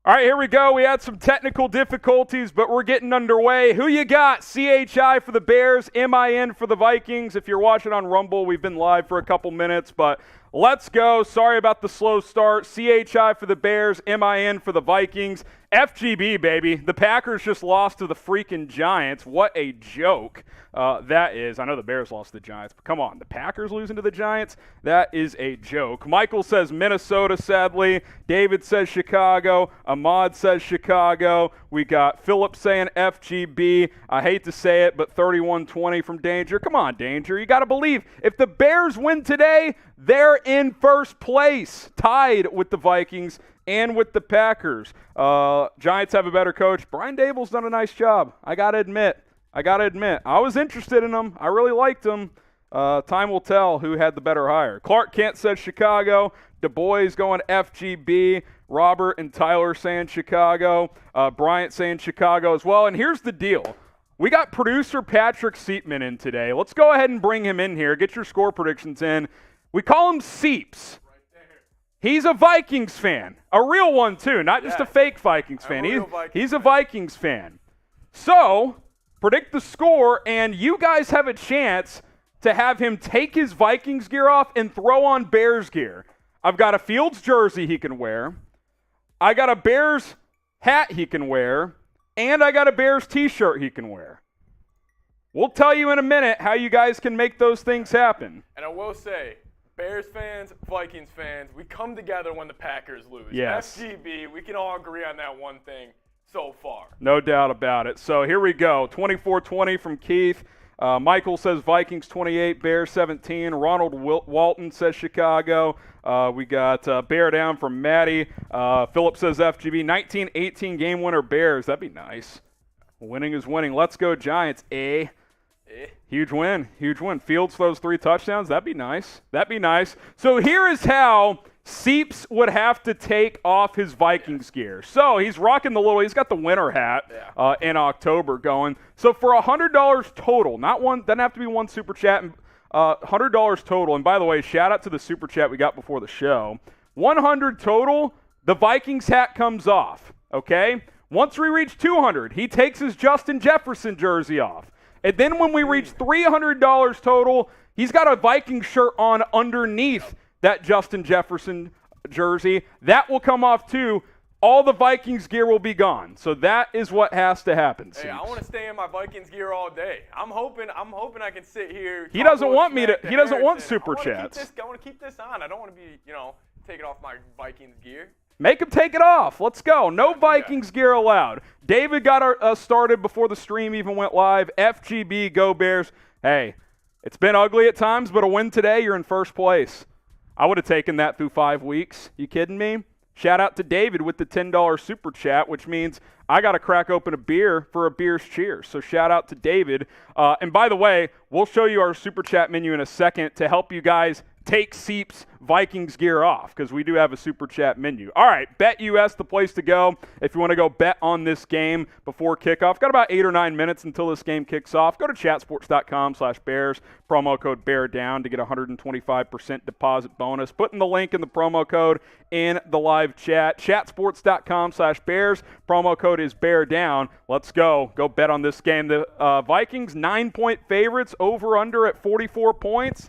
All right, here we go. We had some technical difficulties, but we're getting underway. Who you got? CHI for the Bears, MIN for the Vikings. If you're watching on Rumble, we've been live for a couple minutes, but let's go. Sorry about the slow start. CHI for the Bears, MIN for the Vikings. FGB, baby. The Packers just lost to the freaking Giants. What a joke that is. I know the Bears lost to the Giants, but come on. The Packers losing to the Giants? That is a joke. Michael says Minnesota, sadly. David says Chicago. Ahmad says Chicago. We got Philip saying FGB. I hate to say it, but 31-20 from Danger. Come on, Danger. You got to believe. If the Bears win today, they're in first place, tied with the Vikings and with the Packers. Giants have a better coach. Brian Dable's done a nice job. I got to admit. I was interested in him. I really liked him. Time will tell who had the better hire. Clark Kent says Chicago. Du Bois going FGB. Robert and Tyler saying Chicago. Bryant saying Chicago as well. And here's the deal. We got producer Patrick Seatman in today. Let's go ahead and bring him in here. Get your score predictions in. We call him Seeps. He's a Vikings fan. A real one, too. Not just a fake Vikings fan. He's a Vikings fan. So, predict the score, and you guys have a chance to have him take his Vikings gear off and throw on Bears gear. I've got a Fields jersey he can wear. I got a Bears hat he can wear. And I got a Bears t-shirt he can wear. We'll tell you in a minute how you guys can make those things happen. And I will say, Bears fans, Vikings fans, we come together when the Packers lose. Yes. FGB, we can all agree on that one thing so far. No doubt about it. So here we go. 24-20 from Keith. Michael says Vikings 28, Bears 17. Ronald Walton says Chicago. We got Bear Down from Maddie. Philip says FGB. 19-18 game winner Bears. That'd be nice. Winning is winning. Let's go Giants. Huge win. Fields throws 3 touchdowns. That'd be nice. So here is how Seeps would have to take off his Vikings gear. So he's rocking he's got the winter hat in October going. So for $100 total, doesn't have to be one super chat, $100 total. And by the way, shout out to the super chat we got before the show. 100 total, the Vikings hat comes off, okay? Once we reach 200, he takes his Justin Jefferson jersey off. And then when we reach $300 total, he's got a Viking shirt on underneath that Justin Jefferson jersey. That will come off too. All the Vikings gear will be gone. So that is what has to happen. Hey, I want to stay in my Vikings gear all day. I'm hoping I can sit here. He doesn't want me to. He doesn't want super chats. I want to keep this on. I don't want to be, taking off my Vikings gear. Make him take it off. Let's go. No Vikings gear allowed. David got us started before the stream even went live. FGB, go Bears. Hey, it's been ugly at times, but a win today, you're in first place. I would have taken that through 5 weeks. You kidding me? Shout out to David with the $10 super chat, which means I got to crack open a beer for a Beers Cheers. So shout out to David. And by the way, we'll show you our super chat menu in a second to help you guys take Seeps Vikings gear off, because we do have a super chat menu. All right, BetUS, the place to go if you want to go bet on this game before kickoff. Got about 8 or 9 minutes until this game kicks off. Go to chatsports.com/Bears, promo code BEARDOWN to get a 125% deposit bonus. Putting the link in the promo code in the live chat. Chatsports.com/Bears, promo code is BEARDOWN. Let's go. Go bet on this game. The Vikings 9-point favorites, over under at 44 points.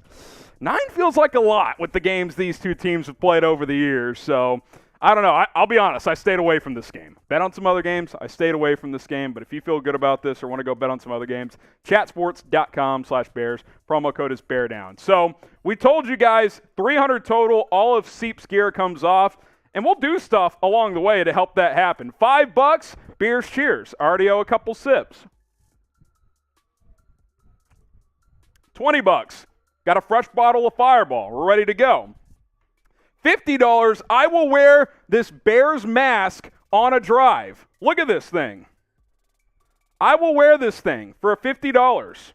9 feels like a lot with the games these two teams have played over the years. So, I don't know. I'll be honest. I stayed away from this game. Bet on some other games. I stayed away from this game. But if you feel good about this or want to go bet on some other games, chatsports.com/Bears. Promo code is BEARDOWN. So, we told you guys 300 total. All of Seep's gear comes off. And we'll do stuff along the way to help that happen. $5, Beers Cheers. Already owe a couple sips. $20. Got a fresh bottle of Fireball. We're ready to go. $50, I will wear this Bears mask on a drive. Look at this thing. I will wear this thing for $50.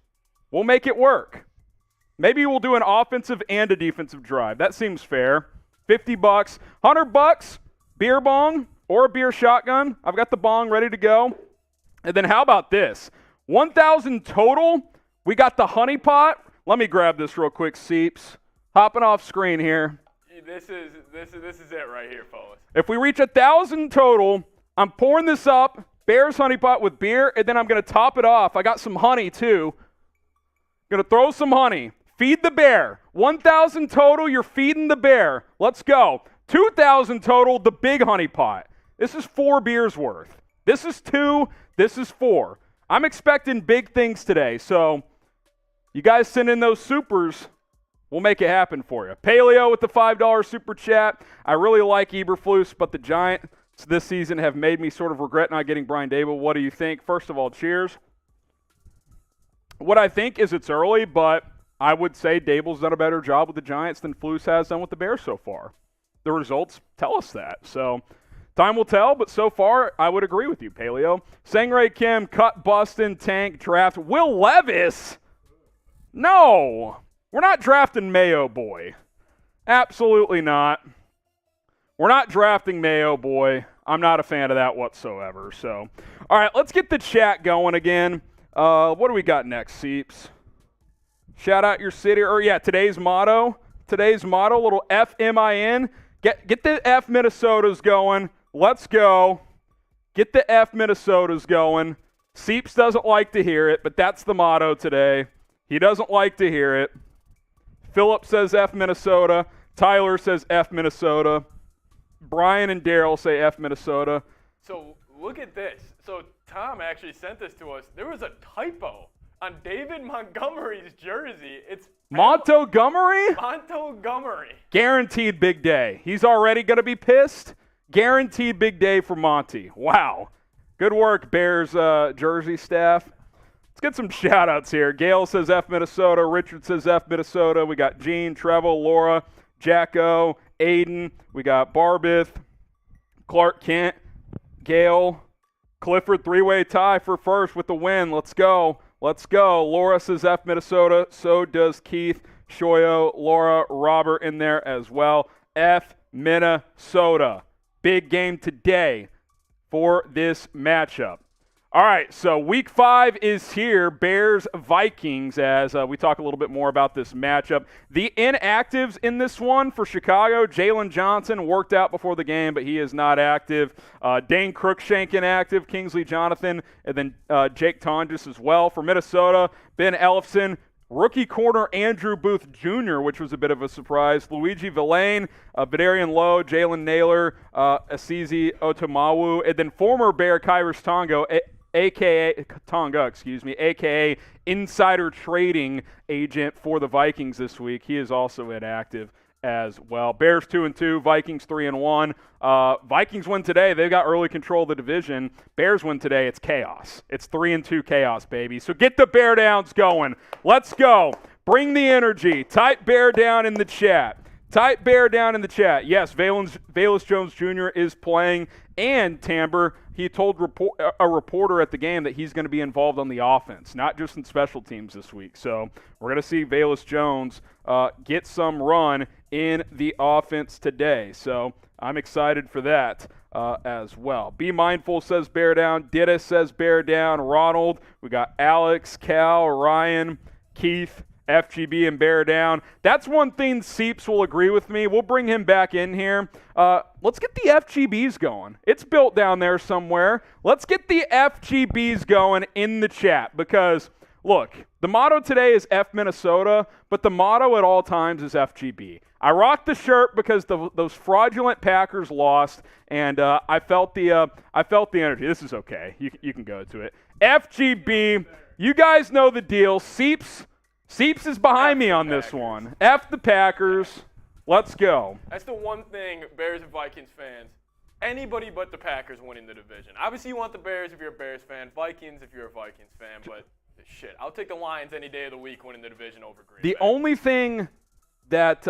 We'll make it work. Maybe we'll do an offensive and a defensive drive. That seems fair. $50. $100, beer bong or a beer shotgun. I've got the bong ready to go. And then how about this? $1,000 total. We got the honey pot. Let me grab this real quick, Seeps. Hopping off screen here. This is it right here, fellas. If we reach 1,000 total, I'm pouring this up, Bears honey pot with beer, and then I'm going to top it off. I got some honey, too. Going to throw some honey. Feed the bear. 1,000 total, you're feeding the bear. Let's go. 2,000 total, the big honey pot. This is 4 beers worth. This is 2, this is 4. I'm expecting big things today, so you guys send in those supers. We'll make it happen for you. Paleo with the $5 super chat. I really like Eberflus, but the Giants this season have made me sort of regret not getting Brian Daboll. What do you think? First of all, cheers. What I think is it's early, but I would say Daboll's done a better job with the Giants than Flus has done with the Bears so far. The results tell us that. So time will tell, but so far I would agree with you, Paleo. Sangray Kim, cut, Bustin, tank, draft. Will Levis? No. We're not drafting Mayo Boy. Absolutely not. We're not drafting Mayo Boy. I'm not a fan of that whatsoever. So, all right, let's get the chat going again. What do we got next, Seeps? Shout out your city. Or, yeah, today's motto, little FMIN. Get the F Minnesotas going. Let's go. Get the F Minnesotas going. Seeps doesn't like to hear it, but that's the motto today. He doesn't like to hear it. Philip says F Minnesota. Tyler says F Minnesota. Brian and Daryl say F Minnesota. So look at this. So Tom actually sent this to us. There was a typo on David Montgomery's jersey. It's Montgomery? Montgomery. Guaranteed big day. He's already going to be pissed. Guaranteed big day for Monty. Wow. Good work, Bears jersey staff. Let's get some shout-outs here. Gail says F Minnesota. Richard says F Minnesota. We got Gene, Trevel, Laura, Jacko, Aiden. We got Barbith, Clark Kent, Gail, Clifford, three-way tie for first with the win. Let's go. Let's go. Laura says F Minnesota. So does Keith, Shoyo, Laura, Robert in there as well. F Minnesota. Big game today for this matchup. All right, so week 5 is here, Bears Vikings, as we talk a little bit more about this matchup. The inactives in this one for Chicago, Jalen Johnson worked out before the game, but he is not active. Dane Cruikshank inactive, Kingsley Jonathan, and then Jake Tonjes as well. For Minnesota, Ben Ellefson, rookie corner Andrew Booth Jr., which was a bit of a surprise. Luigi Villain, Vidarian Lowe, Jalen Naylor, Asizi Otomawu, and then former Bear Kyrus aka insider trading agent for the Vikings this week. He is also inactive as well. Bears 2-2, Vikings 3-1. Vikings win today. They've got early control of the division. Bears win today. It's chaos. It's 3-2 chaos, baby. So get the Bear Downs going. Let's go. Bring the energy. Type Bear Down in the chat. Type Bear Down in the chat. Yes, Velus Jones Jr. is playing, and Tamber, he told a reporter at the game that he's going to be involved on the offense, not just in special teams this week. So we're going to see Velus Jones get some run in the offense today. So I'm excited for that as well. Be Mindful says Bear Down. Didis says Bear Down. Ronald. We got Alex, Cal, Ryan, Keith, FGB, and Bear Down. That's one thing Seeps will agree with me. We'll bring him back in here. Let's get the FGBs going. It's built down there somewhere. Let's get the FGBs going in the chat because, look, the motto today is F Minnesota, but the motto at all times is FGB. I rocked the shirt because those fraudulent Packers lost, and I felt the energy. This is okay. You can go to it. FGB, you guys know the deal. Seeps is behind me on this one. F the Packers. Let's go. That's the one thing Bears and Vikings fans, anybody but the Packers winning the division. Obviously, you want the Bears if you're a Bears fan, Vikings if you're a Vikings fan, but shit, I'll take the Lions any day of the week winning the division over Green Bay. The only thing that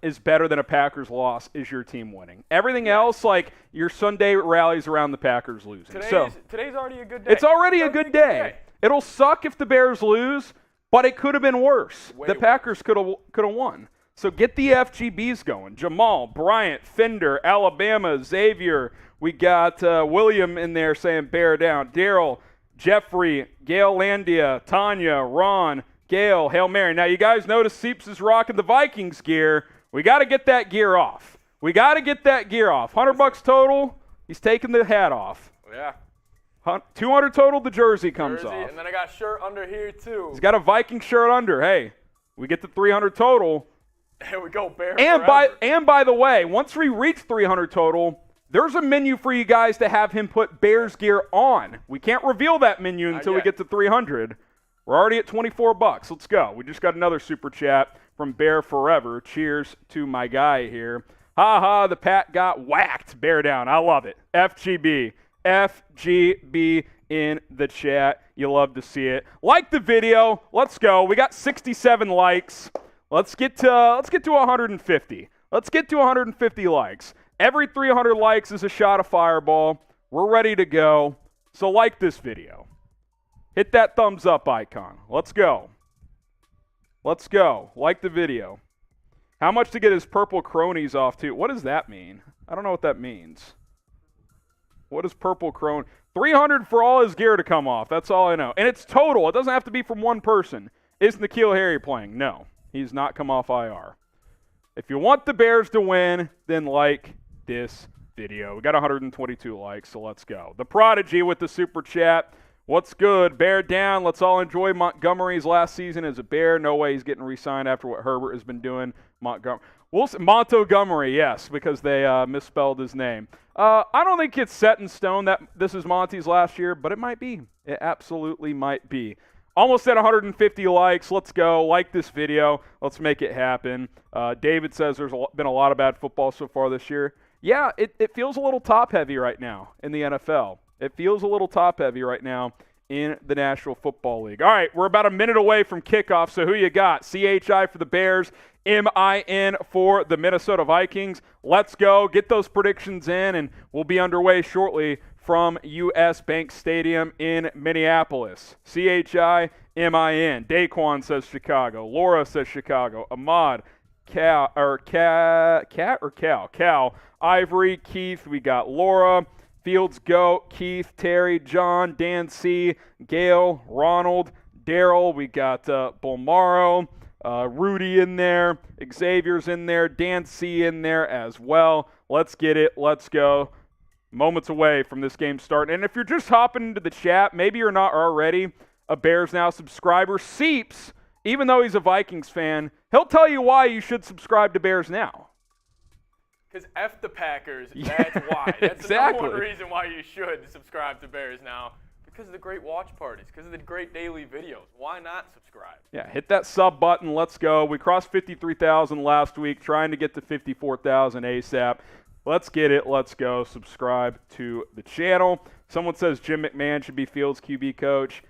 is better than a Packers loss is your team winning. Everything else, like your Sunday rallies around the Packers losing. Today's already a good day. It's already a good day. It'll suck if the Bears lose, but it could have been worse. The Packers could have won. So get the FGBs going. Jamal, Bryant, Fender, Alabama, Xavier. We got William in there saying Bear Down. Daryl, Jeffrey, Gail Landia, Tanya, Ron, Gail, Hail Mary. Now, you guys notice Seeps is rocking the Vikings gear. We got to get that gear off. We got to get that gear off. $100 total. He's taking the hat off. Yeah. 200 total, the jersey comes off. And then I got shirt under here, too. He's got a Viking shirt under. Hey, we get to 300 total. There we go, Bear. And by the way, once we reach 300 total, there's a menu for you guys to have him put Bears gear on. We can't reveal that menu until we get to 300. We're already at $24. Let's go. We just got another super chat from Bear Forever. Cheers to my guy here. Ha ha, the Pat got whacked. Bear down. I love it. FGB. FGB in the chat. You love to see it. Like the video. Let's go. We got 67 likes. Let's get to 150. Let's get to 150 likes. Every 300 likes is a shot of Fireball. We're ready to go. So like this video. Hit that thumbs up icon. Let's go. Let's go. Like the video. How much to get his purple cronies off to? What does that mean? I don't know what that means. What is purple crone? 300 for all his gear to come off. That's all I know. And it's total. It doesn't have to be from one person. Is N'Keal Harry playing? No. He's not come off IR. If you want the Bears to win, then like this video. We got 122 likes, so let's go. The Prodigy with the super chat. What's good? Bear down. Let's all enjoy Montgomery's last season as a Bear. No way he's getting re-signed after what Herbert has been doing. Montgomery, yes, because they misspelled his name. I don't think it's set in stone that this is Monty's last year, but it might be. It absolutely might be. Almost at 150 likes. Let's go. Like this video. Let's make it happen. David says there's been a lot of bad football so far this year. Yeah, it feels a little top-heavy right now in the NFL. It feels a little top-heavy right now in the National Football League. All right, we're about a minute away from kickoff, so who you got? CHI for the Bears, MIN for the Minnesota Vikings. Let's go. Get those predictions in, and we'll be underway shortly from US Bank Stadium in Minneapolis. CHI, MIN. Daquan says Chicago. Laura says Chicago. Ahmad, Cal. Ivory, Keith. We got Laura. Fields, Goat, Keith, Terry, John, Dan C, Gail, Ronald, Daryl. We got Bulmaro, Rudy in there, Xavier's in there, Dan C in there as well. Let's get it. Let's go. Moments away from this game starting. And if you're just hopping into the chat, maybe you're not already a Bears Now subscriber. Seeps, even though he's a Vikings fan, he'll tell you why you should subscribe to Bears Now. Because F the Packers, that's why. That's exactly. the number one reason why you should subscribe to Bears Now. Because of the great watch parties, because of the great daily videos. Why not subscribe? Yeah, hit that sub button. Let's go. We crossed 53,000 last week, trying to get to 54,000 ASAP. Let's get it. Let's go. Subscribe to the channel. Someone says Jim McMahon should be Fields' QB coach.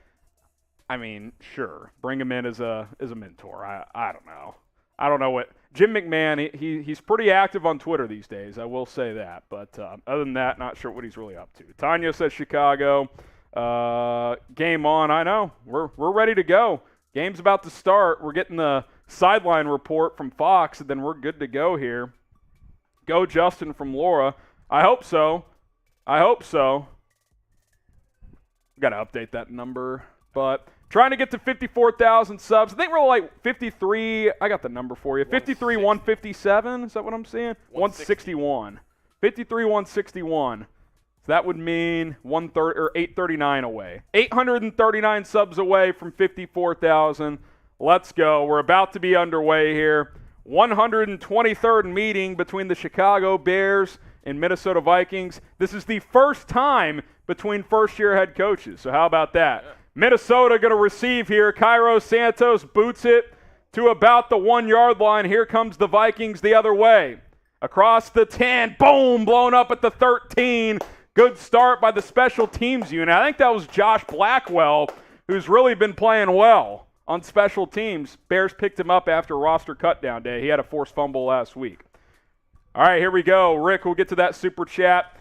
I mean, sure. Bring him in as a mentor. I don't know. I don't know what Jim McMahon. He's pretty active on Twitter these days. I will say that. But other than that, not sure what he's really up to. Tanya says Chicago. Game on. I know. We're ready to go. Game's about to start. We're getting the sideline report from Fox, and then we're good to go here. Go Justin from Laura. I hope so. I hope so. Got to update that number, but. Trying to get to 54,000 subs. I think we're like 53. I got the number for you. 53, 157. Is that what I'm saying? 161. 53, 161. So that would mean 839 away. 839 subs away from 54,000. Let's go. We're about to be underway here. 123rd meeting between the Chicago Bears and Minnesota Vikings. This is the first time between first-year head coaches. So how about that? Yeah. Minnesota going to receive here. Cairo Santos boots it to about the 1-yard line. Here comes the Vikings the other way. Across the 10. Boom! Blown up at the 13. Good start by the special teams unit. I think that was Josh Blackwell, who's really been playing well on special teams. Bears picked him up after roster cutdown day. He had a forced fumble last week. All right, here we go. Rick, we'll get to that super chat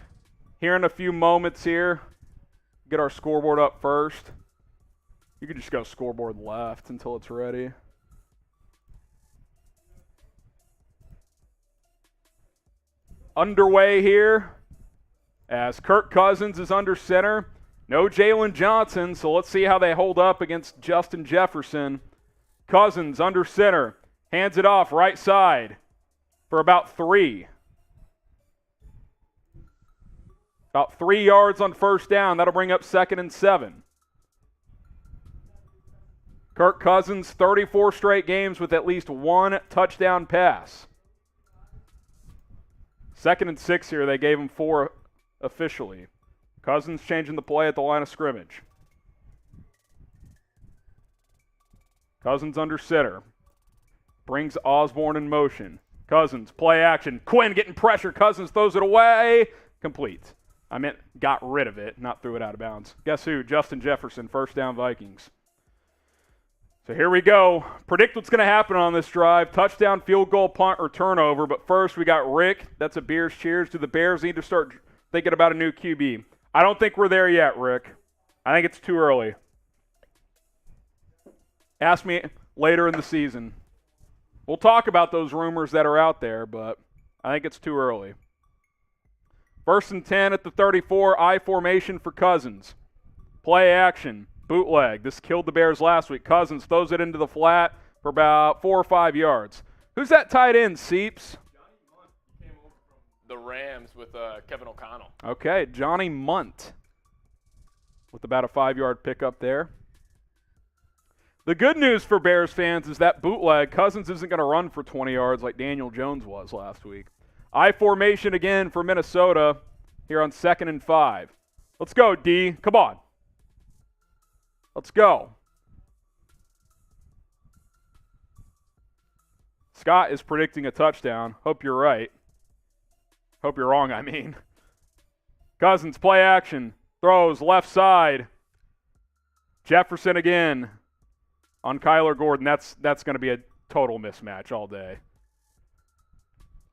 here in a few moments here. Get our scoreboard up first. You can just go scoreboard left until it's ready. Underway here as Kirk Cousins is under center. No Jalen Johnson, so let's see how they hold up against Justin Jefferson. Cousins under center. Hands it off right side. for about 3. About 3 yards on first down. That'll bring up 2nd and 7. Kirk Cousins, 34 straight games with at least 1 touchdown pass. 2nd and 6 here. They gave him 4 officially. Cousins changing the play at the line of scrimmage. Cousins under center. Brings Osborne in motion. Cousins, play action. Quinn getting pressure. Cousins throws it away. Complete. I meant got rid of it, not threw it out of bounds. Guess who? Justin Jefferson, first down Vikings. So here we go. Predict what's going to happen on this drive. Touchdown, field goal, punt, or turnover. But first we got Rick. That's a Bears cheers. Do the Bears need to start thinking about a new QB? I don't think we're there yet, Rick. I think it's too early. Ask me later in the season. We'll talk about those rumors that are out there, but I think it's too early. 1st and 10 at the 34, I formation for Cousins. Play action, bootleg. This killed the Bears last week. Cousins throws it into the flat for about 4 or 5 yards. Who's that tight end, Seeps? Johnny Munt came over from the Rams with Kevin O'Connell. Okay, Johnny Munt with about a 5-yard pickup there. The good news for Bears fans is that bootleg, Cousins isn't going to run for 20 yards like Daniel Jones was last week. I formation again for Minnesota here on 2nd and 5. Let's go, D. Come on. Let's go. Scott is predicting a touchdown. Hope you're right. Hope you're wrong, I mean. Cousins, play action. Throws left side. Jefferson again on Kyler Gordon. That's going to be a total mismatch all day.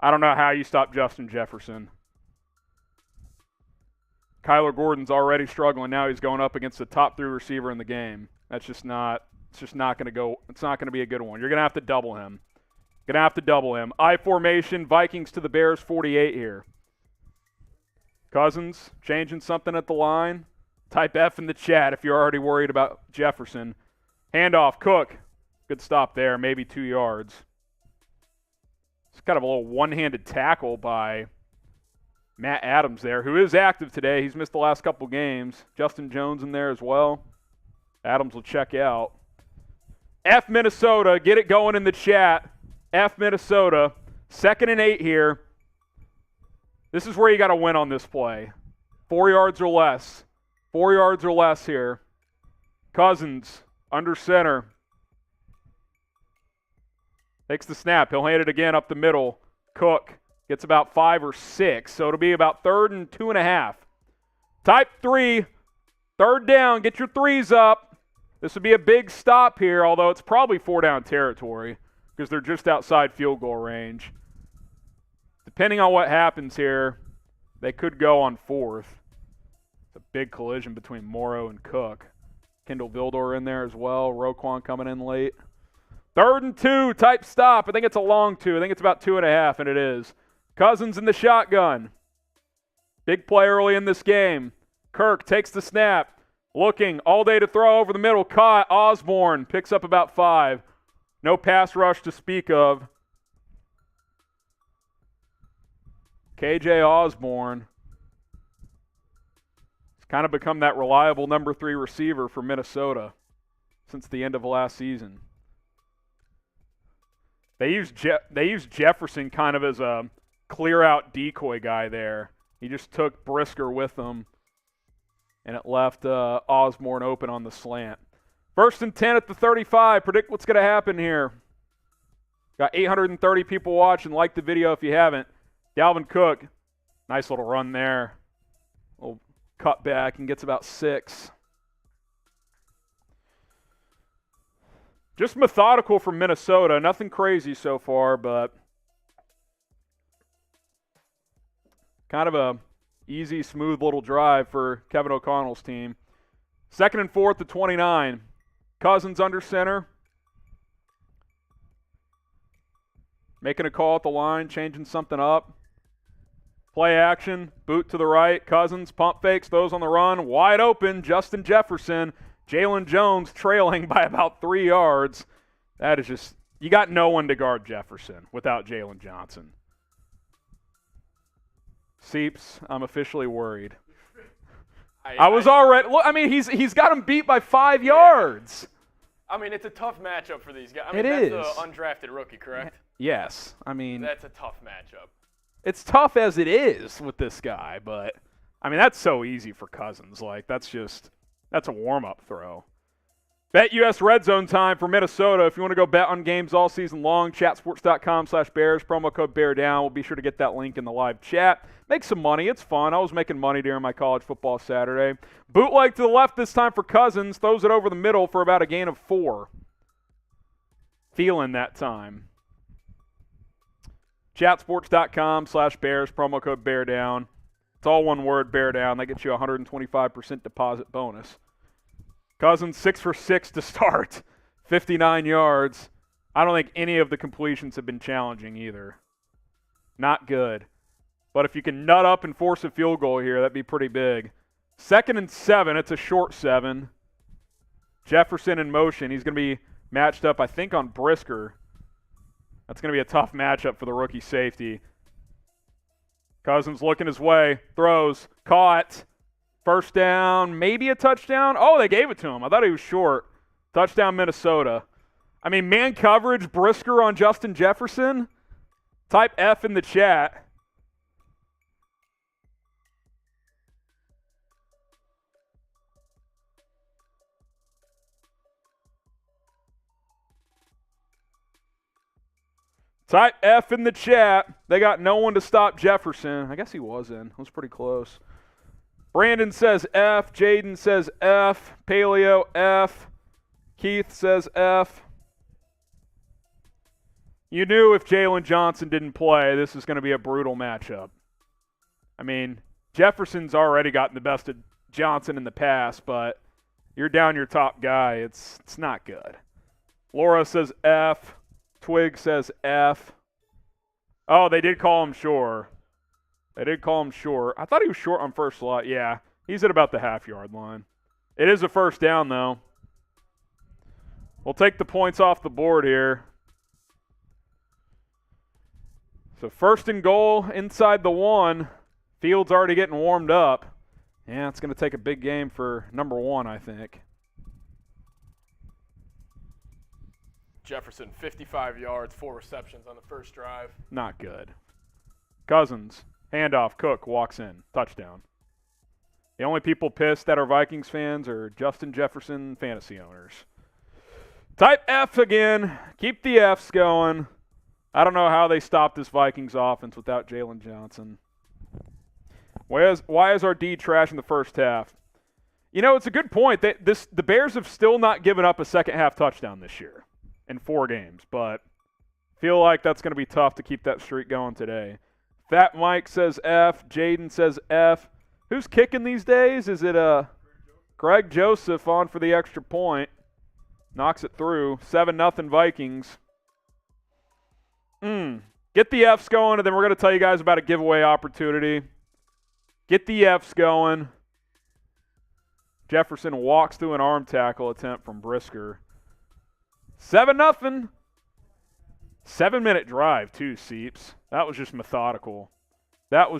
I don't know how you stop Justin Jefferson. Kyler Gordon's already struggling. Now he's going up against the top 3 receiver in the game. It's just not going to go. It's not going to be a good one. You're going to have to double him. I formation, Vikings to the Bears 48 here. Cousins changing something at the line. Type F in the chat if you're already worried about Jefferson. Handoff, Cook. Good stop there, maybe 2 yards. It's kind of a little one-handed tackle by Matt Adams there, who is active today. He's missed the last couple games. Justin Jones in there as well. Adams will check out. F Minnesota, get it going in the chat. F Minnesota, 2nd and 8 here. This is where you got to win on this play. 4 yards or less. 4 yards or less here. Cousins under center. Takes the snap. He'll hand it again up the middle. Cook gets about 5 or 6, so it'll be about 3rd and 2.5. Type 3, 3rd down. Get your 3s up. This would be a big stop here, although it's probably 4-down territory because they're just outside field goal range. Depending on what happens here, they could go on 4th. It's a big collision between Morrow and Cook. Kendall Vildor in there as well. Roquan coming in late. 3rd and 2, type stop. I think it's a long 2. I think it's about 2.5, and it is. Cousins in the shotgun. Big play early in this game. Kirk takes the snap. Looking all day to throw over the middle. Caught. Osborne picks up about 5. No pass rush to speak of. KJ Osborne has kind of become that reliable number 3 receiver for Minnesota since the end of last season. They used Jefferson kind of as a clear-out decoy guy there. He just took Brisker with him, and it left Osborne open on the slant. 1st and 10 at the 35. Predict what's going to happen here. Got 830 people watching. Like the video if you haven't. Dalvin Cook, nice little run there. Little cut back and gets about 6. Just methodical from Minnesota. Nothing crazy so far, but kind of a easy, smooth little drive for Kevin O'Connell's team. 2nd and 4 at the 29. Cousins under center. Making a call at the line, changing something up. Play action, boot to the right. Cousins, pump fakes, those on the run. Wide open, Justin Jefferson. Jalen Jones trailing by about 3 yards. That is just, you got no one to guard Jefferson without Jalen Johnson. Seeps, I'm officially worried. I was already. Look, I mean, he's got him beat by 5 yards. I mean, it's a tough matchup for these guys. I mean, that's an undrafted rookie, correct? Yes. I mean, that's a tough matchup. It's tough as it is with this guy, but I mean, that's so easy for Cousins. Like, that's a warm-up throw. Bet US Redzone time for Minnesota. If you want to go bet on games all season long, chatsports.com/Bears, promo code BEARDOWN. We'll be sure to get that link in the live chat. Make some money. It's fun. I was making money during my college football Saturday. Bootleg to the left this time for Cousins. Throws it over the middle for about a gain of 4. Feeling that time. Chatsports.com/Bears, promo code BEARDOWN. It's all one word, BEARDOWN. That gets you a 125% deposit bonus. Cousins 6 for 6 to start, 59 yards. I don't think any of the completions have been challenging either. Not good. But if you can nut up and force a field goal here, that'd be pretty big. 2nd and 7. It's a short 7. Jefferson in motion. He's going to be matched up, I think, on Brisker. That's going to be a tough matchup for the rookie safety. Cousins looking his way. Throws. Caught. First down. Maybe a touchdown. Oh, they gave it to him. I thought he was short. Touchdown, Minnesota. I mean, man coverage, Brisker on Justin Jefferson. Type F in the chat. Type F in the chat. They got no one to stop Jefferson. I guess he was in. It was pretty close. Brandon says F. Jaden says F. Paleo, F. Keith says F. You knew if Jalen Johnson didn't play, this is going to be a brutal matchup. I mean, Jefferson's already gotten the best of Johnson in the past, but you're down your top guy. It's not good. Laura says F. Twig says F. Oh, they did call him short. They did call him short. I thought he was short on first slot. Yeah, he's at about the half-yard line. It is a first down, though. We'll take the points off the board here. So 1st and goal inside the 1. Field's already getting warmed up. Yeah, it's going to take a big game for number 1, I think. Jefferson, 55 yards, 4 receptions on the first drive. Not good. Cousins, handoff, Cook walks in, touchdown. The only people pissed that are Vikings fans are Justin Jefferson fantasy owners. Type F again. Keep the Fs going. I don't know how they stopped this Vikings offense without Jalen Johnson. Why is our D trash in the first half? You know, it's a good point. The Bears have still not given up a second-half touchdown this year in 4 games, but feel like that's going to be tough to keep that streak going today. Fat Mike says F. Jaden says F. Who's kicking these days? Is it Greg Joseph on for the extra point? Knocks it through. 7-0 Vikings. Get the Fs going, and then we're going to tell you guys about a giveaway opportunity. Get the Fs going. Jefferson walks through an arm tackle attempt from Brisker. 7-0. 7-minute drive, too, Seeps. That was just methodical. All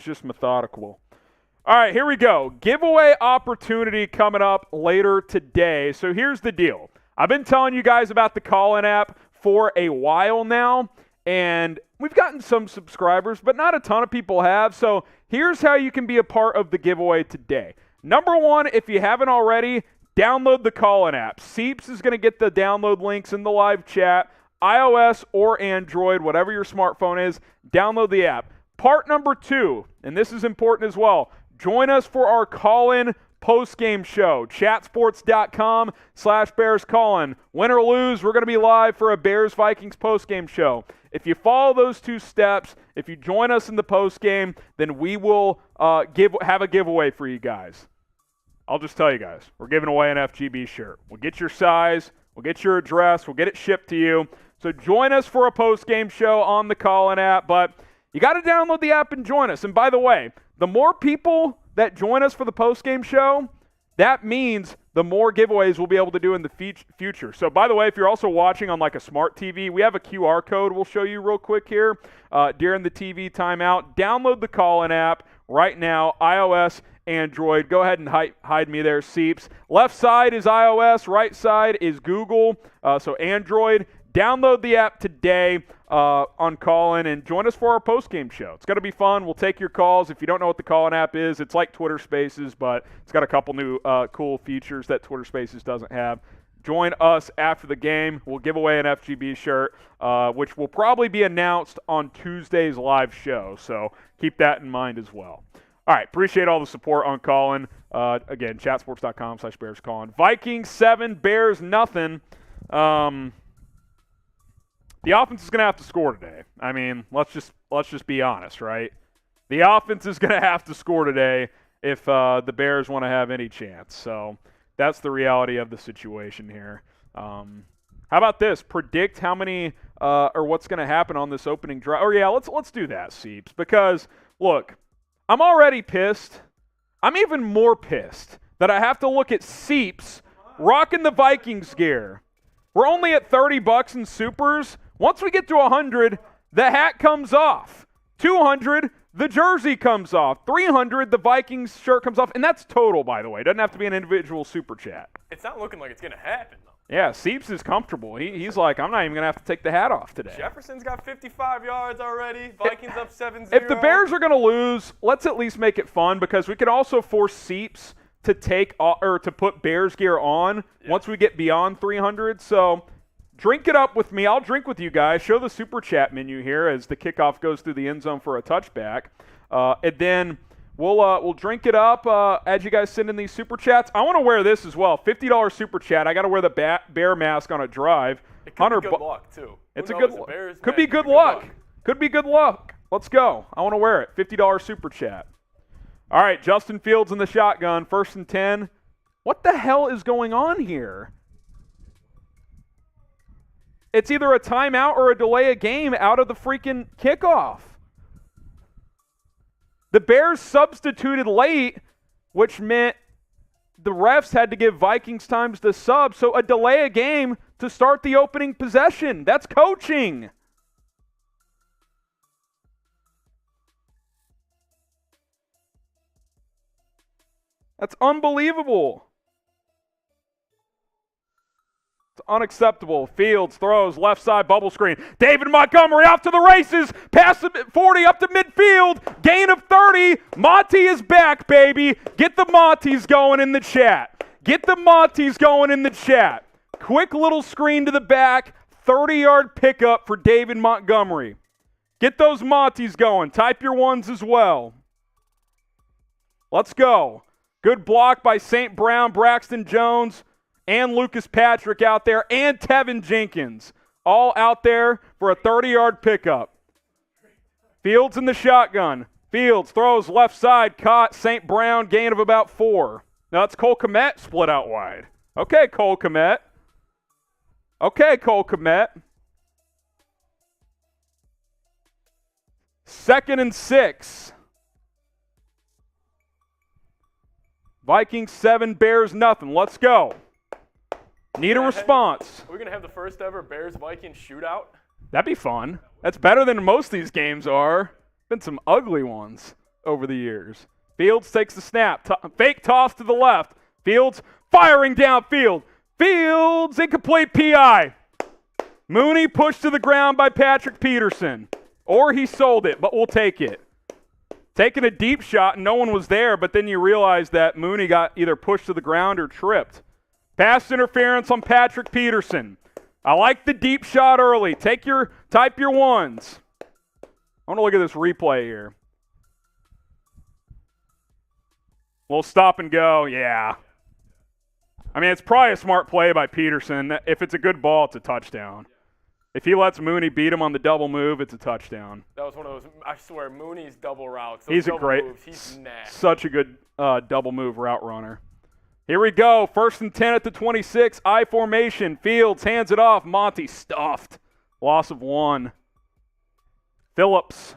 right, here we go. Giveaway opportunity coming up later today. So here's the deal. I've been telling you guys about the call-in app for a while now, and we've gotten some subscribers, but not a ton of people have. So here's how you can be a part of the giveaway today. Number 1, if you haven't already, download the call-in app. Seeps is going to get the download links in the live chat. iOS or Android, whatever your smartphone is, download the app. Part number 2, and this is important as well, join us for our call-in post-game show. Chatsports.com/Bears call-in. Win or lose, we're going to be live for a Bears Vikings post-game show. If you follow those 2 steps, if you join us in the post-game, then we will have a giveaway for you guys. I'll just tell you guys, we're giving away an FGB shirt. We'll get your size, we'll get your address, we'll get it shipped to you. So join us for a post-game show on the call-in app, but you got to download the app and join us. And by the way, the more people that join us for the post-game show, that means the more giveaways we'll be able to do in the future. So by the way, if you're also watching on like a smart TV, we have a QR code we'll show you real quick here during the TV timeout. Download the call-in app. right now, iOS, Android. Go ahead and hide me there, Seeps. Left side is iOS, right side is Google, so Android. Download the app today on Callin and join us for our post-game show. It's going to be fun. We'll take your calls. If you don't know what the Callin app is, it's like Twitter Spaces, but it's got a couple new cool features that Twitter Spaces doesn't have. Join us after the game. We'll give away an FGB shirt, which will probably be announced on Tuesday's live show, so keep that in mind as well. All right, appreciate all the support on Callin. Again, chatsports.com/BearsCallin. Vikings 7, Bears nothing. The offense is going to have to score today. I mean, let's just be honest, right? The offense is going to have to score today if the Bears want to have any chance. So that's the reality of the situation here. How about this? Predict how many or what's going to happen on this opening drive. Oh yeah, let's do that, Seeps. Because look, I'm already pissed. I'm even more pissed that I have to look at Seeps rocking the Vikings gear. We're only at $30 in supers. Once we get to 100, the hat comes off. 200, the jersey comes off. 300, the Vikings shirt comes off. And that's total, by the way. It doesn't have to be an individual super chat. It's not looking like it's going to happen, though. Yeah, Seeps is comfortable. He's like, I'm not even going to have to take the hat off today. Jefferson's got 55 yards already. Vikings up 7-0. If the Bears are going to lose, let's at least make it fun, because we can also force Seeps to to put Bears gear on once we get beyond 300. So drink it up with me. I'll drink with you guys. Show the super chat menu here as the kickoff goes through the end zone for a touchback, and then we'll drink it up as you guys send in these super chats. I want to wear this as well. $50 super chat. I got to wear the bear mask on a drive. It could be good luck too. It's a good. Could be good luck. Could be good luck. Let's go. I want to wear it. $50 super chat. All right, Justin Fields in the shotgun, 1st and 10. What the hell is going on here? It's either a timeout or a delay of game out of the freaking kickoff. The Bears substituted late, which meant the refs had to give Vikings times to sub, so a delay of game to start the opening possession. That's coaching. That's unbelievable. It's unacceptable. Fields throws left side bubble screen. David Montgomery off to the races. Pass the 40 up to midfield. Gain of 30. Monty is back, baby. Get the Monties going in the chat. Get the Monties going in the chat. Quick little screen to the back. 30-yard pickup for David Montgomery. Get those Monties going. Type your ones as well. Let's go. Good block by St. Brown, Braxton Jones, and Lucas Patrick out there, and Tevin Jenkins, all out there for a 30-yard pickup. Fields in the shotgun. Fields throws left side, caught St. Brown, gain of about 4. Now it's Cole Kmet split out wide. Okay, Cole Kmet. Okay, Cole Kmet. 2nd and 6. Vikings 7, Bears nothing. Let's go. Need a response. Are we going to have the first ever Bears-Vikings shootout? That'd be fun. That's better than most of these games are. Been some ugly ones over the years. Fields takes the snap. Fake toss to the left. Fields firing downfield. Fields incomplete PI. Mooney pushed to the ground by Patrick Peterson. Or he sold it, but we'll take it. Taking a deep shot, and no one was there, but then you realize that Mooney got either pushed to the ground or tripped. Pass interference on Patrick Peterson. I like the deep shot early. Type your ones. I want to look at this replay here. Little stop and go, yeah. I mean, it's probably a smart play by Peterson. If it's a good ball, it's a touchdown. If he lets Mooney beat him on the double move, it's a touchdown. That was one of those, I swear, Mooney's double routes. He's a great, moves, he's nasty. Such a good double move route runner. Here we go. 1st and 10 at the 26. I formation. Fields hands it off. Monty stuffed. Loss of 1. Phillips.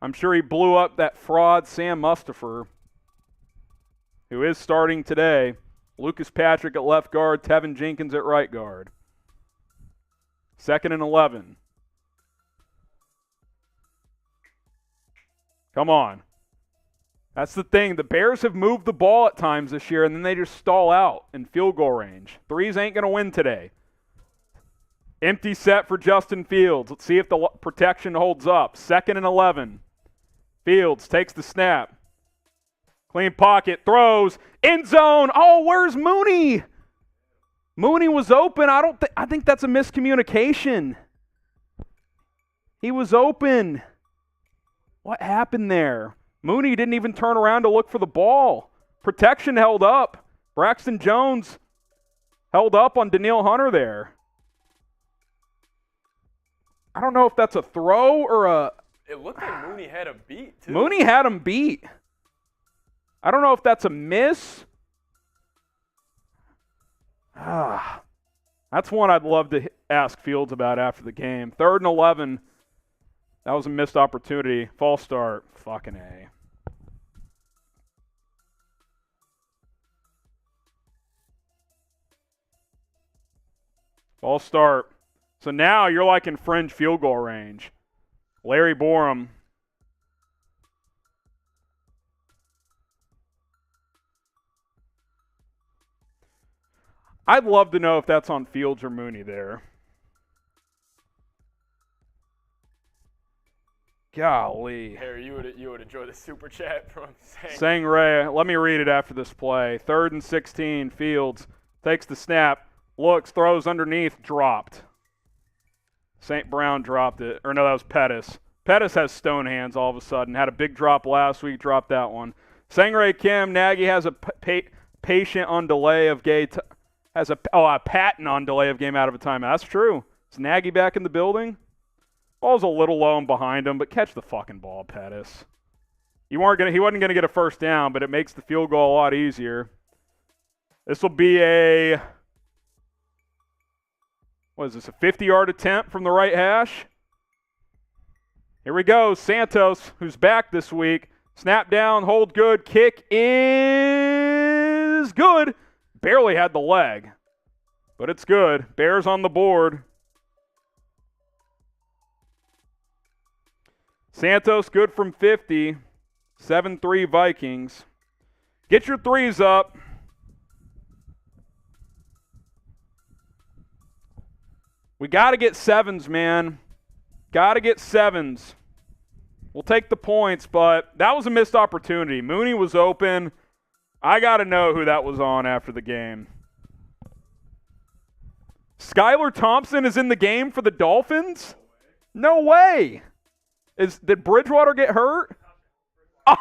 I'm sure he blew up that fraud Sam Mustipher, who is starting today. Lucas Patrick at left guard. Tevin Jenkins at right guard. 2nd and 11. Come on. That's the thing. The Bears have moved the ball at times this year, and then they just stall out in field goal range. Threes ain't going to win today. Empty set for Justin Fields. Let's see if the protection holds up. 2nd and 11. Fields takes the snap. Clean pocket, throws, end zone. Oh, where's Mooney? Mooney was open. I think that's a miscommunication. He was open. What happened there? Mooney didn't even turn around to look for the ball. Protection held up. Braxton Jones held up on Danielle Hunter there. I don't know if that's a throw or a... It looked like Mooney had a beat, too. Mooney had him beat. I don't know if that's a miss. That's one I'd love to ask Fields about after the game. 3rd and 11. That was a missed opportunity. False start. Fucking A. False start. So now you're like in fringe field goal range. Larry Borum. I'd love to know if that's on Fields or Mooney there. Golly. Harry, you would enjoy the super chat from Sangray. Let me read it after this play. 3rd and 16. Fields takes the snap, looks, throws underneath, dropped. St. Brown dropped it. Or no, that was Pettis. Pettis has stone hands all of a sudden. Had a big drop last week, dropped that one. Sangray Kim, Nagy has a patient on delay of a patent on delay of game out of a timeout. That's true. Is Nagy back in the building? Ball's a little low and behind him, but catch the fucking ball, Pettis. He wasn't gonna get a first down, but it makes the field goal a lot easier. This will be a 50-yard attempt from the right hash? Here we go. Santos, who's back this week. Snap down, hold good, kick is good. Barely had the leg, but it's good. Bears on the board. Santos good from 50. 7-3 Vikings. Get your threes up. We got to get sevens, man. Got to get sevens. We'll take the points, but that was a missed opportunity. Mooney was open. I got to know who that was on after the game. Skylar Thompson is in the game for the Dolphins? No way. Did Bridgewater get hurt? Oh,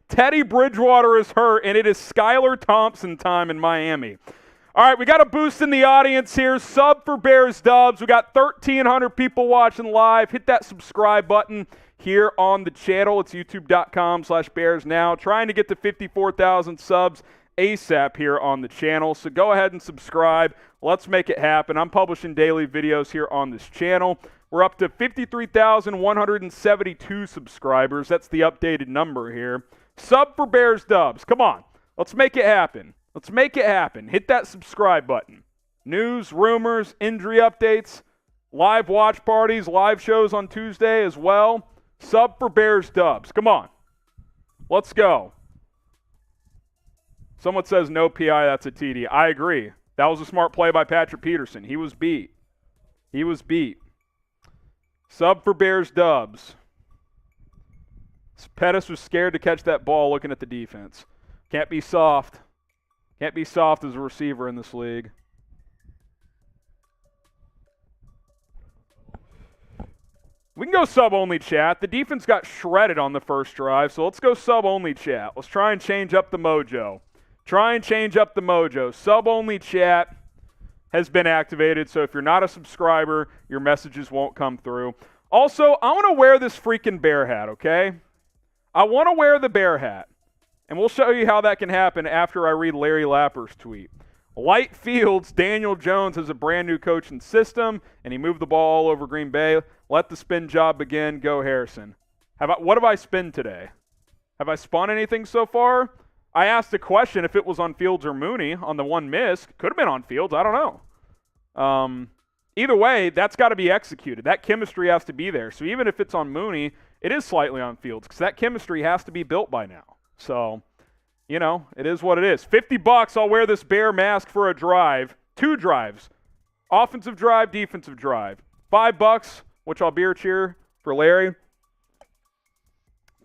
Teddy Bridgewater is hurt, and it is Skylar Thompson time in Miami. All right, we got a boost in the audience here. Sub for Bears Dubs. We got 1,300 people watching live. Hit that subscribe button here on the channel. It's youtube.com/BearsNow. Trying to get to 54,000 subs ASAP here on the channel. So go ahead and subscribe. Let's make it happen. I'm publishing daily videos here on this channel. We're up to 53,172 subscribers. That's the updated number here. Sub for Bears Dubs. Come on. Let's make it happen. Let's make it happen. Hit that subscribe button. News, rumors, injury updates, live watch parties, live shows on Tuesday as well. Sub for Bears Dubs. Come on. Let's go. Someone says no PI, that's a TD. I agree. That was a smart play by Patrick Peterson. He was beat. He was beat. Sub for Bears Dubs. Pettis was scared to catch that ball looking at the defense. Can't be soft. Can't be soft as a receiver in this league. We can go sub-only chat. The defense got shredded on the first drive, so let's go sub-only chat. Let's try and change up the mojo. Try and change up the mojo. Sub-only chat has been activated, so if you're not a subscriber, your messages won't come through. Also, I want to wear this freaking bear hat, okay? I want to wear the bear hat. And we'll show you how that can happen after I read Larry Lapper's tweet. Light Fields, Daniel Jones has a brand new coaching system, and he moved the ball all over Green Bay. Let the spin job begin. Go Harrison. What have I spun today? Have I spun anything so far? I asked a question if it was on Fields or Mooney on the one miss. Could have been on Fields. I don't know. Either way, that's got to be executed. That chemistry has to be there. So even if it's on Mooney it is slightly on Fields because that chemistry has to be built by now. So, it is what it is. $50, I'll wear this Bear mask for a drive. 2 drives. Offensive drive, defensive drive. $5, which I'll beer cheer for Larry.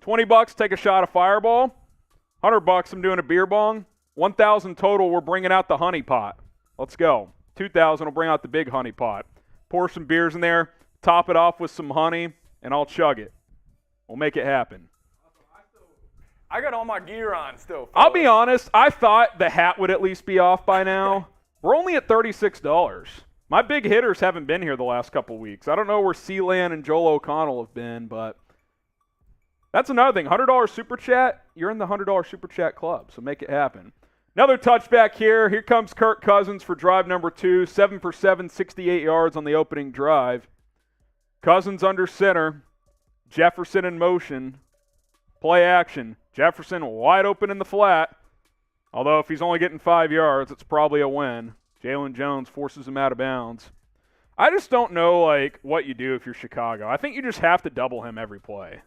$20, take a shot of Fireball. $100, I'm doing a beer bong. $1,000 total, we're bringing out the honey pot. Let's go. $2,000, we'll bring out the big honey pot. Pour some beers in there, top it off with some honey, and I'll chug it. We'll make it happen. I got all my gear on still. I'll be honest, I thought the hat would at least be off by now. We're only at $36. My big hitters haven't been here the last couple weeks. I don't know where Sealand and Joel O'Connell have been, but that's another thing. $100 Super Chat, you're in the $100 Super Chat club, so make it happen. Another touchback here. Here comes Kirk Cousins for drive number 2. 7 for 7, 68 yards on the opening drive. Cousins under center. Jefferson in motion. Play action. Jefferson wide open in the flat. Although if he's only getting 5 yards, it's probably a win. Jalen Jones forces him out of bounds. I just don't know what you do if you're Chicago. I think you just have to double him every play.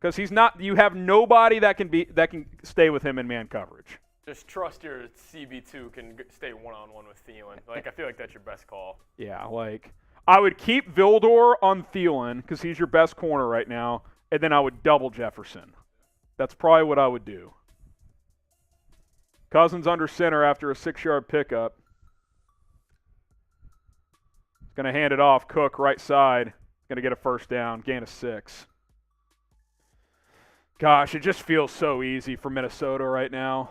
Because you have nobody that can stay with him in man coverage. Just trust your CB2 can stay one-on-one with Thielen. I feel like that's your best call. Yeah, I would keep Vildor on Thielen because he's your best corner right now, and then I would double Jefferson. That's probably what I would do. Cousins under center after a 6-yard pickup. He's going to hand it off. Cook right side. Going to get a first down. Gain of 6. Gosh, it just feels so easy for Minnesota right now.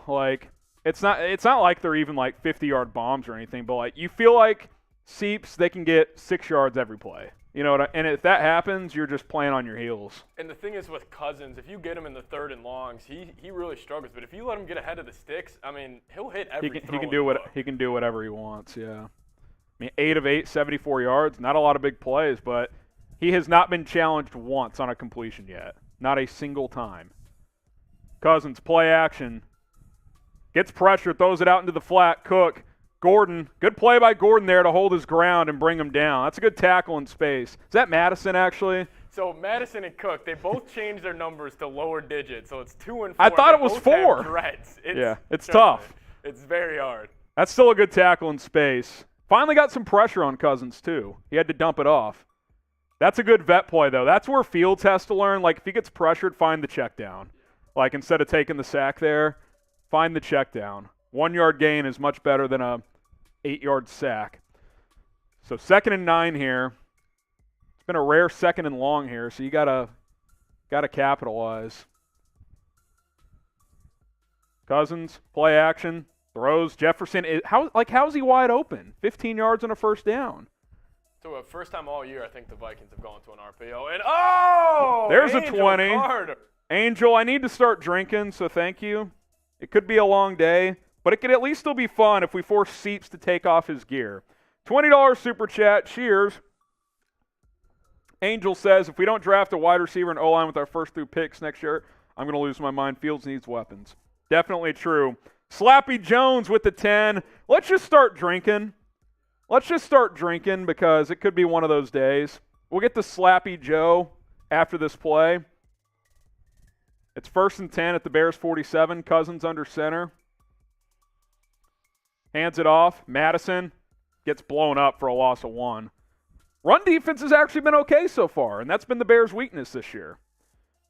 It's not like they're even 50-yard bombs or anything, but you feel like Seeps, they can get 6 yards every play. And if that happens, you're just playing on your heels. And the thing is with Cousins, if you get him in the 3rd and longs, he really struggles. But if you let him get ahead of the sticks, he'll hit every throw. He can do whatever he wants, yeah. 8 of 8, 74 yards, not a lot of big plays, but he has not been challenged once on a completion yet. Not a single time. Cousins, play action. Gets pressure, throws it out into the flat. Cook. Gordon. Good play by Gordon there to hold his ground and bring him down. That's a good tackle in space. Is that Madison, actually? So Madison and Cook, they both changed their numbers to lower digits, so it's 2 and 4. I thought it was 4. It's tough. It's very hard. That's still a good tackle in space. Finally got some pressure on Cousins, too. He had to dump it off. That's a good vet play, though. That's where Fields has to learn. If he gets pressured, find the check down. Instead of taking the sack there, find the check down. 1-yard gain is much better than a 8-yard sack. So 2nd and 9 here. It's been a rare 2nd and long here, so you gotta capitalize. Cousins, play action, throws. Jefferson, how's he wide open? 15 yards on a first down. So first time all year, I think the Vikings have gone to an RPO. And there's Angel a 20. Carter. Angel, I need to start drinking, so thank you. It could be a long day, but it could at least still be fun if we force Seeps to take off his gear. $20 Super Chat. Cheers. Angel says, if we don't draft a wide receiver and O-line with our first 2 picks next year, I'm going to lose my mind. Fields needs weapons. Definitely true. Slappy Jones with the 10. Let's just start drinking. Because it could be one of those days. We'll get to Slappy Joe after this play. It's 1st and 10 at the Bears 47. Cousins under center. Hands it off. Madison gets blown up for a loss of 1. Run defense has actually been okay so far, and that's been the Bears' weakness this year.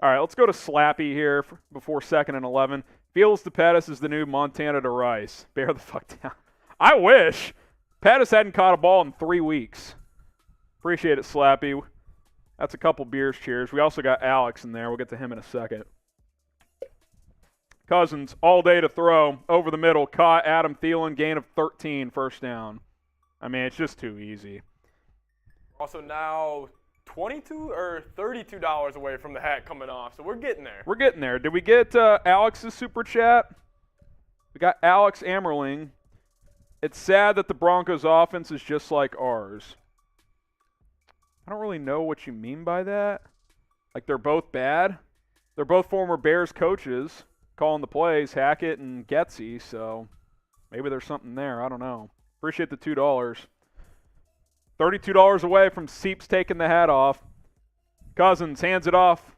All right, let's go to Slappy here before 2nd and 11. Fields to Pettis is the new Montana to Rice. Bear the fuck down. I wish. Pettis hadn't caught a ball in 3 weeks. Appreciate it, Slappy. That's a couple beers cheers. We also got Alex in there. We'll get to him in a second. Cousins, all day to throw. Over the middle, caught Adam Thielen, gain of 13, first down. It's just too easy. Also now $22 or $32 away from the hat coming off, so we're getting there. Did we get Alex's Super Chat? We got Alex Ammerling. It's sad that the Broncos' offense is just like ours. I don't really know what you mean by that. They're both bad. They're both former Bears coaches calling the plays, Hackett and Getsy, so maybe there's something there. I don't know. Appreciate the $2. $32 away from Seeps taking the hat off. Cousins hands it off.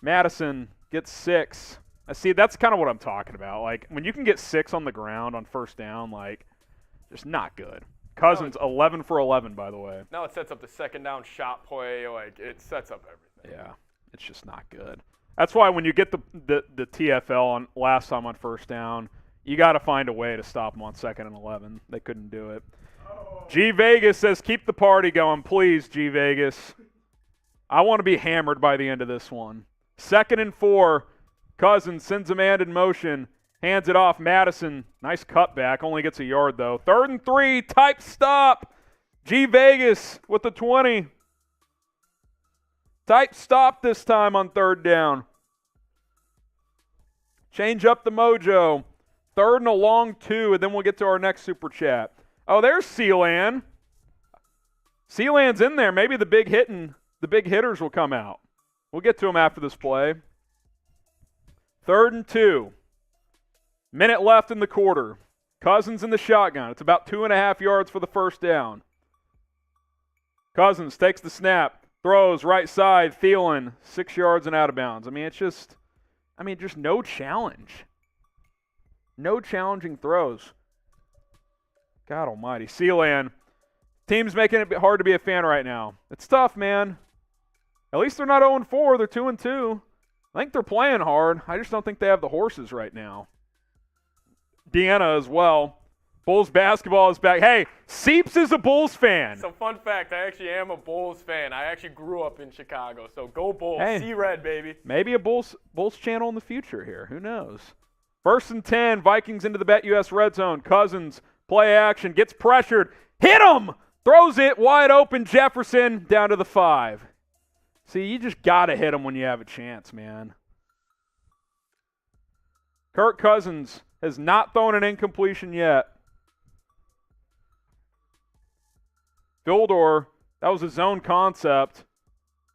Madison gets 6. I see, that's kind of what I'm talking about. Like, when you can get 6 on the ground on first down, like, just not good. Cousins, 11 for 11, by the way. Now it sets up the second down shot play. Like, it sets up everything. Yeah, it's just not good. That's why when you get the TFL on last time on first down, you got to find a way to stop them on 2nd and 11. They couldn't do it. G Vegas says, keep the party going, please, G Vegas. I want to be hammered by the end of this one. 2nd and 4. Cousins sends a man in motion. Hands it off. Madison. Nice cutback. Only gets a yard, though. 3rd and 3. Type stop. G Vegas with the 20. Type stop this time on 3rd down. Change up the mojo. 3rd and a long 2, and then we'll get to our next super chat. Oh, there's Sealand. Sealand's in there. Maybe the big hitters will come out. We'll get to them after this play. 3rd and 2. Minute left in the quarter. Cousins in the shotgun. It's about 2.5 yards for the first down. Cousins takes the snap. Throws right side. Thielen, 6 yards and out of bounds. Just no challenge. No challenging throws. God almighty. Sealand. Team's making it hard to be a fan right now. It's tough, man. At least they're not 0-4. They're 2-2. I think they're playing hard. I just don't think they have the horses right now. Deanna as well. Bulls basketball is back. Hey, Seeps is a Bulls fan. So fun fact, I actually am a Bulls fan. I actually grew up in Chicago, so go Bulls. Hey, See red, baby. Maybe a Bulls channel in the future here. Who knows? 1st and 10. Vikings into the BetUS red zone. Cousins, play action, gets pressured. Hit him! Throws it wide open. Jefferson down to the 5. See, you just got to hit him when you have a chance, man. Kirk Cousins has not thrown an incompletion yet. Fildor, that was a zone concept.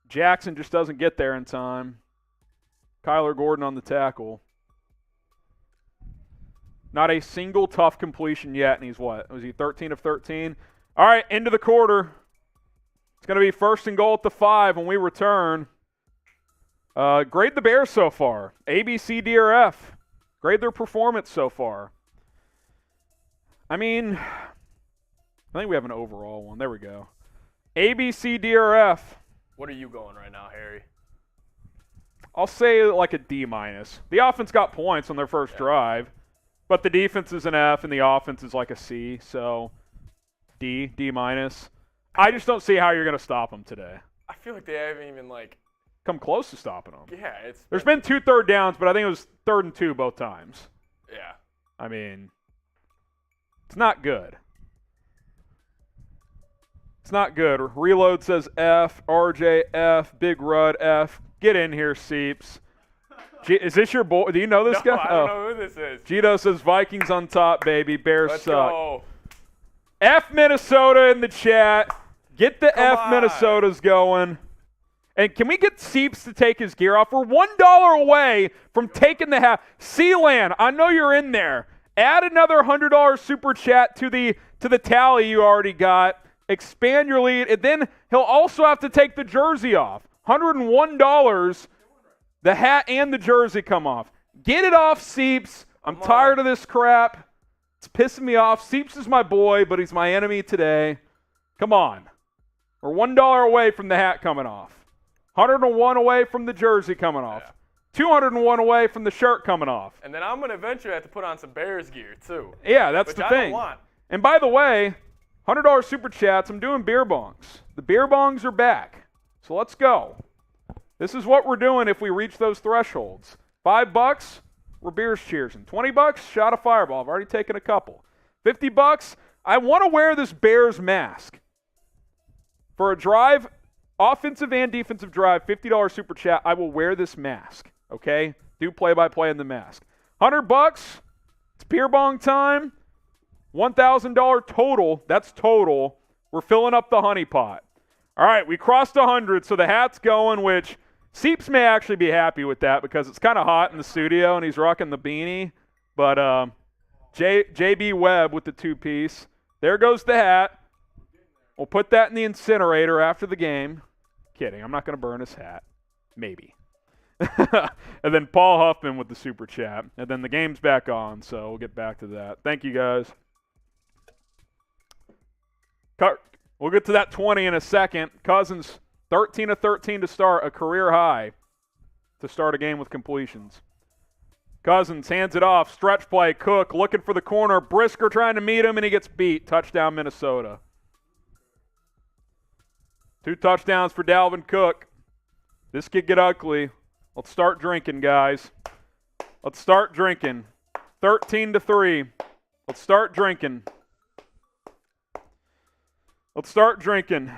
Jackson just doesn't get there in time. Kyler Gordon on the tackle. Not a single tough completion yet, and he's what? Was he 13 of 13? All right, into the quarter. It's going to be 1st and goal at the 5 when we return. Grade the Bears so far. A, B, C, D, or F. Grade their performance so far. I think we have an overall one. There we go. A, B, C, D, or F. What are you going right now, Harry? I'll say like a D-. The offense got points on their first drive, but the defense is an F and the offense is like a C, so D-. I just don't see how you're going to stop them today. I feel like they haven't even come close to stopping them. Yeah, There's been 2 third downs, but I think it was 3rd and 2 both times. Yeah. It's not good. It's not good. Reload says F. RJ F. Big Rud F. Get in here, Seeps. Is this your boy? Do you know this guy? I don't know who this is. Gito says Vikings on top, baby. Bears Let's suck. Go. F Minnesota in the chat. Get the Come F on. Minnesotas going. And can we get Seeps to take his gear off? We're $1 away from taking the half. Sealand, I know you're in there. Add another $100 super chat to the tally you already got. Expand your lead, and then he'll also have to take the jersey off. $101. The hat and the jersey come off. Get it off, Seeps. I'm tired of this crap. It's pissing me off. Seeps is my boy, but he's my enemy today. Come on. We're $1 away from the hat coming off. 101 away from the jersey coming off. Yeah. 201 away from the shirt coming off. And then I'm going to eventually have to put on some Bears gear, too. Yeah, that's the I thing. Don't want. And by the way, $100 super chats, I'm doing beer bongs. The beer bongs are back. So let's go. This is what we're doing if we reach those thresholds. $5, we're beers cheersing. $20, shot of Fireball. I've already taken a couple. $50, I want to wear this Bears mask. For a drive, offensive and defensive drive, $50 super chat, I will wear this mask. Okay? Do play-by-play in the mask. $100, it's beer bong time. $1,000 total. That's total. We're filling up the honey pot. All right, we crossed 100, so the hat's going, which Seeps may actually be happy with that because it's kind of hot in the studio and he's rocking the beanie. But JB Webb with the 2-piece. There goes the hat. We'll put that in the incinerator after the game. Kidding, I'm not going to burn his hat. Maybe. And then Paul Huffman with the super chat. And then the game's back on, so we'll get back to that. Thank you, guys. We'll get to that 20 in a second. Cousins, 13 of 13 to start, a career high to start a game with completions. Cousins hands it off, stretch play, Cook looking for the corner, Brisker trying to meet him, and he gets beat. Touchdown, Minnesota. 2 touchdowns for Dalvin Cook. This could get ugly. Let's start drinking, guys. Let's start drinking. 13-3. Let's start drinking. Let's start drinking.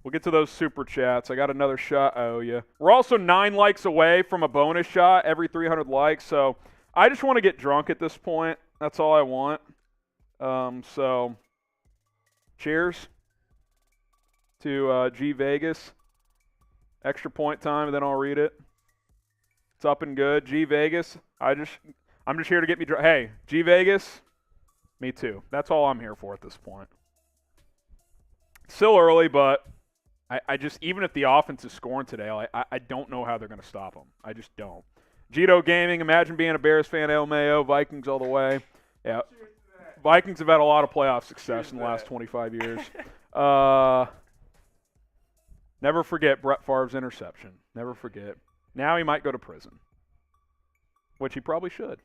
We'll get to those super chats. I got another shot I owe you. We're also 9 likes away from a bonus shot every 300 likes, so I just want to get drunk at this point. That's all I want. So, cheers to G Vegas. Extra point time, and then I'll read it. It's up and good. G Vegas, I'm just here to get me drunk. Hey, G Vegas, me too. That's all I'm here for at this point. Still early, but I just, even if the offense is scoring today, I don't know how they're going to stop them. I just don't. Gito Gaming, imagine being a Bears fan, El Mayo, Vikings all the way. Yeah, Vikings have had a lot of playoff success in the last 25 years. Never forget Brett Favre's interception. Never forget. Now he might go to prison, which he probably should.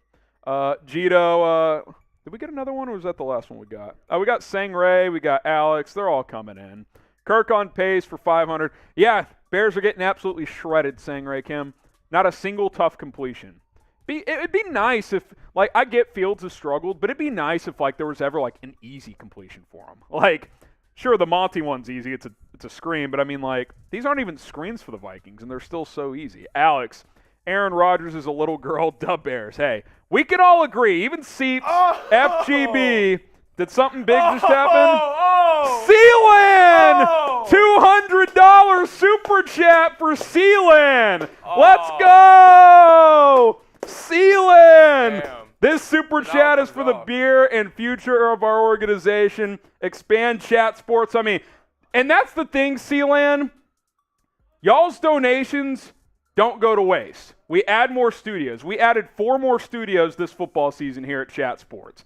Gito, did we get another one, or was that the last one we got? We got Sangray, we got Alex. They're all coming in. Kirk on pace for 500. Yeah, Bears are getting absolutely shredded, Sangray Kim. Not a single tough completion. It'd be nice if, like, I get Fields has struggled, but it'd be nice if, like, there was ever, like, an easy completion for him. Like, sure, the Monty one's easy. It's a screen, but I mean, like, these aren't even screens for the Vikings, and they're still so easy. Alex, Aaron Rodgers is a little girl, dub Bears. Hey, we can all agree, even Seeps, FGB, did something big just happen? Sealand! $200 super chat for Sealand! Let's go! Sealand! Damn. This super chat is for the beer and future of our organization. Expand chat sports. I mean, and that's the thing, Sealand. Y'all's donations don't go to waste. We add more studios. We added 4 more studios this football season here at Chat Sports.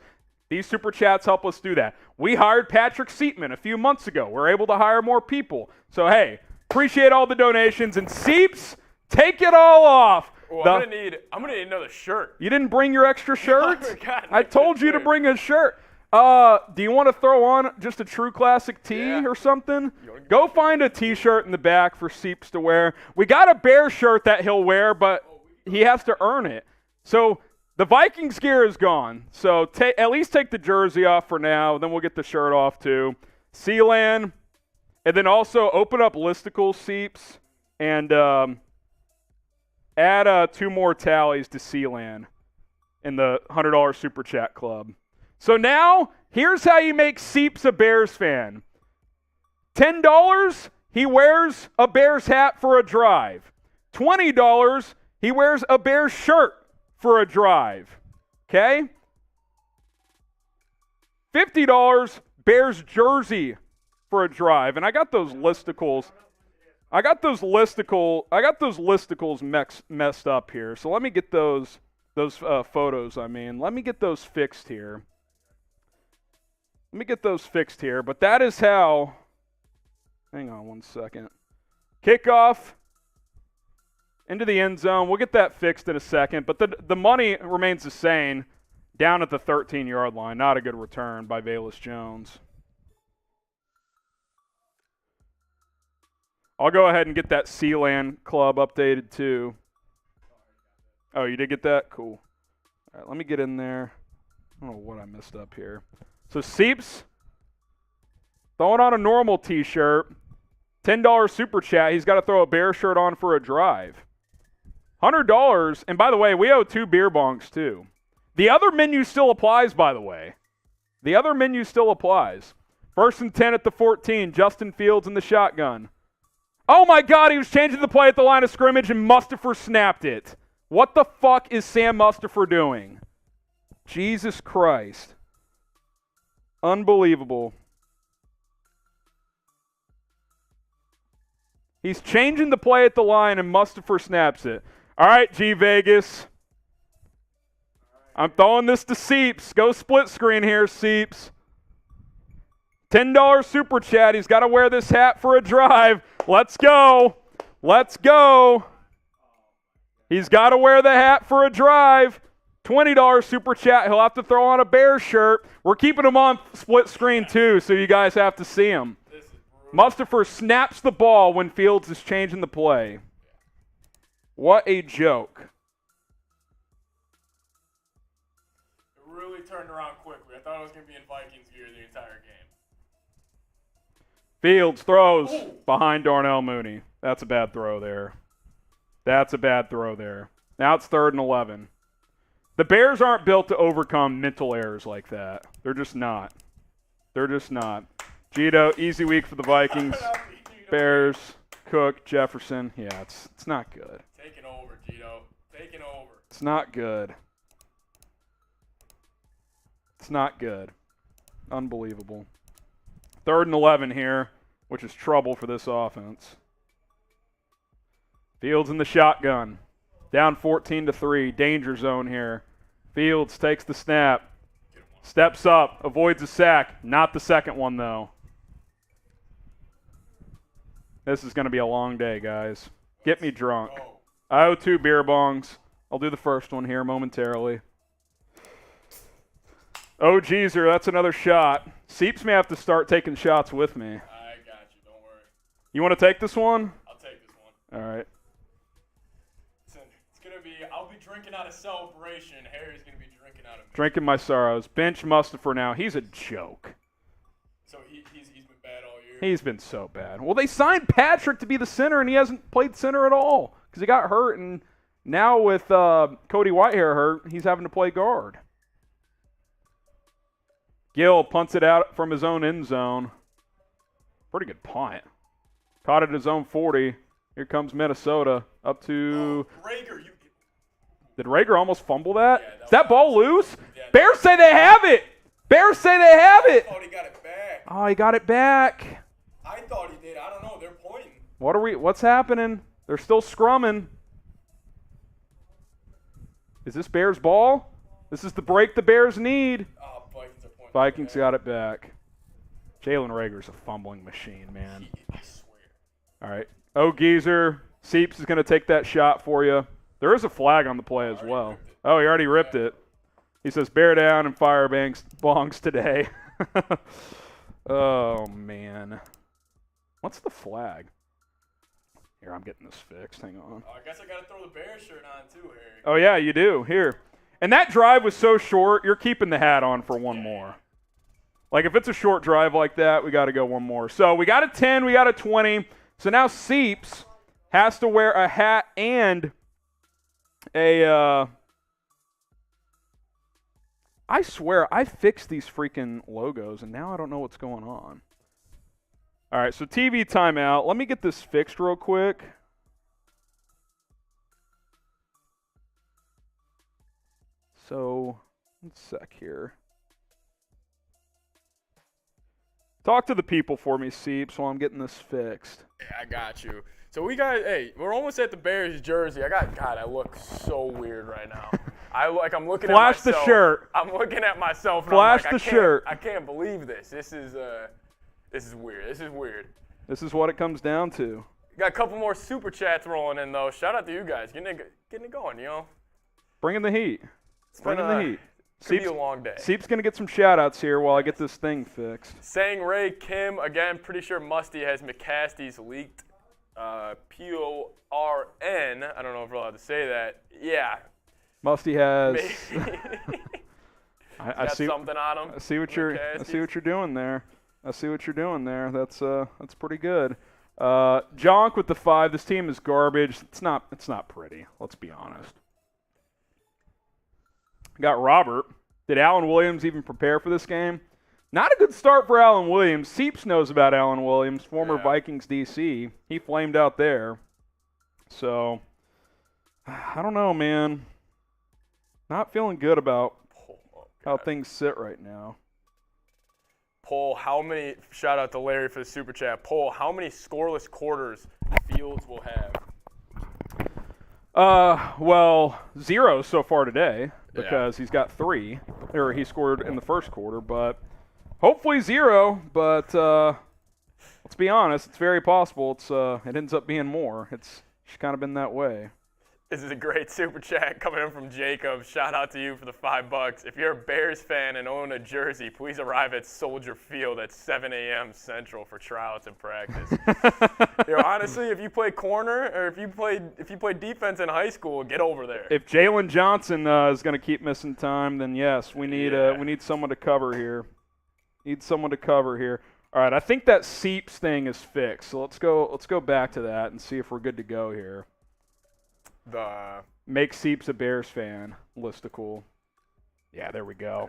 These super chats help us do that. We hired Patrick Seatman a few months ago. We're able to hire more people. So, hey, appreciate all the donations. And Seeps, take it all off. Oh, I'm gonna need another shirt. You didn't bring your extra shirt? I told you to bring a shirt. Do you want to throw on just a True Classic tee or something? Go find a T-shirt in the back for Seeps to wear. We got a Bear shirt that he'll wear, but he has to earn it. So the Vikings gear is gone. So at least take the jersey off for now. Then we'll get the shirt off too. Sealand, and then also open up listicles, Seeps, and add 2 more tallies to Sealand in the $100 Super Chat Club. So now, here's how you make Seeps a Bears fan. $10, he wears a Bears hat for a drive. $20, he wears a Bears shirt for a drive. Okay? $50, Bears jersey for a drive. And I got those listicles. I got those listicles messed up here. So let me get those photos, let me get those fixed here. But that is how, hang on one second. Kickoff into the end zone. We'll get that fixed in a second. But the money remains the same down at the 13-yard line. Not a good return by Velus Jones. I'll go ahead and get that Sealand Club updated too. Oh, you did get that? Cool. All right, let me get in there. I don't know what I messed up here. So Seeps, throwing on a normal T-shirt, $10 super chat. He's got to throw a Bear shirt on for a drive. $100, and by the way, we owe 2 beer bongs too. The other menu still applies, by the way. First and 10 at the 14. Justin Fields in the shotgun. Oh my God, he was changing the play at the line of scrimmage and Mustafa snapped it. What the fuck is Sam Mustafa doing? Jesus Christ. Unbelievable. He's changing the play at the line, and Mustipher snaps it. All right, G Vegas. I'm throwing this to Seeps. Go split screen here, Seeps. $10 super chat. He's got to wear this hat for a drive. Let's go. Let's go. He's got to wear the hat for a drive. $20 super chat. He'll have to throw on a Bears shirt. We're keeping him on split screen too, so you guys have to see him. Mustipher snaps the ball when Fields is changing the play. What a joke. It really turned around quickly. I thought I was going to be in Vikings gear the entire game. Fields throws behind Darnell Mooney. That's a bad throw there. That's a bad throw there. Now it's 3rd and 11. The Bears aren't built to overcome mental errors like that. They're just not. They're just not. Gito, easy week for the Vikings. Bears, Cook, Jefferson. Yeah, it's not good. Taking over, Gito. Taking over. It's not good. It's not good. Unbelievable. 3rd and 11 here, which is trouble for this offense. Fields in the shotgun. Down 14-3. Danger zone here. Fields takes the snap. Steps up. Avoids a sack. Not the second one, though. This is going to be a long day, guys. Get me drunk. I owe 2 beer bongs. I'll do the first one here momentarily. Oh, geezer, that's another shot. Seeps may have to start taking shots with me. I got you. Don't worry. You want to take this one? I'll take this one. All right. It's going to be, I'll be drinking out of celebration. Harry's going to be drinking out of... Drinking my sorrows. Bench Mustipher now. He's a joke. So he's been bad all year? He's been so bad. Well, they signed Patrick to be the center, and he hasn't played center at all because he got hurt, and now with Cody Whitehair hurt, he's having to play guard. Gill punts it out from his own end zone. Pretty good punt. Caught at his own 40. Here comes Minnesota up to... Rager, Did Rager almost fumble that? Yeah, Is that ball loose? Yeah, Bears say they have it. Bears say they have it. I thought he got it back. Oh, he got it back. I thought he did. I don't know. They're pointing. What's happening? They're still scrumming. Is this Bears ball? This is the break the Bears need. Oh, Vikings are pointing. Vikings got it back. Jalen Rager's a fumbling machine, man. I swear. All right. Oh, Geezer. Seeps is going to take that shot for you. There is a flag on the play as well. Oh, he already ripped it. He says, bear down and fire bongs today. Oh, man. What's the flag? Here, I'm getting this fixed. Hang on. I guess I got to throw the Bears shirt on too, Harry. Oh, yeah, you do. Here. And that drive was so short, you're keeping the hat on for one more. Like, if it's a short drive like that, we got to go one more. So we got a 10, we got a 20. So now Seeps has to wear a hat and a I swear, I fixed these freaking logos, and now I don't know what's going on. All right, so TV timeout. Let me get this fixed real quick. So, one sec here. Talk to the people for me, Seeps, while I'm getting this fixed. Yeah, I got you. So we're almost at the Bears jersey. God, I look so weird right now. I'm looking Flash at myself. the shirt. I'm looking at myself. And Flash I'm like, the shirt. I can't believe this. This is weird. This is weird. This is what it comes down to. Got a couple more super chats rolling in though. Shout out to you guys, getting it going. You know, Bringing the heat. Bringing the heat. Could be a long day. Seep's going to get some shout-outs here while I get this thing fixed. Sang Ray Kim, again, pretty sure Musty has McCaskey's leaked P-O-R-N. I don't know if we're allowed to say that. Yeah. Musty has. I see something on him. I see what you're doing there. That's pretty good. Jonk with the 5. This team is garbage. It's not pretty. Let's be honest. Got Robert. Did Alan Williams even prepare for this game? Not a good start for Alan Williams. Seeps knows about Alan Williams, former Vikings DC. He flamed out there. So, I don't know, man. Not feeling good about how things sit right now. shout out to Larry for the super chat, poll how many scoreless quarters Fields will have. Well, 0 so far today because he's got 3, or he scored in the first quarter, but hopefully 0, but let's be honest, it's very possible it ends up being more. It's just kind of been that way. This is a great super chat coming in from Jacob. Shout out to you for the $5. If you're a Bears fan and own a jersey, please arrive at Soldier Field at 7 a.m. Central for tryouts and practice. Honestly, if you play corner or if you play defense in high school, get over there. If Jalen Johnson is going to keep missing time, then yes, we need someone to cover here. All right, I think that Seeps thing is fixed. So let's go back to that and see if we're good to go here. Make Seeps a Bears fan listicle. Yeah, there we go.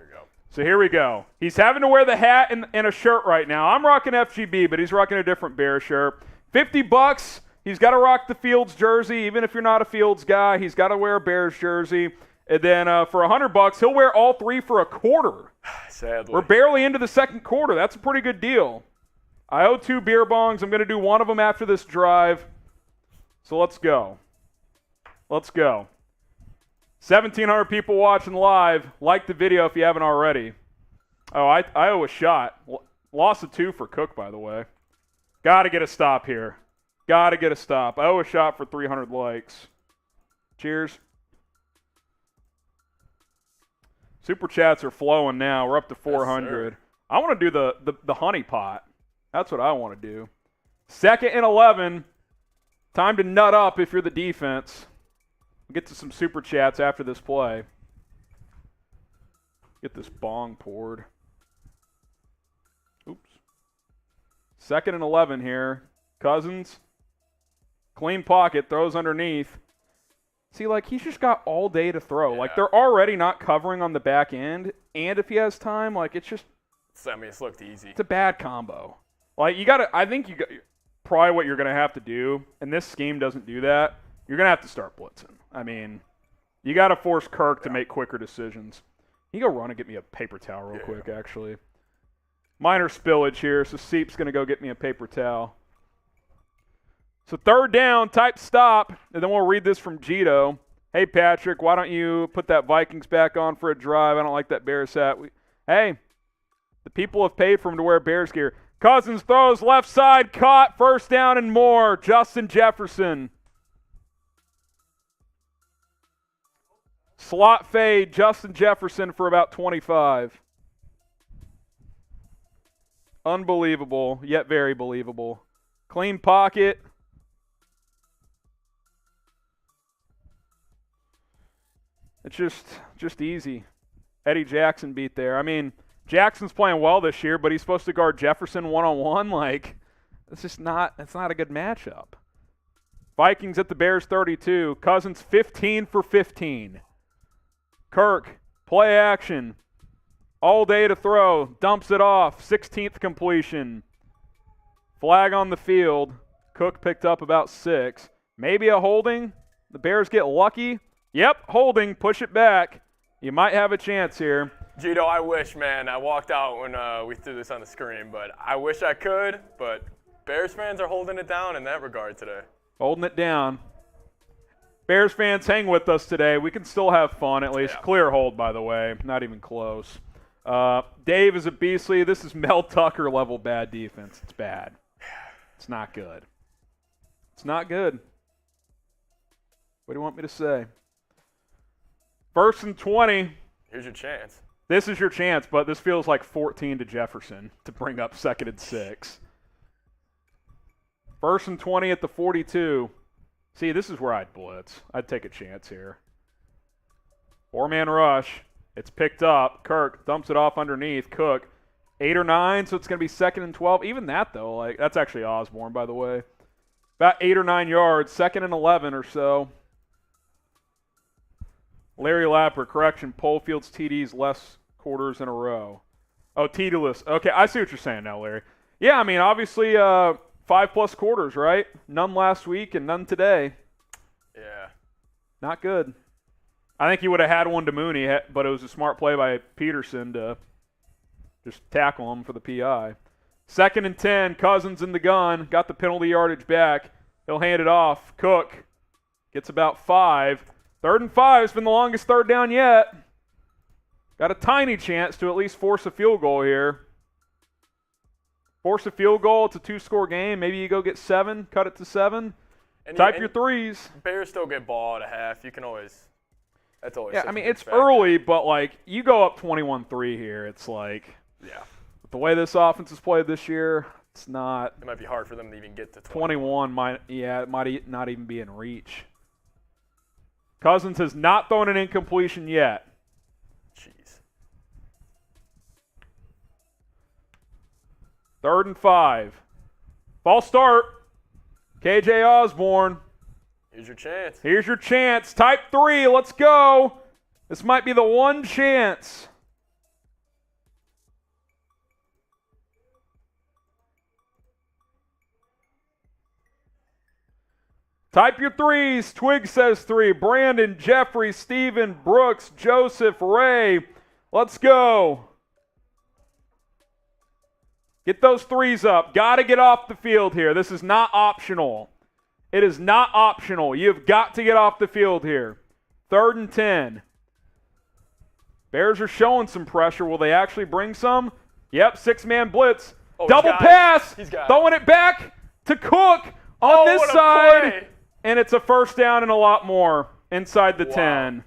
So here we go. He's having to wear the hat and a shirt right now. I'm rocking FGB, but he's rocking a different Bears shirt. $50. He's got to rock the Fields jersey. Even if you're not a Fields guy, he's got to wear a Bears jersey. And then for $100, he'll wear all 3 for a quarter. Sadly. We're barely into the second quarter. That's a pretty good deal. I owe 2 beer bongs. I'm going to do one of them after this drive. So let's go. 1,700 people watching live. Like the video if you haven't already. Oh, I owe a shot. Loss of 2 for Cook, by the way. Got to get a stop here. I owe a shot for 300 likes. Cheers. Super chats are flowing now. We're up to 400. Yes, I want to do the honey pot. That's what I want to do. 2nd and 11. Time to nut up if you're the defense. We'll get to some super chats after this play. Get this bong poured. Oops. 2nd and 11 here. Cousins. Clean pocket. Throws underneath. See, he's just got all day to throw. Yeah. They're already not covering on the back end. And if he has time, it's just... it's looked easy. It's a bad combo. I think probably what you're going to have to do, and this scheme doesn't do that, you're going to have to start blitzing. I mean, you got to force Kirk to make quicker decisions. You go run and get me a paper towel real quick, actually. Minor spillage here, so Seep's going to go get me a paper towel. So 3rd down, type stop, and then we'll read this from Gito. Hey, Patrick, why don't you put that Vikings back on for a drive? I don't like that Bears hat. Hey, the people have paid for him to wear Bears gear. Cousins throws left side, caught, 1st down and more. Justin Jefferson. Slot fade, Justin Jefferson for about 25. Unbelievable, yet very believable. Clean pocket. It's just easy. Eddie Jackson beat there. I mean, Jackson's playing well this year, but he's supposed to guard Jefferson one-on-one. It's not a good matchup. Vikings at the Bears 32. Cousins 15 for 15. Kirk, play action. All day to throw. Dumps it off. 16th completion. Flag on the field. Cook picked up about 6. Maybe a holding. The Bears get lucky. Yep, holding. Push it back. You might have a chance here. Gito, I wish, man. I walked out when we threw this on the screen, but I wish I could. But Bears fans are holding it down in that regard today. Holding it down. Bears fans, hang with us today. We can still have fun at least. Yeah. Clear hold, by the way. Not even close. Dave is a beastly. This is Mel Tucker level bad defense. It's bad. It's not good. It's not good. What do you want me to say? 1st and 20. Here's your chance. This is your chance, but this feels like 14 to Jefferson to bring up 2nd and 6. 1st and 20 at the 42. See, this is where I'd blitz. I'd take a chance here. 4-man rush. It's picked up. Kirk dumps it off underneath. Cook, 8 or 9, so it's going to be 2nd and 12. Even that, though, that's actually Osborne, by the way. About 8 or 9 yards. 2nd and 11 or so. Larry Lapper, correction, Polfield's TDs less quarters in a row. Oh, TD-less. Okay, I see what you're saying now, Larry. Yeah, I mean, obviously 5+ quarters, right? None last week and none today. Yeah. Not good. I think he would have had one to Mooney, but it was a smart play by Peterson to Just tackle him for the PI. 2nd and 10, Cousins in the gun. Got the penalty yardage back. He'll hand it off. Cook gets about 5. 3rd and 5 has been the longest third down yet. Got a tiny chance to at least force a field goal here. Force a field goal, it's a 2-score game. Maybe you go get 7, cut it to 7. Type your threes. Bears still get ball at a half. You can always – that's always – Yeah, I mean, it's early, but, like, you go up 21-3 here. It's like – yeah. With the way this offense has played this year, it's not – it might be hard for them to even get to 21 it might not even be in reach. Cousins has not thrown an incompletion yet. Jeez. 3rd and 5. False start. KJ Osborne. Here's your chance. Here's your chance. Type 3. Let's go. This might be the one chance. Type your threes. Twig says 3. Brandon, Jeffrey, Steven, Brooks, Joseph, Ray. Let's go. Get those threes up. Got to get off the field here. This is not optional. It is not optional. You've got to get off the field here. 3rd and 10. Bears are showing some pressure. Will they actually bring some? Yep, 6-man blitz. Oh, double pass. He's got it. Throwing it back to Cook on this what a side. play. And it's a 1st down and a lot more inside the 10.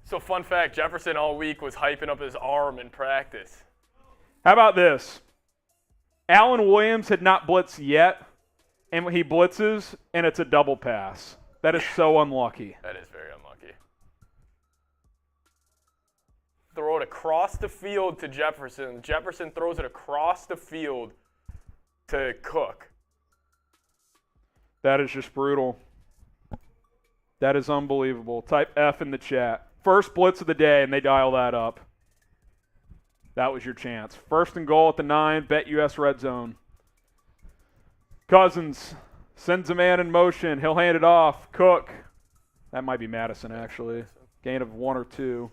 So fun fact, Jefferson all week was hyping up his arm in practice. How about this? Allen Williams had not blitzed yet, and he blitzes, and it's a double pass. That is so unlucky. That is very unlucky. Throw it across the field to Jefferson. Jefferson throws it across the field to Cook. That is just brutal. That is unbelievable. Type F in the chat. First blitz of the day, and they dial that up. That was your chance. 1st and goal at the 9. BetUS Redzone. Cousins sends a man in motion. He'll hand it off. Cook. That might be Madison, actually. Gain of 1 or 2.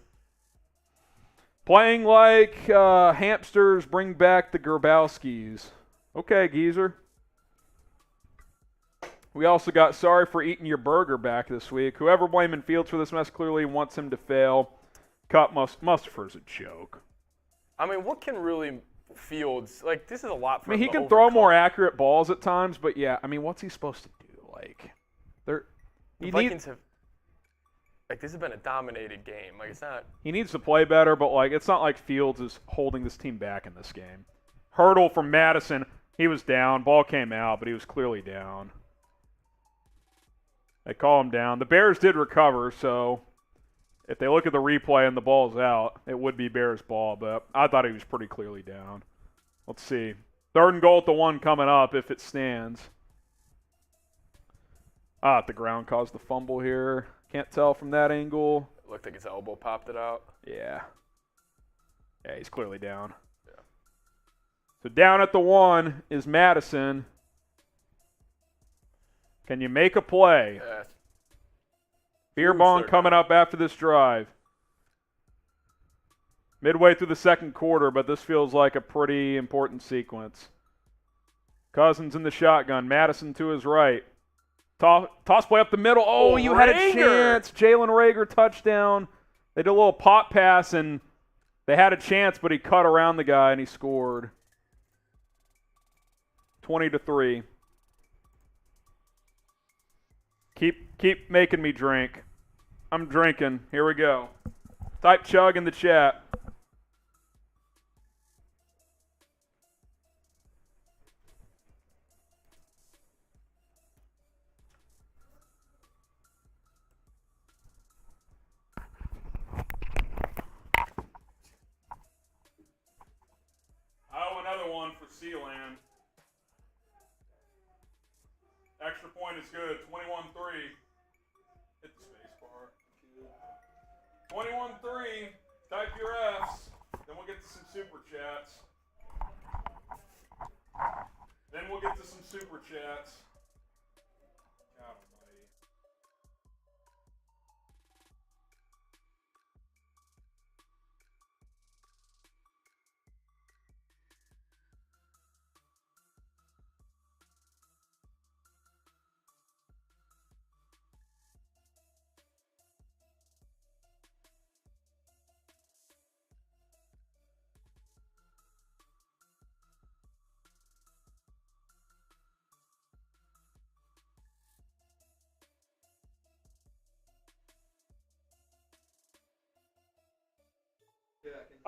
Playing like hamsters bring back the Grabowskis. Okay, geezer. We also got sorry for eating your burger back this week. Whoever blaming Fields for this mess clearly wants him to fail. Cut Mustipher's a joke. I mean, what can really Fields – like, this is a lot for him he to can overcome. throw more accurate balls at times, but, yeah, I mean, what's he supposed to do? Like, the Vikings have – like, this has been a dominated game. Like, it's not – he needs to play better, but, like, it's not like Fields is holding this team back in this game. Hurdle from Madison. He was down. Ball came out, but he was clearly down. They call him down. The Bears did recover, so if they look at the replay and the ball's out, it would be Bears ball, but I thought he was pretty clearly down. Let's see. 3rd and goal at the 1 coming up if it stands. The ground caused the fumble here. Can't tell from that angle. It looked like his elbow popped it out. Yeah. Yeah, he's clearly down. Yeah. So down at the 1 is Madison. Can you make a play? Yeah. Beer bong coming up after this drive. Midway through the 2nd quarter, but this feels like a pretty important sequence. Cousins in the shotgun. Madison to his right. Toss play up the middle. Oh, you had a chance. Jalen Reagor touchdown. They did a little pop pass, and they had a chance, but he cut around the guy, and he scored. 20-3. Keep making me drink. I'm drinking. Here we go. Type chug in the chat. Oh, another one for Sealand. Extra point is good. 21-3. Hit the space bar. 21-3. Type your Fs. Then we'll get to some super chats. God almighty.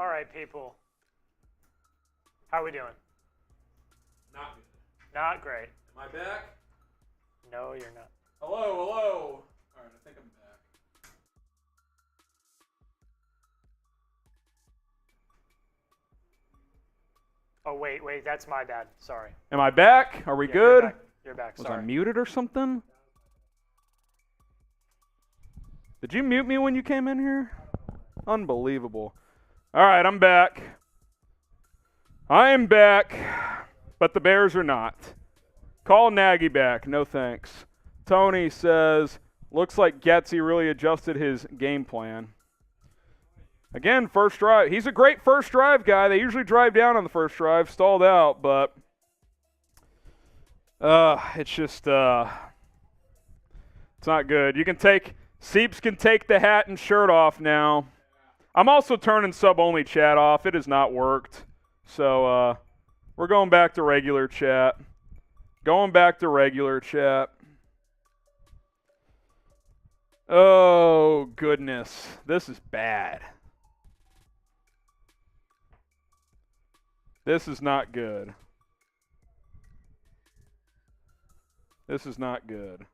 All right, people. How we doing? Not good. Not great. Am I back? No, you're not. Hello, hello. All right, I think I'm back. Oh, wait, that's my bad. Sorry. Am I back? Are we Yeah, good? You're back. Was Sorry. I muted or something? Did you mute me when you came in here? Unbelievable. All right, I'm back. I am back, but the Bears are not. Call Nagy back. No thanks. Tony says, looks like Getsy really adjusted his game plan. Again, first drive. He's a great first drive guy. They usually drive down on the first drive, stalled out, but it's just it's not good. You can take Seeps can take the hat and shirt off now. I'm also turning sub-only chat off. It has not worked. So we're going back to regular chat. Going back to regular chat. Oh, goodness. This is bad. This is not good. This is not good.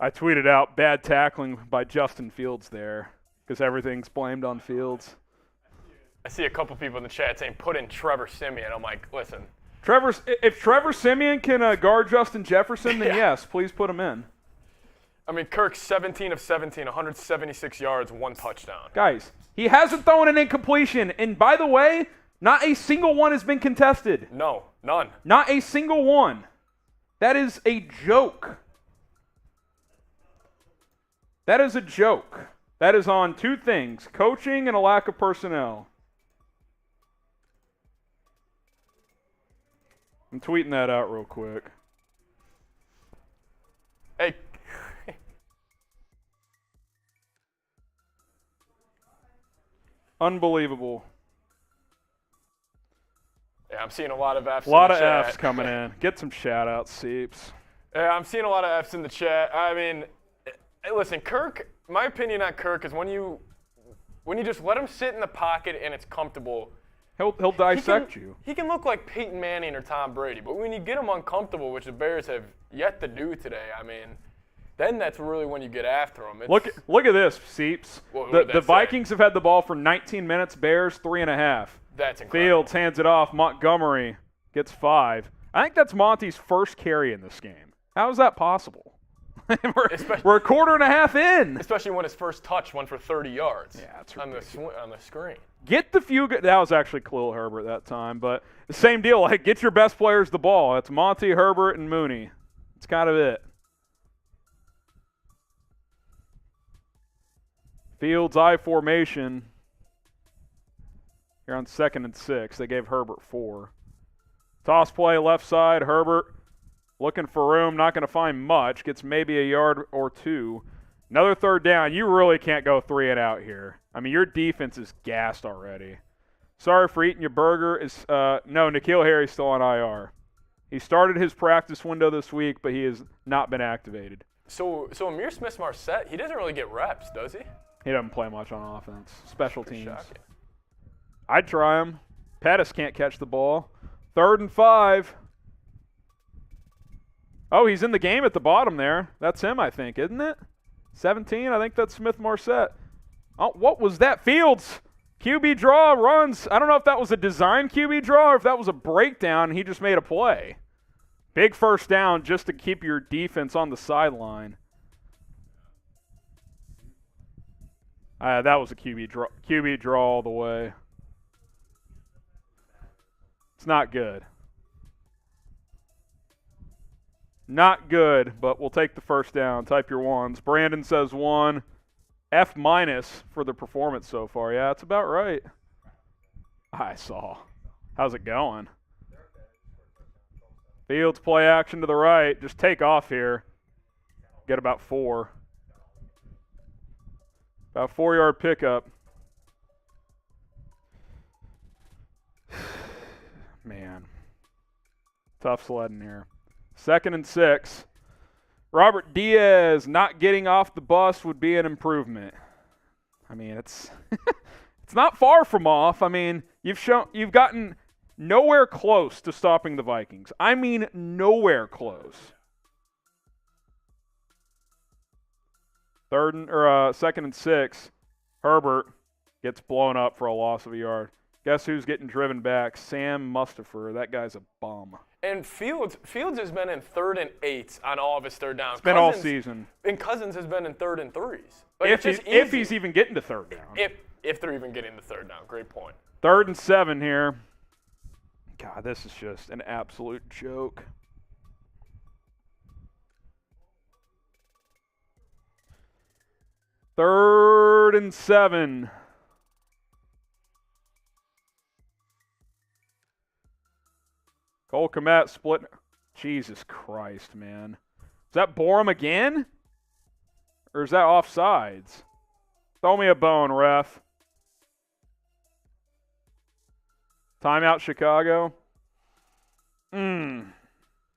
I tweeted out bad tackling by Justin Fields there because everything's blamed on Fields. I see a couple people in the chat saying put in Trevor Siemian. I'm like, listen. If Trevor Siemian can guard Justin Jefferson, then Yeah. yes, please put him in. I mean, Kirk's 17 of 17, 176 yards, 1 touchdown. Guys, he hasn't thrown an incompletion. And by the way, not a single one has been contested. No, none. Not a single one. That is a joke. That is a joke. That is on two things, coaching and a lack of personnel. I'm tweeting that out real quick. Hey. Unbelievable. Yeah, I'm seeing a lot of F's A lot in of the chat. F's coming in. Get some shout-outs, Seeps. Yeah, I'm seeing a lot of F's in the chat. I mean, listen, Kirk, my opinion on Kirk is when you just let him sit in the pocket and it's comfortable, He'll dissect you. He can look like Peyton Manning or Tom Brady, but when you get him uncomfortable, which the Bears have yet to do today, I mean, then that's really when you get after him. Look at this, Seeps. What The did that say? Vikings have had the ball for 19 minutes. Bears 3.5. That's incredible. Fields hands it off. Montgomery gets 5. I think that's Monty's first carry in this game. How is that possible? we're a quarter and a half in. Especially when his first touch went for 30 yards. Yeah, that's on ridiculous. the screen. Get the few. That was actually Khalil Herbert that time, but the same deal. Like, get your best players the ball. That's Monty, Herbert, and Mooney. That's kind of it. Fields I formation. Here on 2nd and 6. They gave Herbert 4. Toss play left side. Herbert looking for room. Not going to find much. Gets maybe a yard or 2. Another 3rd down. You really can't go 3 and out here. I mean, your defense is gassed already. Sorry for eating your burger. No, N'Keal Harry's still on IR. He started his practice window this week, but he has not been activated. So Amir Smith-Marset, he doesn't really get reps, does he? He doesn't play much on offense. Special teams. Shocking. I'd try him. Pettis can't catch the ball. 3rd and 5. Oh, he's in the game at the bottom there. That's him, I think, isn't it? 17, I think that's Smith-Marset. Oh, what was that? Fields. QB draw, runs. I don't know if that was a design QB draw or if that was a breakdown and he just made a play. Big first down just to keep your defense on the sideline. That was a QB draw all the way. It's not good. Not good, but we'll take the first down. Type your ones. Brandon says 1. F- for the performance so far. Yeah, that's about right. I saw. How's it going? Fields play action to the right. Just take off here. Get about 4. About 4-yard pickup. Man. Tough sledding here. 2nd and 6. Robert Diaz, not getting off the bus would be an improvement. I mean, it's it's not far from off. I mean, you've gotten nowhere close to stopping the Vikings. I mean, nowhere close. Second and 6. Herbert gets blown up for a loss of a yard. Guess who's getting driven back? Sam Mustipher. That guy's a bum. And Fields has been in 3rd and 8s on all of his third downs. It's been all season. And Cousins has been in 3rd and 3s. If he's even getting to third down. If they're even getting to third down. Great point. 3rd and 7 here. God, this is just an absolute joke. Third and 7. Cole Kmet split. Jesus Christ, man. Is that Borum again? Or is that offsides? Throw me a bone, ref. Timeout, Chicago. All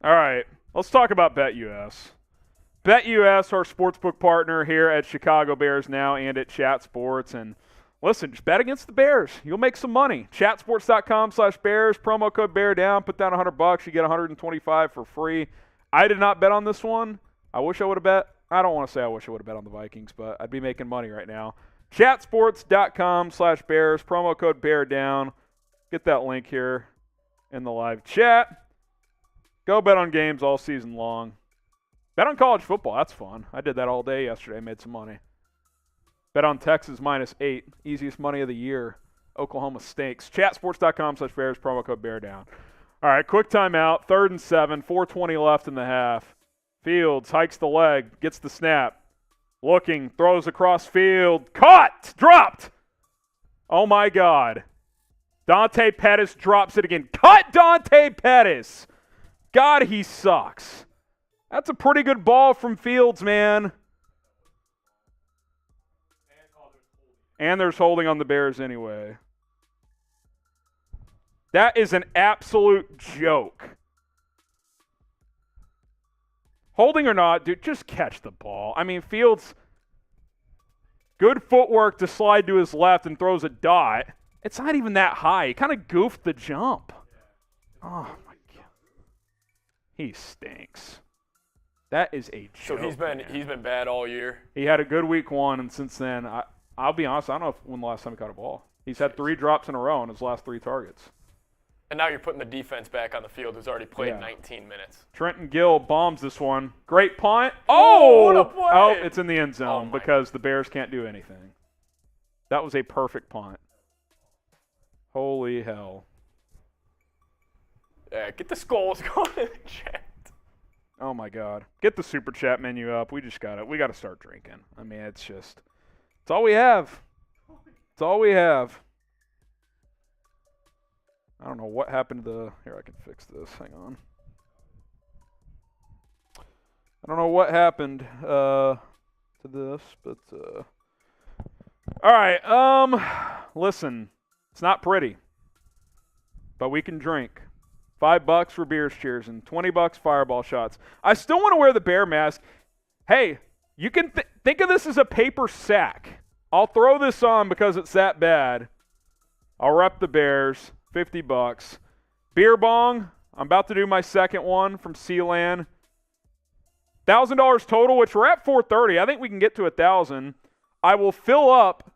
right. Let's talk about BetUS. BetUS, our sportsbook partner here at Chicago Bears Now and at Chat Sports. And listen, just bet against the Bears. You'll make some money. Chatsports.com/Bears, promo code BEARDOWN. Put down $100. You get $125 for free. I did not bet on this one. I wish I would have bet. I don't want to say I wish I would have bet on the Vikings, but I'd be making money right now. Chatsports.com/Bears, promo code BEARDOWN. Get that link here in the live chat. Go bet on games all season long. Bet on college football. That's fun. I did that all day yesterday. Made some money. Bet on Texas -8. Easiest money of the year. Oklahoma stinks. Chatsports.com/Bears, promo code BEARDOWN. All right, quick timeout. 3rd and 7. 4:20 left in the half. Fields hikes the leg. Gets the snap. Looking. Throws across field. Caught! Dropped! Oh, my God. Dante Pettis drops it again. Cut Dante Pettis! God, he sucks. That's a pretty good ball from Fields, man. And there's holding on the Bears anyway. That is an absolute joke. Holding or not, dude, just catch the ball. I mean, Fields, good footwork to slide to his left and throws a dot. It's not even that high. He kind of goofed the jump. Oh, my God. He stinks. That is a joke. So he's been bad all year. He had a good week 1, and since then, I'll be honest, I don't know when the last time he caught a ball. He's had 3 drops in a row in his last 3 targets. And now you're putting the defense back on the field who's already played 19 minutes. Trenton Gill bombs this one. Great punt. Oh! What a play! Oh, it's in the end zone because the Bears can't do anything. That was a perfect punt. Holy hell. Yeah, get the skulls going in the chat. Oh, my God. Get the Super Chat menu up. We just got it. We got to start drinking. I mean, it's all we have. It's all we have. I don't know what happened to the... Here, I can fix this. Hang on. I don't know what happened to this, but... All right. Listen. It's not pretty. But we can drink. $5 for beers cheers and $20 fireball shots. I still want to wear the bear mask. Hey, you can think of this as a paper sack. I'll throw this on because it's that bad. I'll rep the Bears. $50. Beer bong. I'm about to do my second one from Sealand. $1,000 total, which we're at 430. I think we can get to 1,000. I will fill up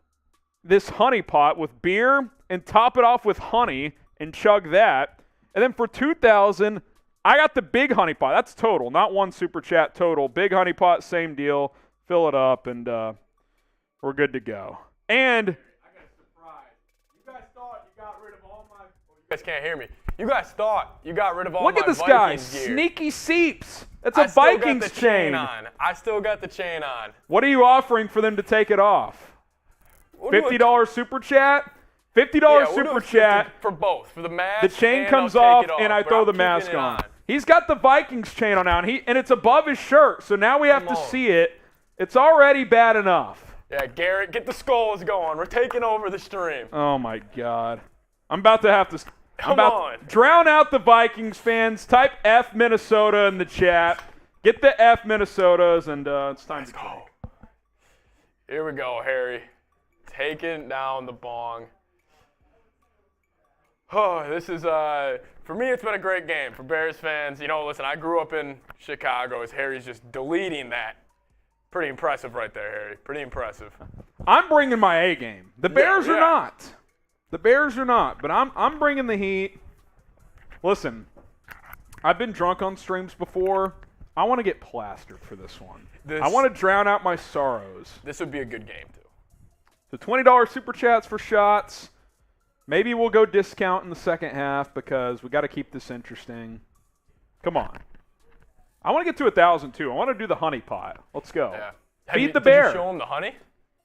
this honey pot with beer and top it off with honey and chug that. And then for 2,000, I got the big honey pot. That's total, not one super chat total. Big honey pot, same deal. Fill it up, and we're good to go. And I got a surprise. You guys thought you got rid of all my... You guys can't hear me. You guys thought you got rid of all my Look at this Vikings guy, gear. Sneaky Seeps. That's a Vikings chain. I still got the chain on. What are you offering for them to take it off? $50 super chat? $50 super chat. For both. For the mask. The chain comes off, and I throw the mask on. He's got the Vikings chain on now, and it's above his shirt, so now we have to see it. It's already bad enough. Yeah, Garrett, get the skulls going. We're taking over the stream. Oh, my God. I'm about to have to... Come on. Drown out the Vikings fans. Type F Minnesota in the chat. Get the F Minnesotas, and it's time to go. Here we go, Harry. Taking down the bong. Oh, this is, for me, it's been a great game. For Bears fans, listen, I grew up in Chicago, as Harry's just deleting that. Pretty impressive right there, Harry. Pretty impressive. I'm bringing my A game. The Bears are yeah. not. The Bears are not, but I'm bringing the heat. Listen, I've been drunk on streams before. I want to get plastered for this one. I want to drown out my sorrows. This would be a good game, too. The $20 super chats for shots. Maybe we'll go discount in the second half because we got to keep this interesting. Come on. I want to get to 1,000 too. I want to do the honey pot. Let's go. Yeah. Feed the bear. Did you show him the honey?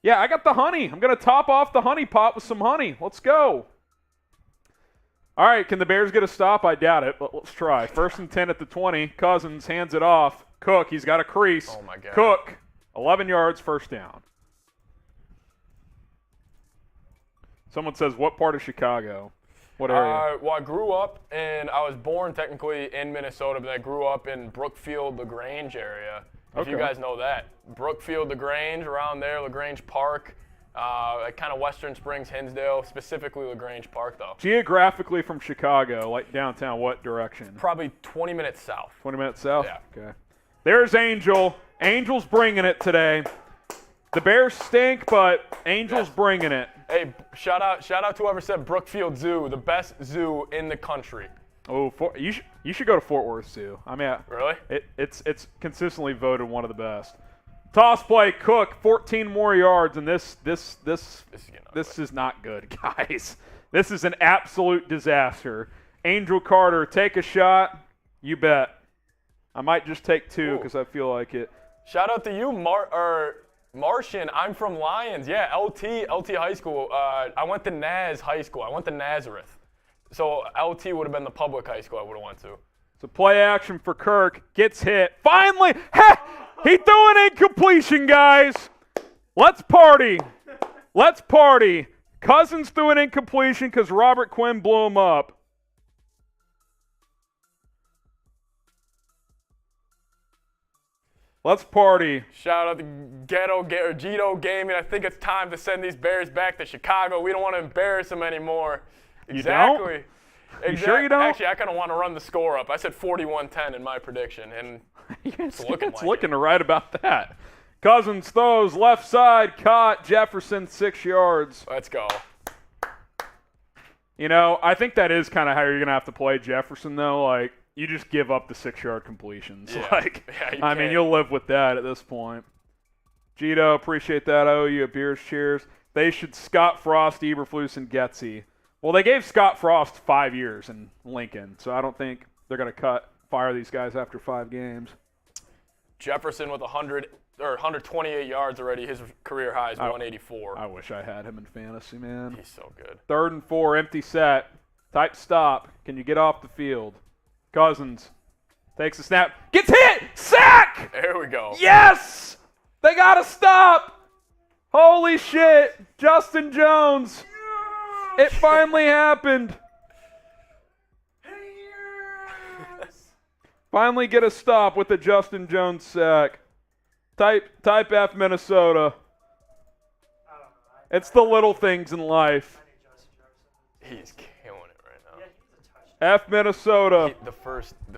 Yeah, I got the honey. I'm going to top off the honey pot with some honey. Let's go. All right, can the Bears get a stop? I doubt it, but let's try. 1st and 10 at the 20. Cousins hands it off. Cook, he's got a crease. Oh, my God. Cook, 11 yards, first down. Someone says, what part of Chicago? What area? Well, I grew up I was born technically in Minnesota, but I grew up in Brookfield, LaGrange area. If you guys know that. Brookfield, LaGrange, around there, LaGrange Park, kind of Western Springs, Hinsdale, specifically LaGrange Park, though. Geographically from Chicago, like downtown, what direction? Probably 20 minutes south. 20 minutes south? Yeah. Okay. There's Angel. Angel's bringing it today. The Bears stink, but Angel's bringing it. Hey, shout out to whoever said Brookfield Zoo, the best zoo in the country. Oh, you should go to Fort Worth Zoo. I mean, Really? It's consistently voted one of the best. Toss play, Cook, 14 more yards, and this is not good, guys. This is an absolute disaster. Angel Carter, take a shot. You bet. I might just take two because I feel like it. Shout out to you, Martian. I'm from Lyons. Yeah, LT High School. I went to Naz High School. I went to Nazareth. So LT would have been the public high school I would have went to. So play action for Kirk. Gets hit. Finally! He threw an incompletion, guys. Let's party. Let's party. Cousins threw an incompletion because Robert Quinn blew him up. Let's party. Shout out to Gito Gaming. I think it's time to send these Bears back to Chicago. We don't want to embarrass them anymore. Exactly. You sure you don't? Actually, I kind of want to run the score up. I said 41-10 in my prediction, and it's looking right about that. Cousins throws left side, caught. Jefferson 6 yards. Let's go. I think that is kind of how you're going to have to play Jefferson, though. Like, you just give up the 6-yard completions. Yeah. I mean, you'll live with that at this point. Gito, appreciate that. I owe you a beers. Cheers. They should Scott Frost, Eberflus, and Getsy. Well, they gave Scott Frost 5 years in Lincoln, so I don't think they're going to fire these guys after 5 games. Jefferson with 128 yards already. His career high is 184. I wish I had him in fantasy, man. He's so good. 3rd and 4, empty set. Type stop. Can you get off the field? Cousins takes a snap. Gets hit! Sack! There we go. Yes! They got to stop! Holy shit! Justin Jones. It finally happened. Finally get a stop with the Justin Jones sack. Type F Minnesota. It's the little things in life. He's killing it right now. F Minnesota.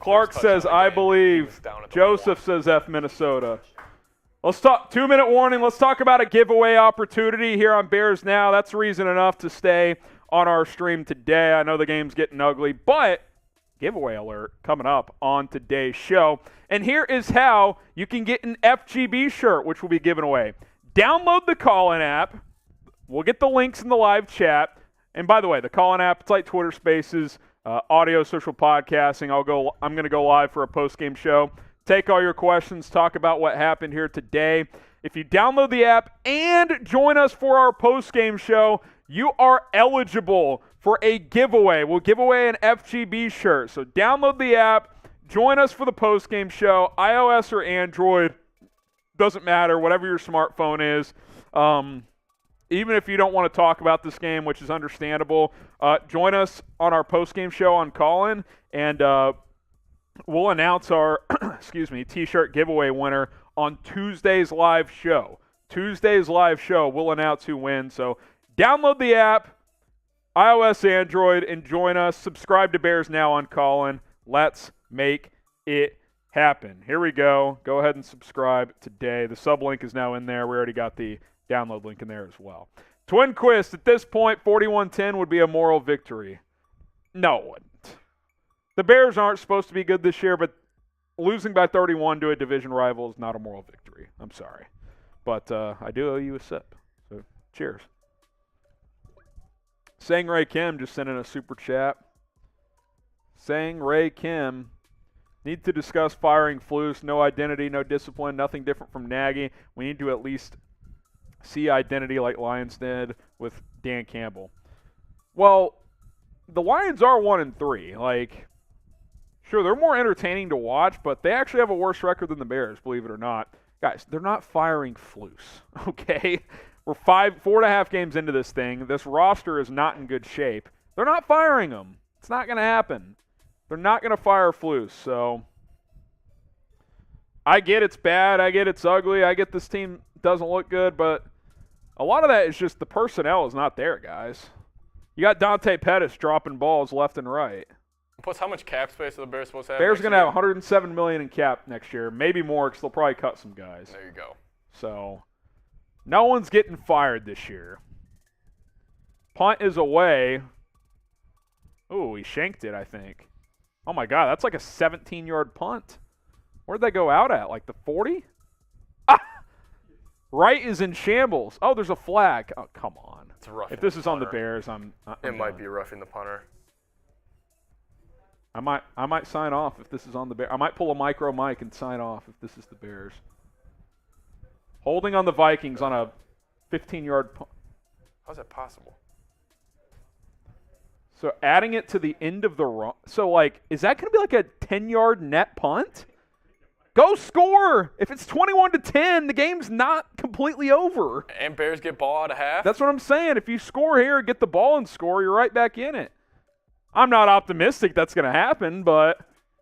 Clark says, I believe. Joseph says F Minnesota. Let's talk, 2-minute warning. Let's talk about a giveaway opportunity here on Bears Now. That's reason enough to stay on our stream today. I know the game's getting ugly, but giveaway alert coming up on today's show. And here is how you can get an FGB shirt, which will be given away. Download the Callin app. We'll get the links in the live chat. And by the way, the Callin app, it's like Twitter Spaces, audio, social podcasting. I'm going to go live for a post-game show. Take all your questions, talk about what happened here today. If you download the app and join us for our post-game show, you are eligible for a giveaway. We'll give away an FGB shirt. So download the app, join us for the post-game show, iOS or Android, doesn't matter, whatever your smartphone is. Even if you don't want to talk about this game, which is understandable, join us on our post-game show on Callin, and we'll announce our T-shirt giveaway winner on Tuesday's live show. We'll announce who wins. So download the app, iOS, Android, and join us. Subscribe to Bears Now on Callin. Let's make it happen. Here we go. Go ahead and subscribe today. The sub link is now in there. We already got the download link in there as well. Twinquist, at this point, 41-10 would be a moral victory. No, it wouldn't. The Bears aren't supposed to be good this year, but losing by 31 to a division rival is not a moral victory. I'm sorry. But I do owe you a sip. So cheers. Sang Ray Kim just sent in a super chat. Sang Ray Kim, need to discuss firing Flus. No identity, no discipline, nothing different from Nagy. We need to at least see identity like Lions did with Dan Campbell. Well, the Lions are 1-3. Like, sure, they're more entertaining to watch, but they actually have a worse record than the Bears, believe it or not. Guys, they're not firing Flus, okay? We're 4.5 games into this thing. This roster is not in good shape. They're not firing him. It's not going to happen. They're not going to fire Flus, so I get it's bad. I get it's ugly. I get this team doesn't look good, but a lot of that is just the personnel is not there, guys. You got Dante Pettis dropping balls left and right. Plus, how much cap space are the Bears supposed to have? Bears are going to have $107 million in cap next year, maybe more because they'll probably cut some guys. There you go. So no one's getting fired this year. Punt is away. Ooh, he shanked it, I think. Oh, my God, that's like a 17-yard punt. Where'd that go out at? Like the 40? Ah! Wright is in shambles. Oh, there's a flag. Oh, come on. It's roughing if this is the on the punter. Bears, I'm It might be roughing the punter. I might sign off if this is on the Bears. I might pull a micro mic and sign off if this is the Bears. Holding on the Vikings on a 15-yard punt. How's that possible? So adding it to the end of the run. So, like, is that going to be like a 10-yard net punt? Go score! If it's 21-10, the game's not completely over. And Bears get ball out of half? That's what I'm saying. If you score here, get the ball and score, you're right back in it. I'm not optimistic that's going to happen, but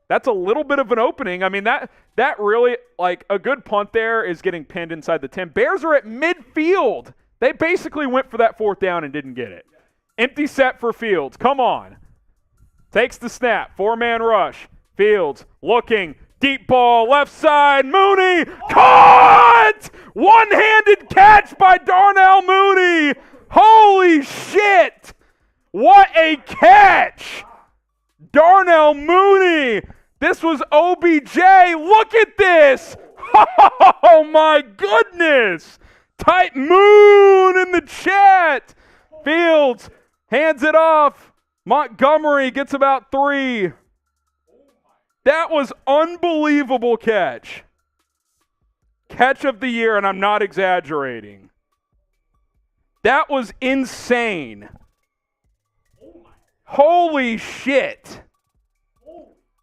that's a little bit of an opening. I mean, that really, like, a good punt there is getting pinned inside the 10. Bears are at midfield. They basically went for that fourth down and didn't get it. Empty set for Fields. Come on. Takes the snap. Four-man rush. Fields looking. Deep ball. Left side. Mooney. Caught! One-handed catch by Darnell Mooney. Holy shit. What a catch. Darnell Mooney. This was OBJ. Look at this. Oh, my goodness. Type moon in the chat. Fields hands it off. Montgomery gets about 3. That was unbelievable catch. Catch of the year, and I'm not exaggerating. That was insane. Holy shit.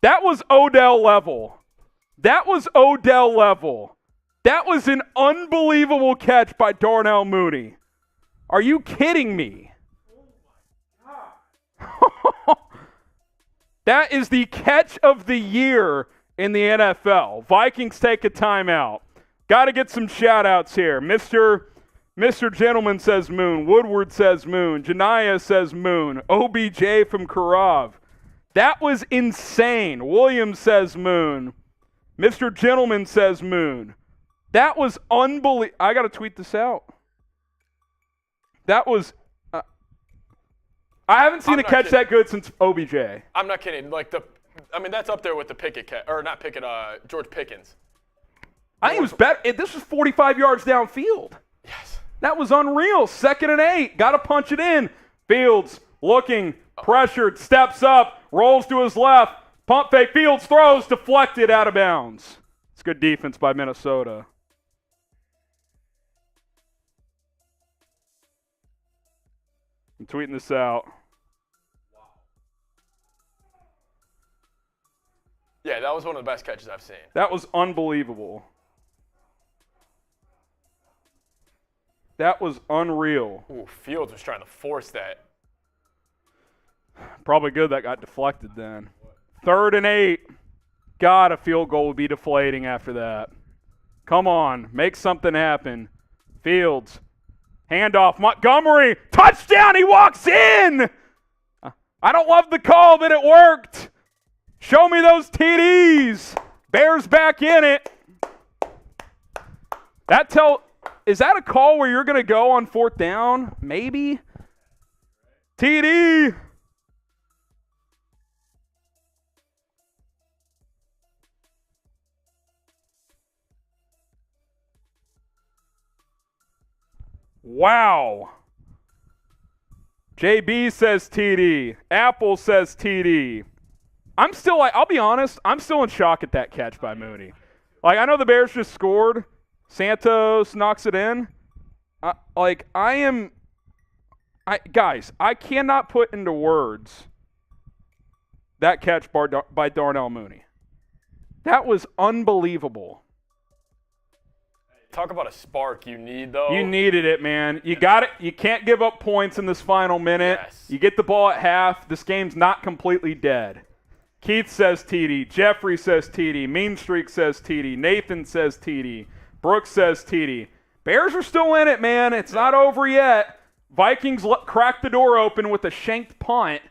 That was Odell level. That was Odell level. That was an unbelievable catch by Darnell Mooney. Are you kidding me? That is the catch of the year in the NFL. Vikings take a timeout. Got to get some shout-outs here. Mr. Gentleman says moon. Woodward says moon. Janaya says moon. OBJ from Karov. That was insane. Williams says moon. Mr. Gentleman says moon. That was unbelievable. I got to tweet this out. That was I haven't seen a catch that good since OBJ. I'm not kidding. That's up there with the Pickett catch, or not Pickett, George Pickens. I think it was better. This was 45 yards downfield. Yes. That was unreal. 2nd and 8. Got to punch it in. Fields looking, pressured, steps up, rolls to his left. Pump fake. Fields throws, deflected out of bounds. It's good defense by Minnesota. I'm tweeting this out. Yeah, that was one of the best catches I've seen. That was unbelievable. That was unreal. Ooh, Fields was trying to force that. Probably good that got deflected then. 3rd and 8. God, a field goal would be deflating after that. Come on, make something happen. Fields, handoff, Montgomery, touchdown, he walks in! I don't love the call, but it worked. Show me those TDs. Bears back in it. Is that a call where you're going to go on 4th down? Maybe. TD. Wow. JB says TD. Apple says TD. I'll be honest, I'm still in shock at that catch by Mooney. Like, I know the Bears just scored. Santos knocks it in. Guys, I cannot put into words that catch by Darnell Mooney. That was unbelievable. Talk about a spark you need, though. You needed it, man. You got it. You can't give up points in this final minute. Yes. You get the ball at half. This game's not completely dead. Keith says TD. Jeffrey says TD. Mean Streak says TD. Nathan says TD. Brooks says TD. Bears are still in it, man. It's not over yet. Vikings cracked the door open with a shanked punt.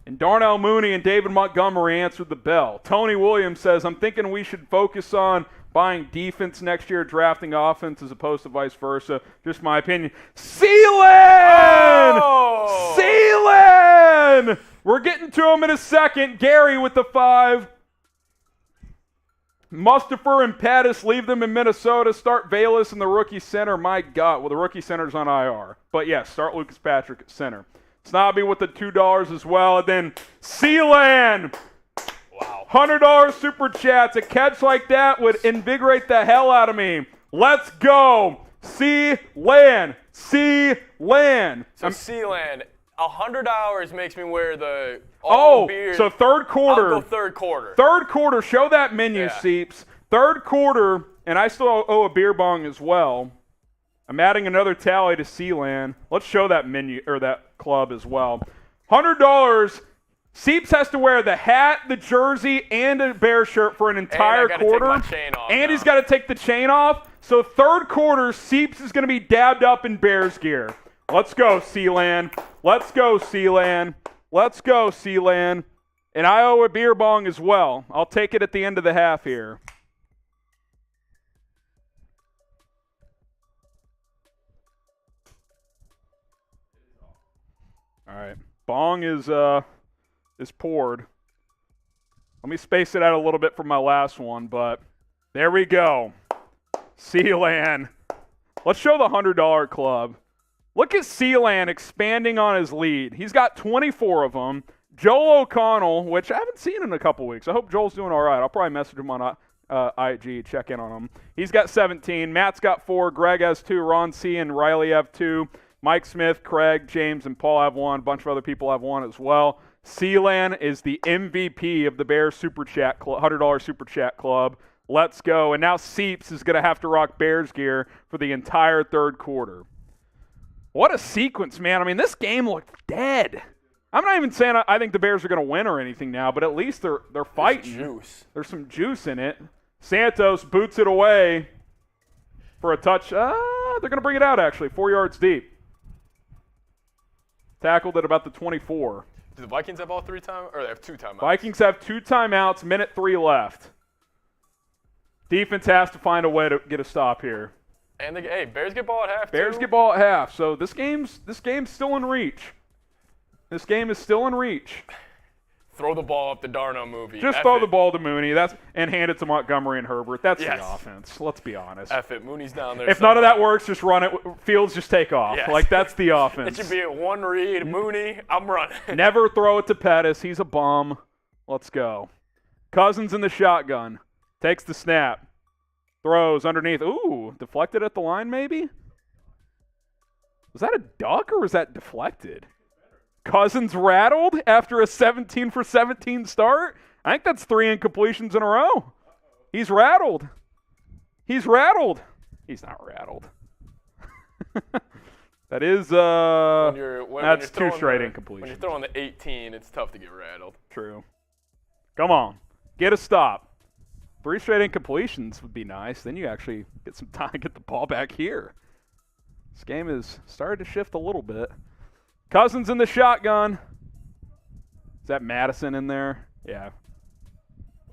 And Darnell Mooney and David Montgomery answered the bell. Tony Williams says, I'm thinking we should focus on buying defense next year, drafting offense as opposed to vice versa. Just my opinion. Sealand! Oh! Sealand! We're getting to him in a second. Gary with the 5. Mustafer and Pettis leave them in Minnesota. Start Bayless in the rookie center. My God. Well, the rookie center's on IR. But yes, start Lucas Patrick at center. Snobby with the $2 as well. And then Sealand. Wow. $100 super chats. A catch like that would invigorate the hell out of me. Let's go. Sealand. Sealand. So Sealand, $100 makes me wear the beer. So third quarter. I'll go third quarter. Third quarter. Show that menu, Seeps. Third quarter, and I still owe a beer bong as well. I'm adding another tally to Sealand. Let's show that menu or that club as well. $100. Seeps has to wear the hat, the jersey, and a Bear shirt for an entire quarter. Take my chain off and he's got to take the chain off. So third quarter, Seeps is going to be dabbed up in Bears gear. Let's go, Sealand. Let's go, Sealand. Let's go, Sealand. And I owe a beer bong as well. I'll take it at the end of the half here. All right. Bong is poured. Let me space it out a little bit from my last one, but there we go. Sealand. Let's show the $100 club. Look at Sealand expanding on his lead. He's got 24 of them. Joel O'Connell, which I haven't seen in a couple weeks. I hope Joel's doing all right. I'll probably message him on IG, check in on him. He's got 17. Matt's got 4. Greg has 2. Ron C. and Riley have 2. Mike Smith, Craig, James, and Paul have 1. A bunch of other people have 1 as well. Sealand is the MVP of the Bears Super Chat $100 Super Chat Club. Let's go. And now Seeps is going to have to rock Bears gear for the entire third quarter. What a sequence, man. I mean, this game looked dead. I'm not even saying I think the Bears are going to win or anything now, but at least they're fighting. There's some juice in it. Santos boots it away for a touch. They're going to bring it out, actually, 4 yards deep. Tackled at about the 24. Do the Vikings have all 3 timeouts? Or they have 2 timeouts? Vikings have 2 timeouts, minute 3 left. Defense has to find a way to get a stop here. And Bears get ball at half. Bears get ball at half. So this game's still in reach. This game is still in reach. Throw the ball up the Darno movie. Just throw the ball to Mooney. And hand it to Montgomery and Herbert. That's the offense. Let's be honest. F it. Mooney's down there. If none of that works, just run it. Fields, just take off. Yes. Like, that's the offense. It should be a one read. Mooney, I'm running. Never throw it to Pettis. He's a bum. Let's go. Cousins in the shotgun. Takes the snap. Throws underneath. Ooh, deflected at the line maybe? Was that a duck or was that deflected? Cousins rattled after a 17 for 17 start? I think that's 3 incompletions in a row. He's rattled. He's rattled. He's not rattled. That is, that's 2 straight incompletions. When you're throwing the 18, it's tough to get rattled. True. Come on. Get a stop. 3 straight incompletions would be nice. Then you actually get some time to get the ball back here. This game is starting to shift a little bit. Cousins in the shotgun. Is that Madison in there? Yeah.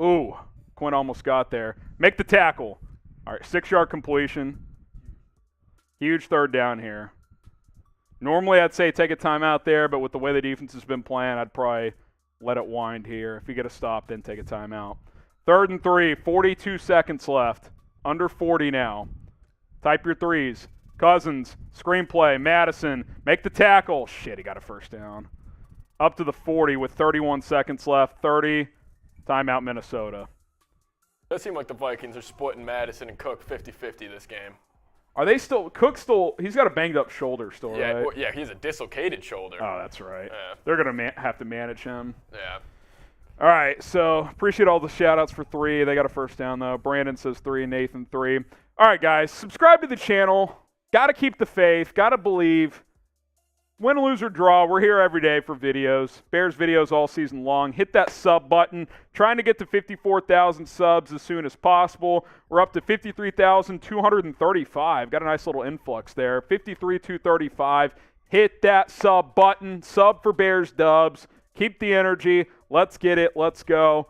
Ooh, Quinn almost got there. Make the tackle. All right, 6-yard completion. Huge third down here. Normally I'd say take a timeout there, but with the way the defense has been playing, I'd probably let it wind here. If you get a stop, then take a timeout. 3rd and 3, 42 seconds left. Under 40 now. Type your threes. Cousins, screenplay, Madison, make the tackle. Shit, he got a first down. Up to the 40 with 31 seconds left. 30, timeout Minnesota. It does seem like the Vikings are splitting Madison and Cook 50-50 this game. Are they still, Cook still, he's got a banged up shoulder still, Yeah, right? well, yeah, he's a dislocated shoulder. Oh, that's right. Yeah. They're going to have to manage him. Yeah. All right, so appreciate all the shout-outs for 3. They got a first down, though. Brandon says 3, Nathan 3. All right, guys, subscribe to the channel. Got to keep the faith. Got to believe. Win, lose, or draw, we're here every day for videos. Bears videos all season long. Hit that sub button. Trying to get to 54,000 subs as soon as possible. We're up to 53,235. Got a nice little influx there. 53,235. Hit that sub button. Sub for Bears dubs. Keep the energy. Let's get it. Let's go.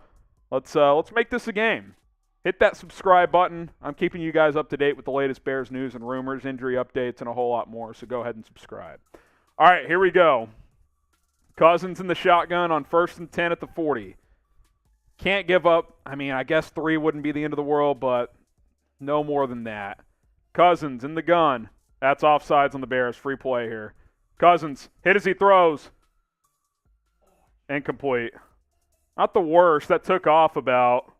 Let's make this a game. Hit that subscribe button. I'm keeping you guys up to date with the latest Bears news and rumors, injury updates, and a whole lot more, so go ahead and subscribe. All right, here we go. Cousins in the shotgun on 1st and 10 at the 40. Can't give up. I mean, I guess 3 wouldn't be the end of the world, but no more than that. Cousins in the gun. That's offsides on the Bears. Free play here. Cousins, hit as he throws. Incomplete. Not the worst. That took off about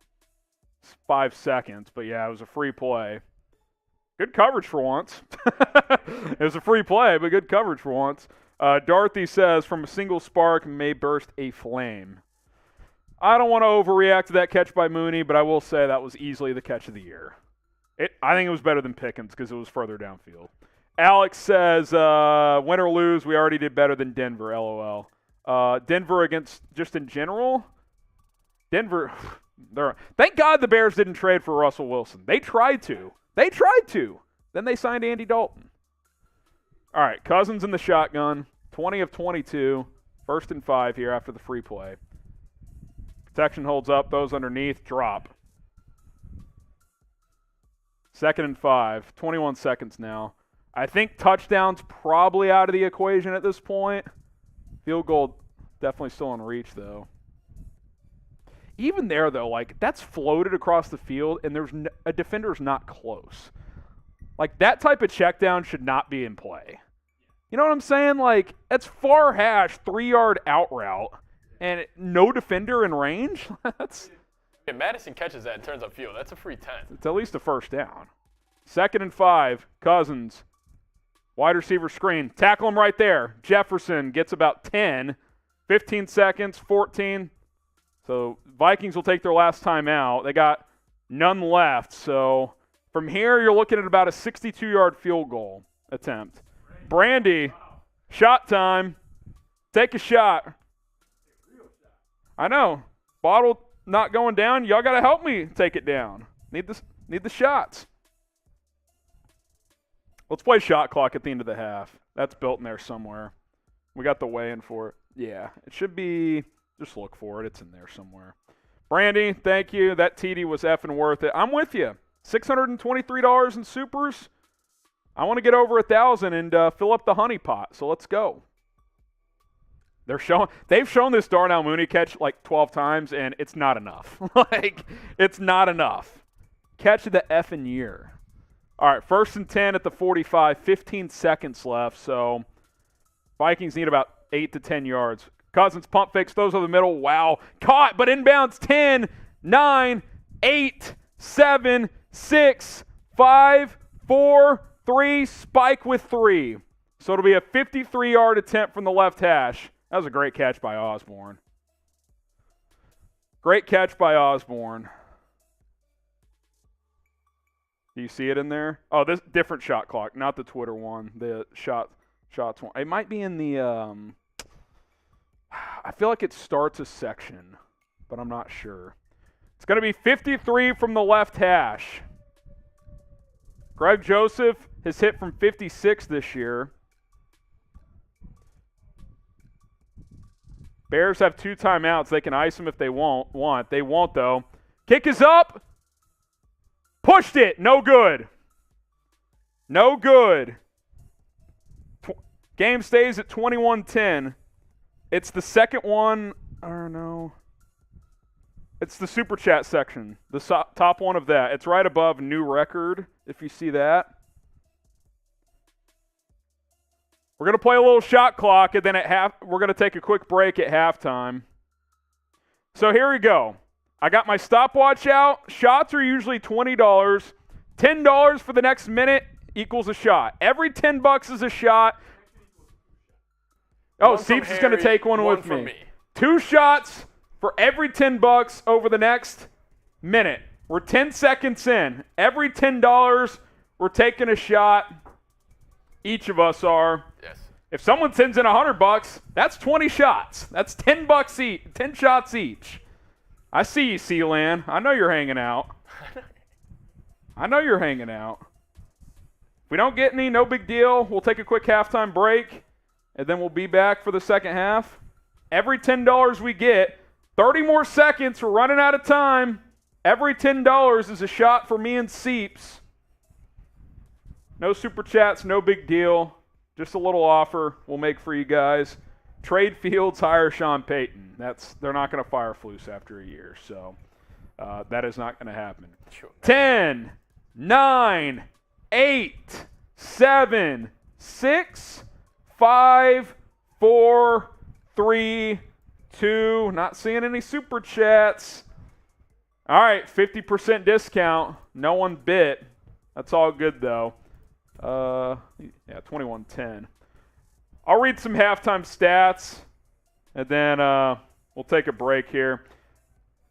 5 seconds, but yeah, it was a free play. Good coverage for once. It was a free play, but good coverage for once. Dorothy says, from a single spark may burst a flame. I don't want to overreact to that catch by Mooney, but I will say that was easily the catch of the year. I think it was better than Pickens because it was further downfield. Alex says, win or lose, we already did better than Denver, LOL. Denver against, just in general, Denver, thank God the Bears didn't trade for Russell Wilson. They tried to. Then they signed Andy Dalton. All right, Cousins in the shotgun, 20 of 22, 1st and 5 here after the free play. Protection holds up, those underneath, drop. 2nd and 5, 21 seconds now. I think touchdown's probably out of the equation at this point. Field goal definitely still in reach, though. Even there, though, like, that's floated across the field, and a defender's not close. Like, that type of check down should not be in play. You know what I'm saying? Like, that's far hash, 3-yard out route, and no defender in range? If Madison catches that and turns upfield, that's a free 10. It's at least a first down. 2nd and 5, Cousins. Wide receiver screen. Tackle him right there. Jefferson gets about 10. 15 seconds, 14. So Vikings will take their last time out. They got none left. So from here, you're looking at about a 62-yard field goal attempt. Brandy, shot time. Take a shot. I know. Bottle not going down. Y'all got to help me take it down. Need the shots. Let's play shot clock at the end of the half. That's built in there somewhere. We got the weigh-in for it. Yeah, it should be. Just look for it. It's in there somewhere. Brandy, thank you. That TD was effing worth it. I'm with you. $623 in supers. I want to get over 1,000 and fill up the honey pot. So let's go. They've shown this Darnell Mooney catch like 12 times, and it's not enough. It's not enough. Catch of the effing year. All right, 1st and 10 at the 45. 15 seconds left. So Vikings need about 8 to 10 yards. Cousins pump fakes, throws over the middle. Wow. Caught, but inbounds 10, 9, 8, 7, 6, 5, 4, 3. Spike with 3. So it'll be a 53-yard attempt from the left hash. That was a great catch by Osborne. Great catch by Osborne. Do you see it in there? Oh, this different shot clock, not the Twitter one. The shots one. It might be in the I feel like it starts a section, but I'm not sure. It's going to be 53 from the left hash. Greg Joseph has hit from 56 this year. Bears have 2 timeouts. They can ice them if they want. They won't, though. Kick is up. Pushed it. No good. No good. Game stays at 21-10. It's the second one. Or no. It's the Super Chat section. The top one of that. It's right above new record, if you see that. We're going to play a little shot clock, and then we're going to take a quick break at halftime. So here we go. I got my stopwatch out. Shots are usually $20. $10 for the next minute equals a shot. Every $10 is a shot. Oh, Seeps is going to take one with me. 2 shots for every $10 over the next minute. We're 10 seconds in. Every $10, we're taking a shot. Each of us are. Yes. If someone sends in $100, that's 20 shots. That's $10 each. 10 shots each. I see you, Sealand. I know you're hanging out. I know you're hanging out. If we don't get any, no big deal. We'll take a quick halftime break, and then we'll be back for the second half. Every $10 we get, 30 more seconds. We're running out of time. Every $10 is a shot for me and Seeps. No super chats, no big deal. Just a little offer we'll make for you guys. Trade Fields, hire Sean Payton. They're not going to fire Flus after a year, so that is not going to happen. Sure. 10, 9, 8, 7, 6, 5, 4, 3, 2. Not seeing any super chats. All right, 50% discount. No one bit. That's all good, though. 21-10. I'll read some halftime stats, and then we'll take a break here.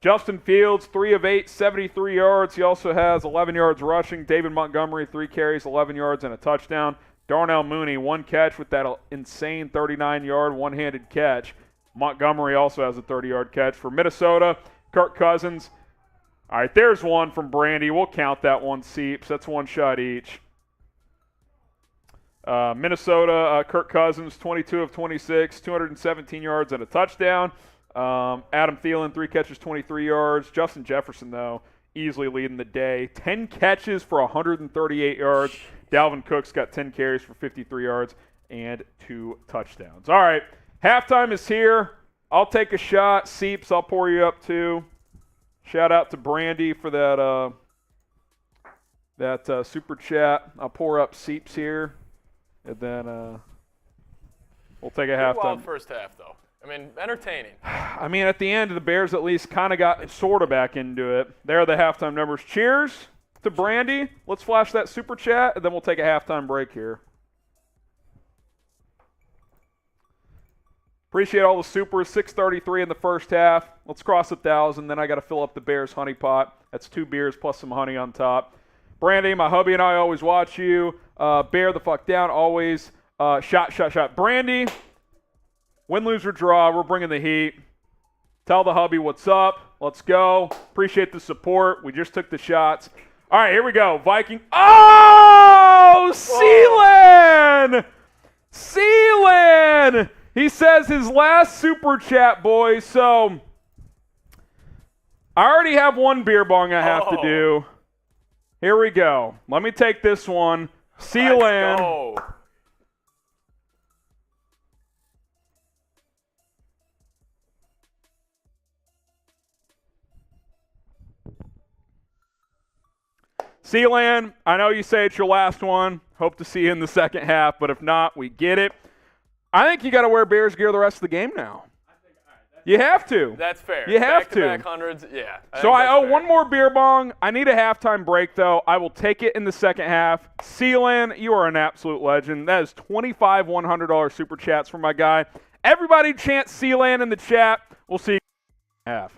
Justin Fields, 3 of 8, 73 yards. He also has 11 yards rushing. David Montgomery, 3 carries, 11 yards, and a touchdown. Darnell Mooney, 1 catch with that insane 39-yard one-handed catch. Montgomery also has a 30-yard catch. For Minnesota, Kirk Cousins. All right, there's one from Brandy. We'll count that one, Seeps. That's 1 shot each. Minnesota, Kirk Cousins, 22 of 26, 217 yards and a touchdown. Adam Thielen, 3 catches, 23 yards. Justin Jefferson, though, easily leading the day. 10 catches for 138 yards. Dalvin Cook's got 10 carries for 53 yards and 2 touchdowns. All right, halftime is here. I'll take a shot. Seeps, I'll pour you up too. Shout out to Brandy for that super chat. I'll pour up Seeps here. And then we'll take a halftime. Wild first half, though. I mean, entertaining. I mean, at the end, the Bears at least kind of got sort of back into it. There are the halftime numbers. Cheers to Brandy. Let's flash that super chat, and then we'll take a halftime break here. Appreciate all the supers. 633 in the first half. Let's cross 1,000. Then I got to fill up the Bears honey pot. That's 2 beers plus some honey on top. Brandy, my hubby and I always watch you. Bear the fuck down, always. Shot. Brandy, win, lose, or draw, we're bringing the heat. Tell the hubby what's up. Let's go. Appreciate the support. We just took the shots. All right, here we go. Viking. Oh, Sealand! Sealand! He says his last super chat, boys. So I already have 1 beer bong I have to do. Here we go. Let me take this one. Sealand. Let's go. Sealand, I know you say it's your last one. Hope to see you in the second half, but if not, we get it. I think you got to wear Bears gear the rest of the game now. You have to. That's fair. You have to. Back-to-back hundreds, yeah. So I owe 1 more beer bong. I need a halftime break, though. I will take it in the second half. Sealand, you are an absolute legend. That is 25 $100 super chats for my guy. Everybody chant Sealand in the chat. We'll see you in the half.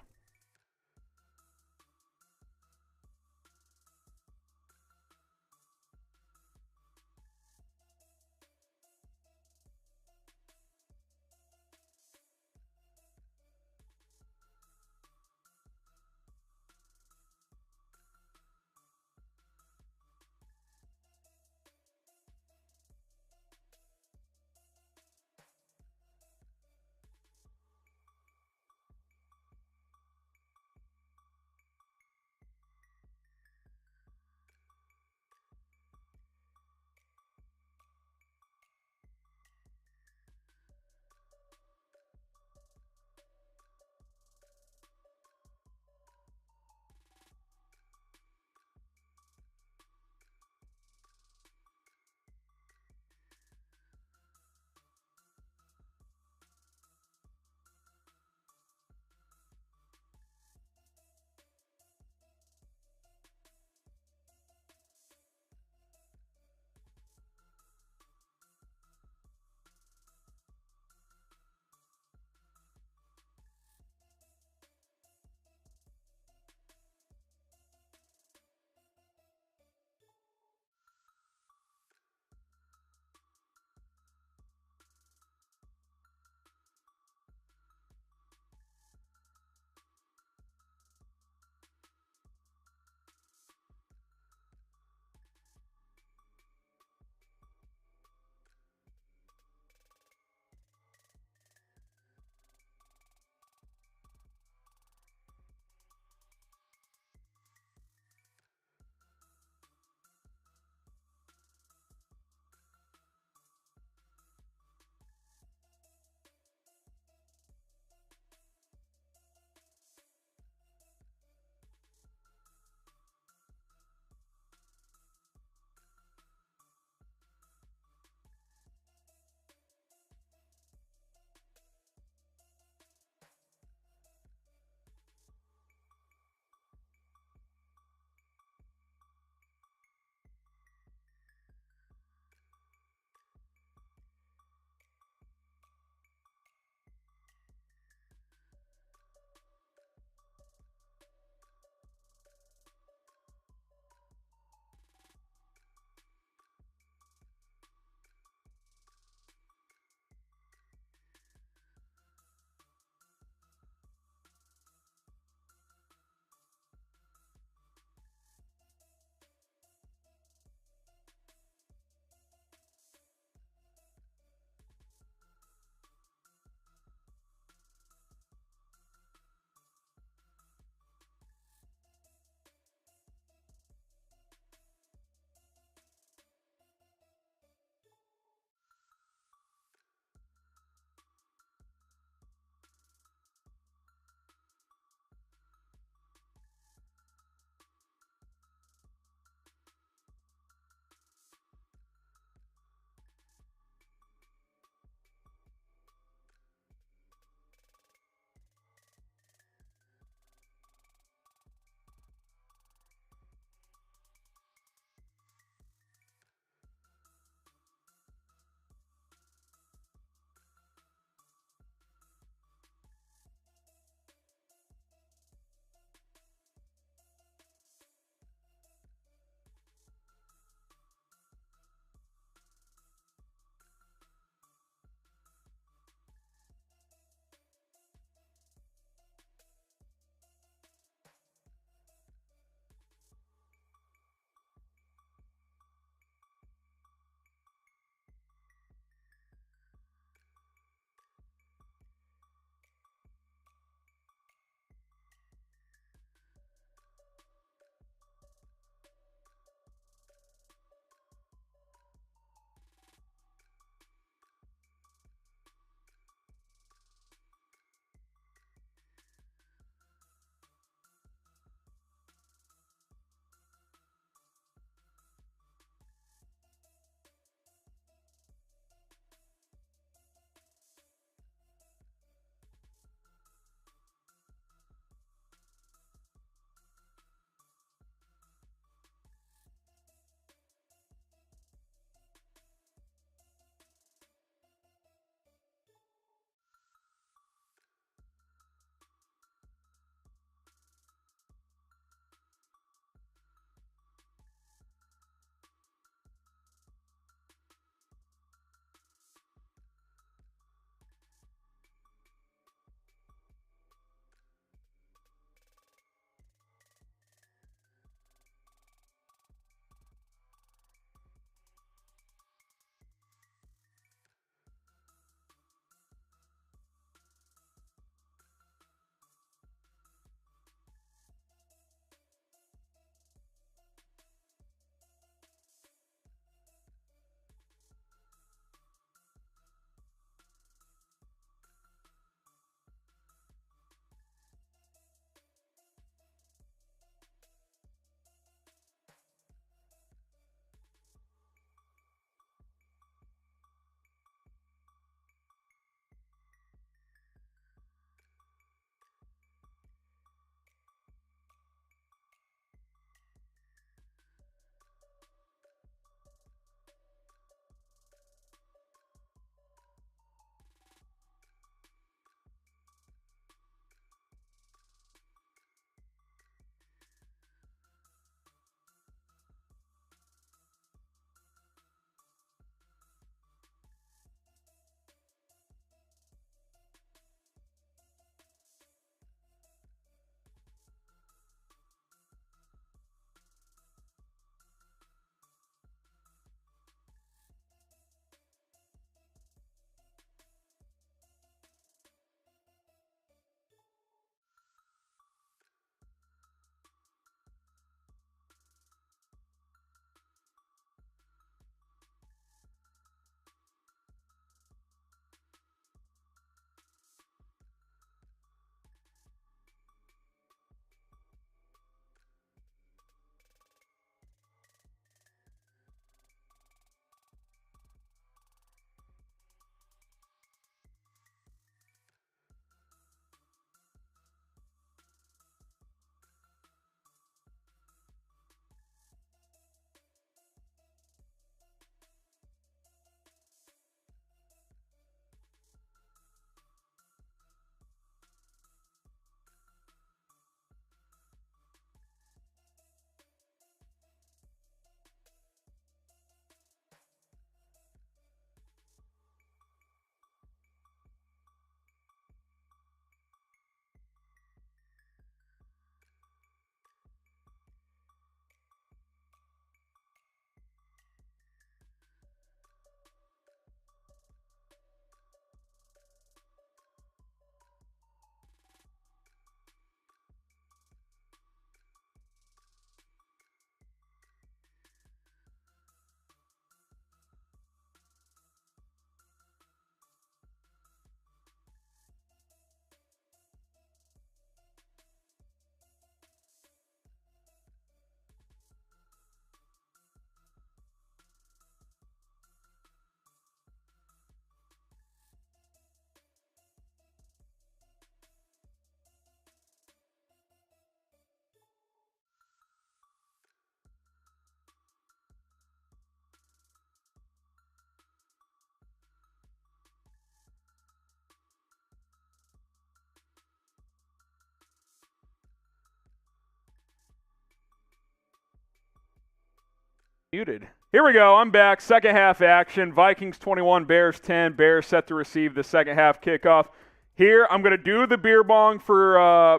Muted. Here we go. I'm back. Second half action. Vikings 21, Bears 10. Bears set to receive the second half kickoff. Here, I'm going to do the beer bong for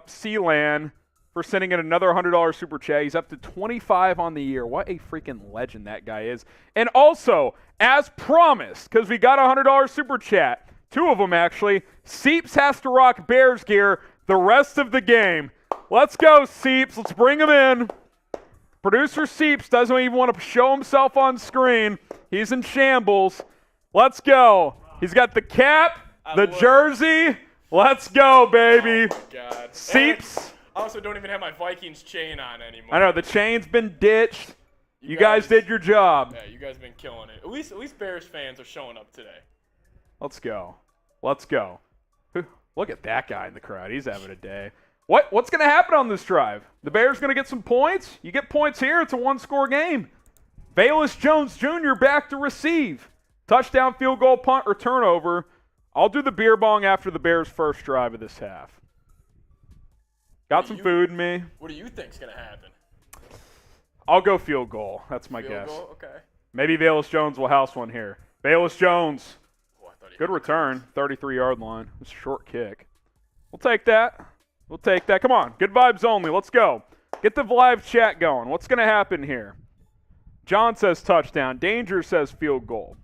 Sealand for sending in another $100 super chat. He's up to 25 on the year. What a freaking legend that guy is. And also, as promised, because we got a $100 super chat, two of them actually, Seeps has to rock Bears gear the rest of the game. Let's go, Seeps. Let's bring him in. Producer Seeps doesn't even want to show himself on screen. He's in shambles. Let's go. He's got the cap, the jersey. Let's go, baby. Oh, my God. Seeps. I also don't even have my Vikings chain on anymore. I know, the chain's been ditched. You guys did your job. Yeah, you guys have been killing it. At least Bears fans are showing up today. Let's go. Let's go. Look at that guy in the crowd. He's having a day. What's going to happen on this drive? The Bears going to get some points? You get points here, it's a one-score game. Velus Jones Jr. back to receive. Touchdown, field goal, punt, or turnover. I'll do the beer bong after the Bears' first drive of this half. Got some food in me. What do you think's going to happen? I'll go field goal. That's my guess. Field goal? Okay. Maybe Velus Jones will house one here. Velus Jones. Oh, I thought he Good had return. 33-yard line. It's a short kick. We'll take that. We'll take that. Come on. Good vibes only. Let's go. Get the live chat going. What's going to happen here? John says touchdown. Danger says field goal.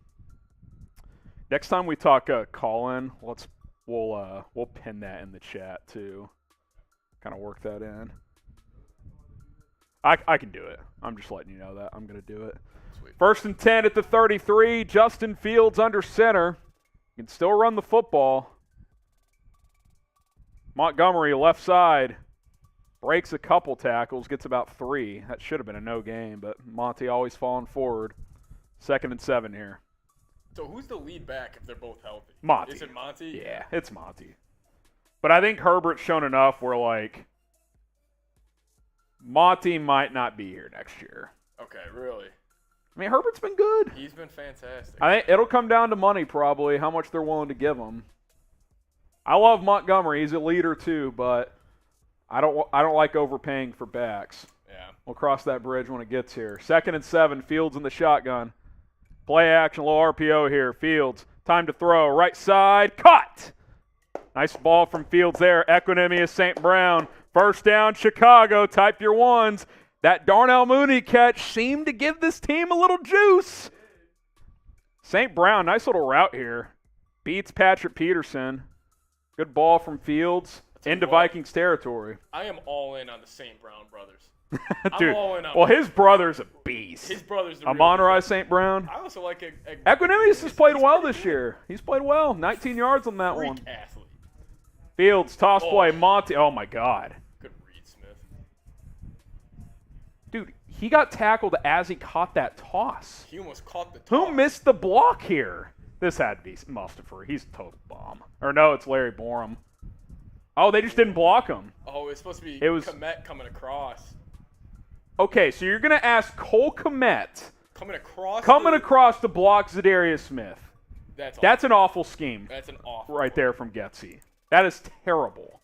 Next time we talk call-in, we'll pin that in the chat too. Kind of work that in. I can do it. I'm just letting you know that. I'm going to do it. Sweet. 1st and 10 at the 33. Justin Fields under center. You can still run the football. Montgomery, left side, breaks a couple tackles, gets about 3. That should have been a no game, but Monty always falling forward. 2nd and 7 here. So who's the lead back if they're both healthy? Monty. Is it Monty? Yeah, it's Monty. But I think Herbert's shown enough where, like, Monty might not be here next year. Okay, really? I mean, Herbert's been good. He's been fantastic. I think it'll come down to money probably, how much they're willing to give him. I love Montgomery. He's a leader too, but I don't like overpaying for backs. Yeah. We'll cross that bridge when it gets here. 2nd and 7, Fields in the shotgun. Play action, low RPO here. Fields, time to throw. Right side, cut! Nice ball from Fields there. Equanimous St. Brown. First down, Chicago. Type your ones. That Darnell Mooney catch seemed to give this team a little juice. St. Brown, nice little route here. Beats Patrick Peterson. Good ball from Fields into Vikings territory. I am all in on the St. Brown brothers. Dude, I'm all in on well, his brother's a beast. His brother's the Amon-Ra St. Brown. I also like Equanimous has played well this year. He's played well. 19 yards on that one. freak athlete. Fields, toss play, Monty. Oh, my God. Good read, Smith. Dude, he got tackled as he caught that toss. He almost caught the toss. Who missed the block here? This had to be Mustafa. He's a total bomb. Or no, it's Larry Borum. Oh, they just didn't block him. Oh, it's supposed to be Kmet coming across. Okay, so you're going to ask Cole Kmet Coming across to block Zadarius Smith. That's an awful scheme. That's an awful right there from Getsy. That is terrible.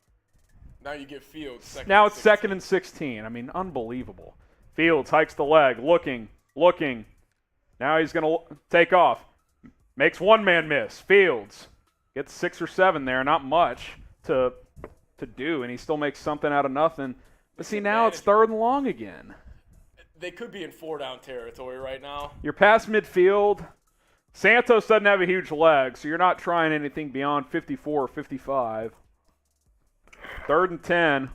Now you get Fields. Now it's 2nd and 16. I mean, unbelievable. Fields hikes the leg, looking. Now he's going to take off. Makes one man miss. Fields gets 6 or 7 there, not much to do, and he still makes something out of nothing. But see, now it's 3rd and long again. They could be in 4-down territory right now. You're past midfield. Santos doesn't have a huge leg, so you're not trying anything beyond 54 or 55. 3rd and 10.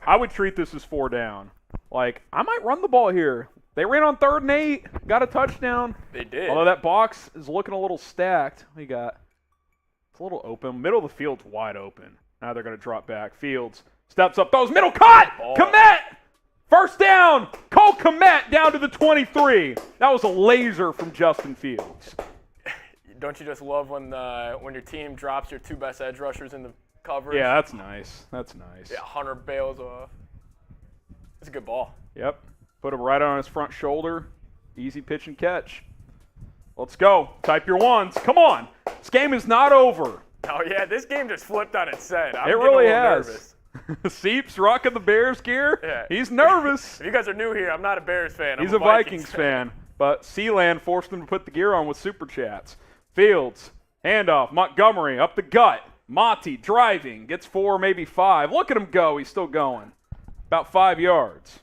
I would treat this as 4 down. Like, I might run the ball here. They ran on 3rd and 8. Got a touchdown. They did. Although that box is looking a little stacked. We got it's a little open. Middle of the field's wide open. Now they're going to drop back. Fields steps up. Throws middle cut. Kmet. First down. Cole Kmet down to the 23. That was a laser from Justin Fields. Don't you just love when your team drops your 2 best edge rushers in the coverage? Yeah, that's nice. That's nice. Yeah, Hunter bails off. It's a good ball. Yep. Put him right on his front shoulder. Easy pitch and catch. Let's go. Type your ones. Come on. This game is not over. Oh, yeah, this game just flipped on its head. It really has. Nervous. Seeps rocking the Bears gear. Yeah. He's nervous. If you guys are new here, I'm not a Bears fan. He's a Vikings fan. but Sealand forced them to put the gear on with super chats. Fields, handoff, Montgomery up the gut. Monty driving, gets 4, maybe 5. Look at him go. He's still going. About 5 yards.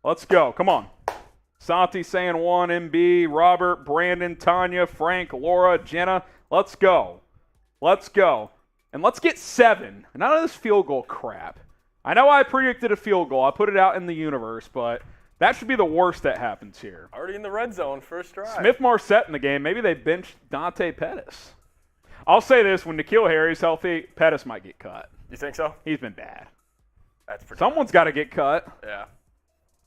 Let's go. Come on. Santi saying 1, MB, Robert, Brandon, Tanya, Frank, Laura, Jenna. Let's go. Let's go. And let's get 7. None of this field goal crap. I know I predicted a field goal. I put it out in the universe, but that should be the worst that happens here. Already in the red zone, first drive. Smith-Marset in the game. Maybe they benched Dante Pettis. I'll say this, when N'Keal Harry's healthy, Pettis might get cut. You think so? He's been bad. That's pretty Someone's got to get cut. Yeah.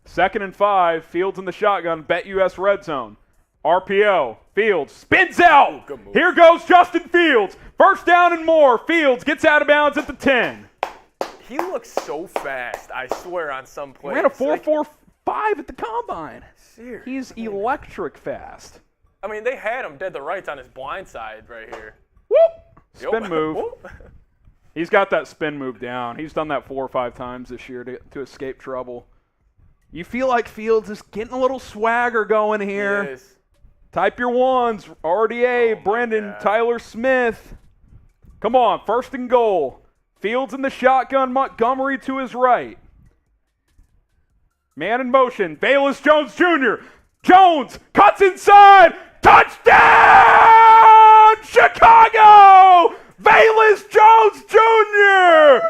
2nd and 5, Fields in the shotgun, BetUS red zone. RPO, Fields spins out. Ooh, good move. Here goes Justin Fields. First down and more. Fields gets out of bounds at the 10. He looks so fast, I swear, on some plays. Ran a 4.45 at the combine. Seriously. He's electric fast. I mean, they had him dead to rights on his blind side right here. Whoop! Spin Yep. move. Whoop. He's got that spin move down. He's done that 4 or 5 times this year to escape trouble. You feel like Fields is getting a little swagger going here. Yes. Type your ones. RDA, Oh my Brendan, God. Tyler Smith. Come on, 1st and goal. Fields in the shotgun, Montgomery to his right. Man in motion, Velus Jones Jr. Jones cuts inside. Touchdown, Chicago! Velus Jones Jr.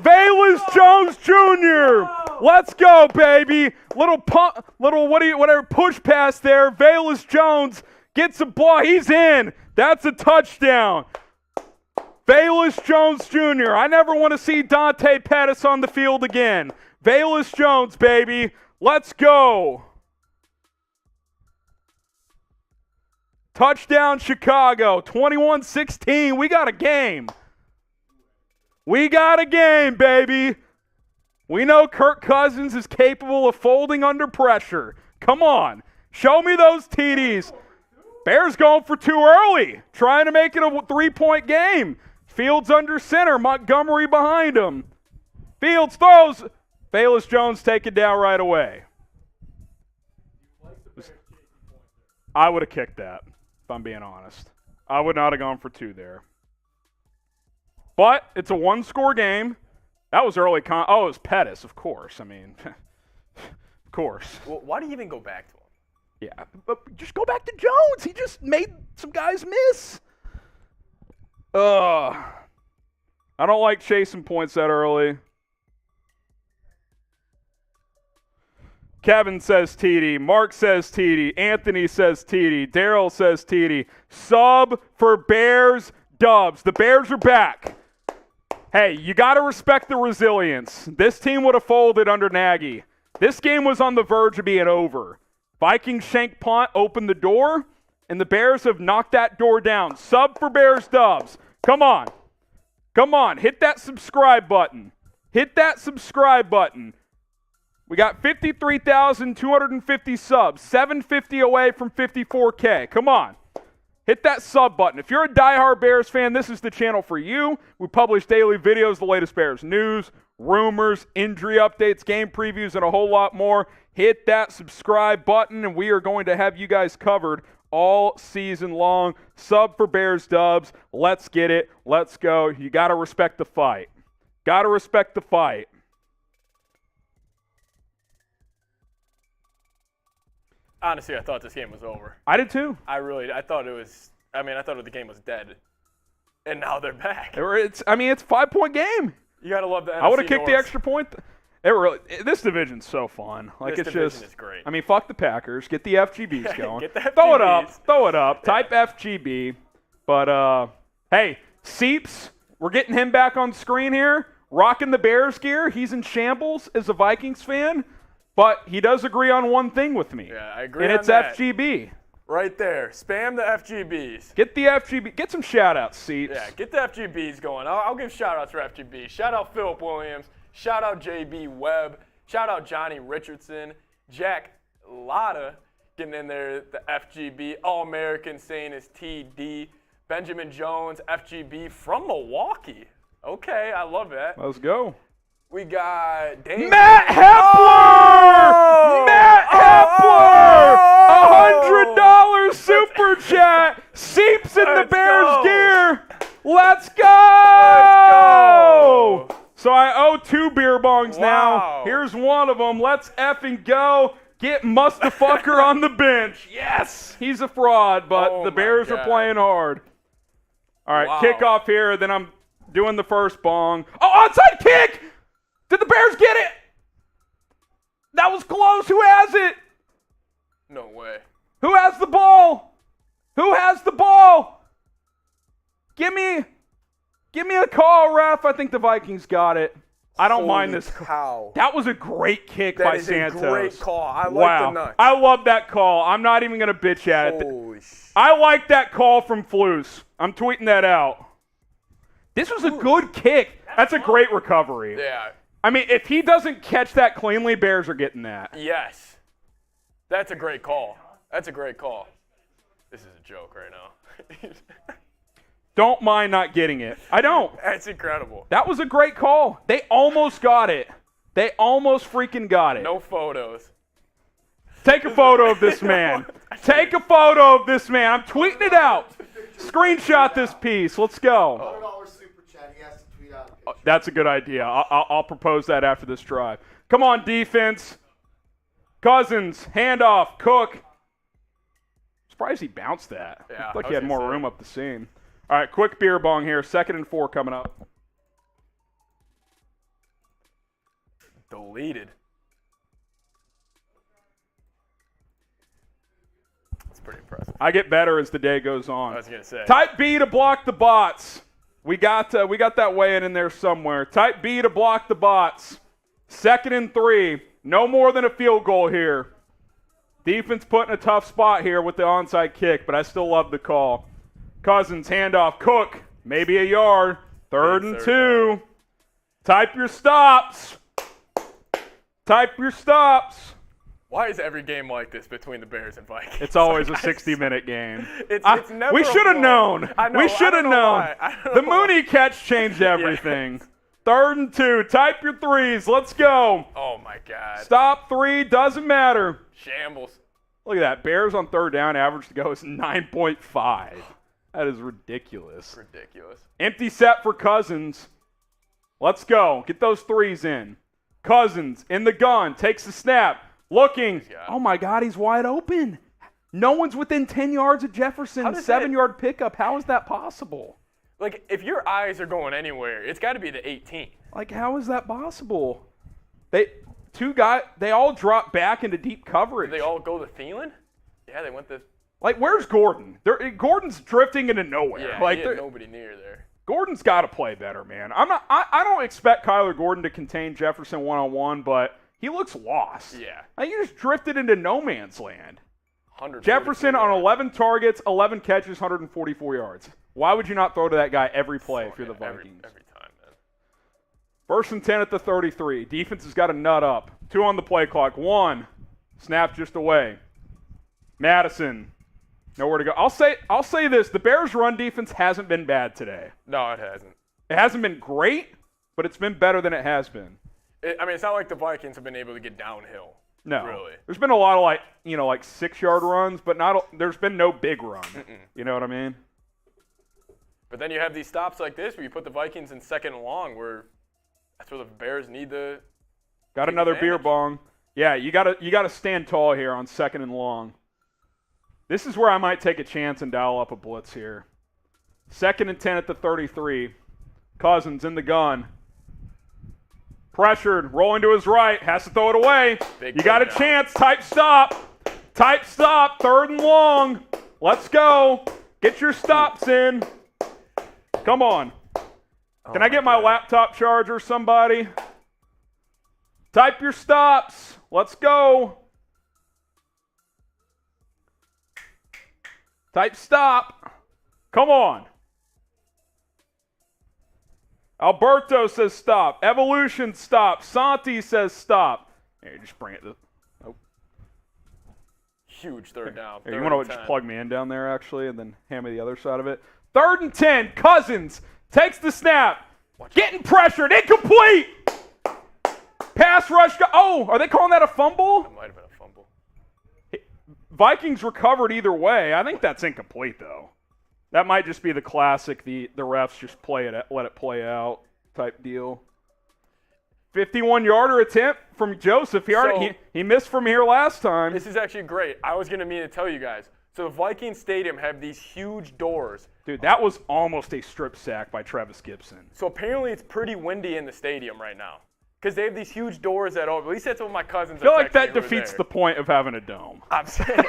Velus Jones Jr. Let's go, baby. Little whatever push pass there. Velus Jones gets a ball. He's in. That's a touchdown. Velus Jones Jr. I never want to see Dante Pettis on the field again. Velus Jones, baby. Let's go. Touchdown, Chicago. 21-16. We got a game. We got a game, baby. We know Kirk Cousins is capable of folding under pressure. Come on. Show me those TDs. Bears going for 2 early. Trying to make it a 3-point game. Fields under center. Montgomery behind him. Fields throws. Velus Jones taken down right away. I would have kicked that, if I'm being honest. I would not have gone for 2 there. But it's a 1-score game. That was early. It was Pettis, of course. I mean, of course. Well, why do you even go back to him? Yeah, but just go back to Jones. He just made some guys miss. I don't like chasing points that early. Kevin says TD. Mark says TD. Anthony says TD. Daryl says TD. Sub for Bears Dubs. The Bears are back. Hey, you got to respect the resilience. This team would have folded under Nagy. This game was on the verge of being over. Vikings shank punt opened the door, and the Bears have knocked that door down. Sub for Bears Dubs. Come on. Come on. Hit that subscribe button. Hit that subscribe button. We got 53,250 subs. 750 away from 54K. Come on. Hit that sub button. If you're a diehard Bears fan, this is the channel for you. We publish daily videos, the latest Bears news, rumors, injury updates, game previews, and a whole lot more. Hit that subscribe button, and we are going to have you guys covered all season long. Sub for Bears Dubs. Let's get it. Let's go. You got to respect the fight. Got to respect the fight. Honestly, I thought this game was over. I did too. I thought the game was dead. And now they're back. It's a 5-point game. You got to love the NFC I would have kicked the North. extra point. This division's so fun. This division is great. Fuck the Packers. Get the FGBs going. Get the FGBs. Throw it up. Yeah. Type FGB. But, hey, Seeps, we're getting him back on screen here. Rocking the Bears gear. He's in shambles as a Vikings fan. But he does agree on one thing with me. Yeah, I agree and on it's that. FGB. Right there. Spam the FGBs. Get the FGB. Get some shout-outs, Seeps. Yeah, get the FGBs going. I'll give shout-outs for FGB. Shout-out Philip Williams. Shout-out JB Webb. Shout-out Johnny Richardson. Jack Lotta getting in there, the FGB. All-American saying is TD. Benjamin Jones, FGB from Milwaukee. Okay, I love that. Let's go. We got Dave. Matt Hepler! Oh! Matt Hepler! $100 super chat seeps in the Let's Bears go. gear. Let's go! Let's go. So I owe 2 beer bongs now. Wow. Here's one of them. Let's effing go. Get Mustafucker on the bench. Yes, he's a fraud, but Oh the my Bears are God. playing hard. All right, Wow. kickoff here. Then I'm doing the first bong. Oh, onside kick! Did the Bears get it? That was close. Who has it? No way. Who has the ball? Who has the ball? Give me a call, ref. I think the Vikings got it. I don't mind this. Cow. That was a great kick That by is Santos. a great call. I Wow. like the nuts. I love that call. I'm not even going to bitch at it. Holy shit. I like that call from Flus. I'm tweeting that out. This was a good kick. That's a great recovery. Yeah. I mean, if he doesn't catch that cleanly, Bears are getting that. Yes. That's a great call. That's a great call. This is a joke right now. Don't mind not getting it. I don't. That's incredible. That was a great call. They almost got it. They almost freaking got it. No photos. Take a photo of this man. Take a photo of this man. I'm tweeting it out. Screenshot this piece. Let's go. $100 super chat. He has to tweet out a picture. That's a good idea. I'll propose that after this drive. Come on, defense. Cousins, handoff, Cook. Surprised he bounced that. Yeah, Looked like I he was had gonna more say. room up the seam. All right, quick beer bong here. 2nd and 4 coming up. Deleted. That's pretty impressive. I get better as the day goes on. I was going to say. Type B to block the bots. We got that weighing in there somewhere. Type B to block the bots. 2nd and 3. No more than a field goal here. Defense put in a tough spot here with the onside kick, but I still love the call. Cousins, handoff, Cook, maybe a yard. 3rd and 2. Type your stops. Type your stops. Why is every game like this between the Bears and Vikings? It's always a Like, 60-minute game. It's never we a should have blow. known. I know, We I should have don't know known. why. I don't The know why. Mooney catch changed everything. 3rd and 2. Type your threes. Let's go. Oh, my God. Stop 3. Doesn't matter. Shambles. Look at that. Bears on 3rd down. Average to go is 9.5. That is ridiculous. Ridiculous. Empty set for Cousins. Let's go. Get those threes in. Cousins in the gun. Takes the snap. Looking. Oh, my God. He's wide open. No one's within 10 yards of Jefferson. How does 7-yard pickup. How is that possible? Like, if your eyes are going anywhere, it's got to be the 18. Like, how is that possible? They all dropped back into deep coverage. Did they all go to Thielen? Yeah, they went to. Like, where's Gordon? Gordon's drifting into nowhere. Yeah, like, he had nobody near there. Gordon's got to play better, man. I don't expect Kyler Gordon to contain Jefferson one-on-one, but he looks lost. Yeah. Like, he just drifted into no man's land. 144 Jefferson on yards. 11 targets, 11 catches, 144 yards. Why would you not throw to that guy every play if you're the Vikings? Every time, man. 1st and 10 at the 33. Defense has got a nut up. 2 on the play clock. 1. Snap just away. Madison. Nowhere to go. I'll say this. The Bears' run defense hasn't been bad today. No, it hasn't. It hasn't been great, but it's been better than it has been. I mean, it's not like the Vikings have been able to get downhill. No. Really. There's been a lot of like 6-yard runs, but there's been no big run. You know what I mean? But then you have these stops like this where you put the Vikings in 2nd and long, where that's where the Bears need to. Got another beer advantage. bong. Yeah, you gotta stand tall here on 2nd and long. This is where I might take a chance and dial up a blitz here. 2nd and 10 at the 33. Cousins in the gun. Pressured, rolling to his right, has to throw it away. Big You got a touchdown. chance, type stop. Type stop, 3rd and long. Let's go. Get your stops in. Come on. Can I get my laptop charger, somebody? Type your stops. Let's go. Type stop. Come on. Alberto says stop. Evolution stop. Santi says stop. Here, just bring it. Huge 3rd down. Here, you 3rd want and to just 10. plug me in down there, actually, and then hand me the other side of it? 3rd and 10. Cousins takes the snap. Getting pressured. Incomplete. Pass rush. Oh, are they calling that a fumble? That might have been a fumble. Vikings recovered either way. I think that's incomplete, though. That might just be the classic, the refs just let it play out type deal. 51-yarder attempt from Joseph. He missed from here last time. This is actually great. I was going to mean to tell you guys. So the Vikings Stadium have these huge doors. Dude, that was almost a strip sack by Travis Gibson. So apparently it's pretty windy in the stadium right now. Because they have these huge doors that open. At least that's what my cousins I feel are like that texting me who are defeats there. the point of having a dome. I'm saying.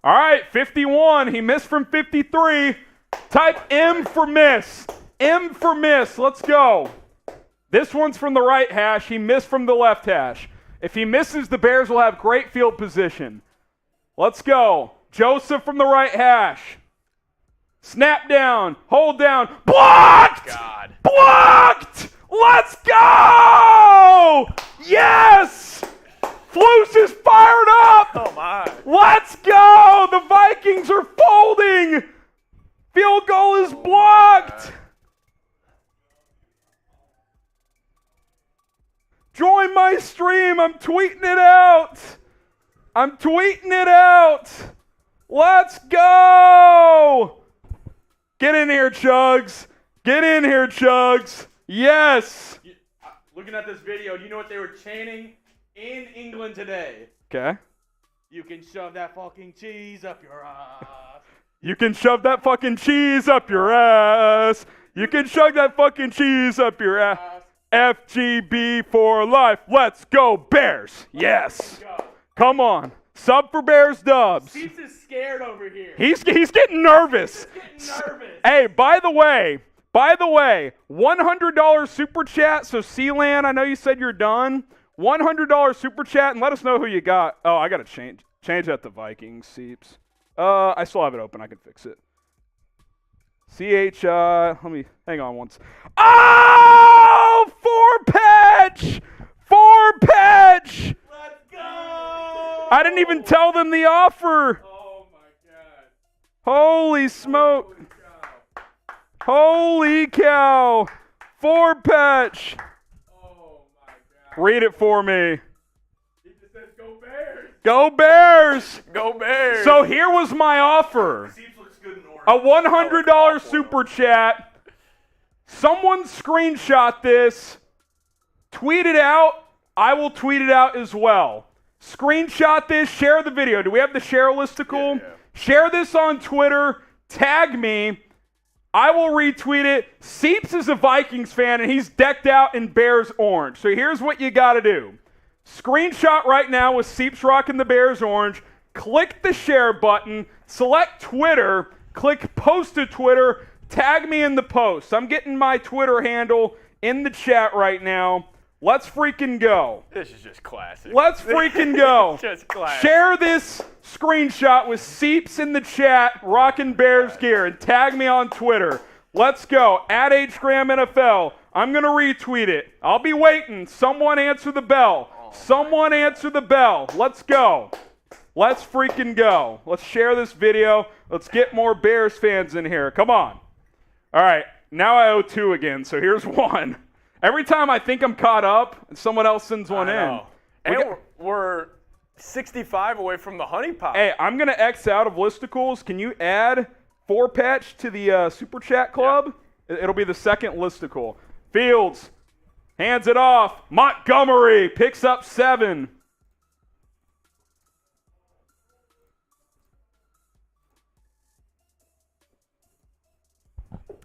All right, 51. He missed from 53. Type M for miss. M for miss. Let's go. This one's from the right hash. He missed from the left hash. If he misses, the Bears will have great field position. Let's go. Joseph from the right hash. Snap down. Hold down. Blocked! God. Blocked! Let's go! Yes! Flus is fired up! Oh, my. Let's go! The Vikings are folding! Field goal is blocked! Join my stream. I'm tweeting it out. I'm tweeting it out. Let's go! Get in here, Chugs. Get in here, Chugs. Yes. Looking at this video, do you know what they were chanting in England today? Okay. You can shove that fucking cheese up your ass. You can shove that fucking cheese up your ass. You can shove that fucking cheese up your ass. FGB for life. Let's go, Bears. Yes. Come on. Sub for Bears dubs. Seeps is scared over here. He's getting nervous. He's getting nervous. Hey, by the way, $100 super chat. So Sealand, I know you said you're done. $100 super chat and let us know who you got. Oh, I got to change that to Vikings, Seeps. I still have it open. I can fix it. Let me hang on once. Oh, four patch. Let's go. I didn't even tell them the offer. Oh my god. Holy smoke. Holy cow. Four patch. Oh my god. Read it for me. He just says go Bears. Go Bears. Go Bears. So here was my offer. Seeps looks good in orange. A $100 super chat. Someone screenshot this. Tweet it out. I will tweet it out as well. Screenshot this. Share the video. Do we have the share listicle? Yeah. Share this on Twitter. Tag me. I will retweet it. Seeps is a Vikings fan, and he's decked out in Bears orange. So here's what you got to do. Screenshot right now with Seeps rocking the Bears orange. Click the share button. Select Twitter. Click post to Twitter. Tag me in the post. I'm getting my Twitter handle in the chat right now. Let's freaking go. This is just classic. Let's freaking go. Just classic. Share this screenshot with Seeps in the chat, rocking Bears gear, and tag me on Twitter. Let's go. At HGramNFL. I'm going to retweet it. I'll be waiting. Someone answer the bell. Someone answer the bell. Let's go. Let's freaking go. Let's share this video. Let's get more Bears fans in here. Come on. All right. Now I owe two again, so here's one. Every time I think I'm caught up, someone else sends one in. And we're 65 away from the honey pot. Hey, I'm going to X out of listicles. Can you add 4-patch to the Super Chat Club? Yeah. It'll be the second listicle. Fields hands it off. Montgomery picks up 7.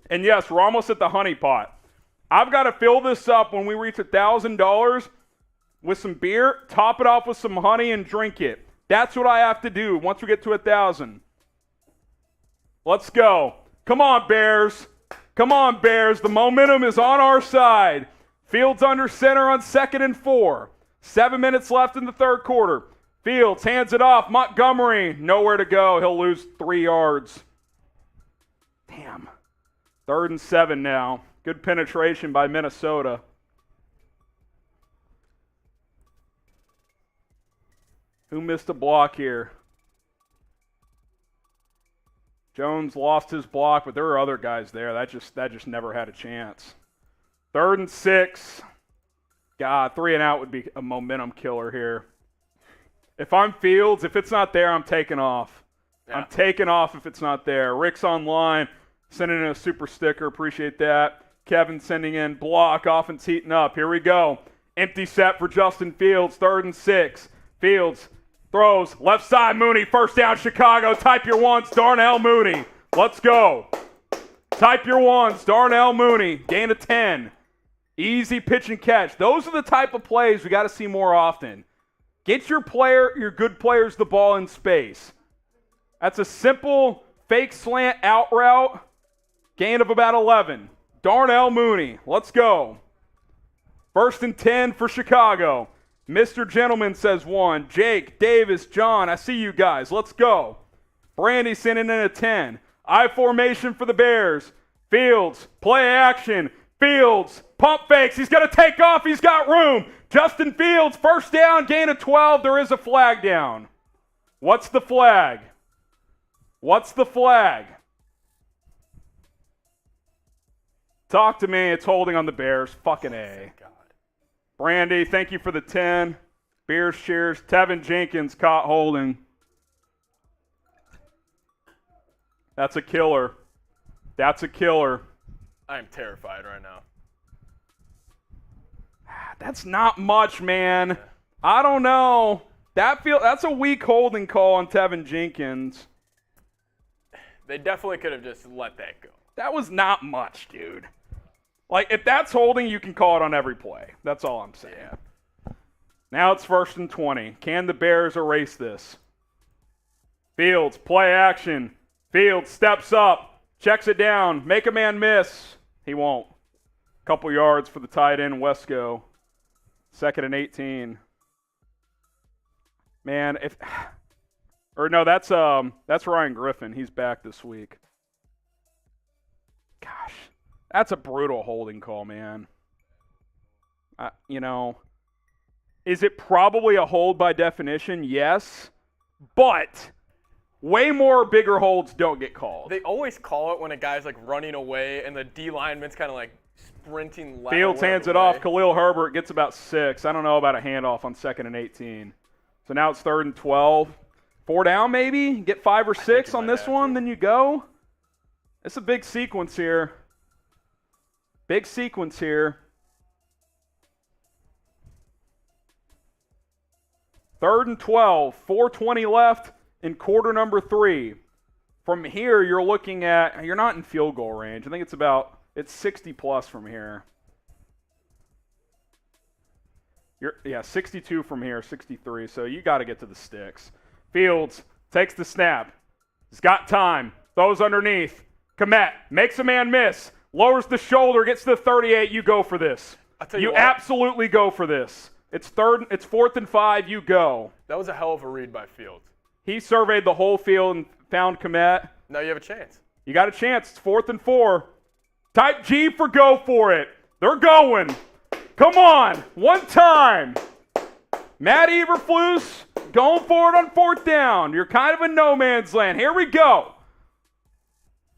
And yes, we're almost at the honey pot. I've got to fill this up when we reach $1,000 with some beer, top it off with some honey, and drink it. That's what I have to do once we get to 1,000. Let's go. Come on, Bears. Come on, Bears. The momentum is on our side. Fields under center on 2nd and 4. 7 minutes left in the third quarter. Fields hands it off. Montgomery, nowhere to go. He'll lose 3 yards. Damn. 3rd and 7 now. Good penetration by Minnesota. Who missed a block here? Jones lost his block, but there were other guys there. That just never had a chance. 3rd and 6. God, 3 and out would be a momentum killer here. If I'm Fields, if it's not there, I'm taking off. Yeah. I'm taking off if it's not there. Rick's online, sending in a super sticker. Appreciate that. Kevin sending in block. Offense heating up. Here we go. Empty set for Justin Fields. 3rd and 6. Fields throws. Left side, Mooney. First down, Chicago. Type your ones. Darnell Mooney. Let's go. Type your ones. Darnell Mooney. Gain of 10. Easy pitch and catch. Those are the type of plays we got to see more often. Get your good players the ball in space. That's a simple fake slant out route. Gain of about 11. Darnell Mooney. Let's go. 1st and 10 for Chicago. Mr. Gentleman says 1. Jake, Davis, John, I see you guys. Let's go. Brandy sending in a 10. I formation for the Bears. Fields, play action. Fields, pump fakes. He's going to take off. He's got room. Justin Fields, first down, gain of 12. There is a flag down. What's the flag? What's the flag? Talk to me. It's holding on the Bears. Fucking A. God. Brandy, thank you for the 10. Bears cheers. Tevin Jenkins caught holding. That's a killer. That's a killer. I am terrified right now. That's not much, man. I don't know. That's a weak holding call on Tevin Jenkins. They definitely could have just let that go. That was not much, dude. Like, if that's holding, you can call it on every play. That's all I'm saying. Yeah. Now it's 1st and 20. Can the Bears erase this? Fields, play action. Fields steps up, checks it down, make a man miss. He won't. Couple yards for the tight end, Wesco. 2nd and 18. Man, that's Ryan Griffin. He's back this week. Gosh, that's a brutal holding call, man. Is it probably a hold by definition? Yes, but way more bigger holds don't get called. They always call it when a guy's like running away and the D lineman's kind of like sprinting left. Fields hands it off. Khalil Herbert gets about 6. I don't know about a handoff on 2nd and 18. So now it's 3rd and 12. 4 down maybe? Get 5 or 6 on this one, then you go. It's a big sequence here. Big sequence here. 3rd and 12. 4:20 left in quarter number 3. From here, you're not in field goal range. I think it's 60 plus from here. 62 from here, 63. So you got to get to the sticks. Fields takes the snap. He's got time. Throws underneath. Komet makes a man miss. Lowers the shoulder, gets to the 38. You go for this. You absolutely go for this. It's 4th and 5. You go. That was a hell of a read by Fields. He surveyed the whole field and found Komet. Now you have a chance. You got a chance. It's 4th and 4. Type G for go for it. They're going. Come on. One time. Matt Eberflus going for it on 4th down. You're kind of in no man's land. Here we go.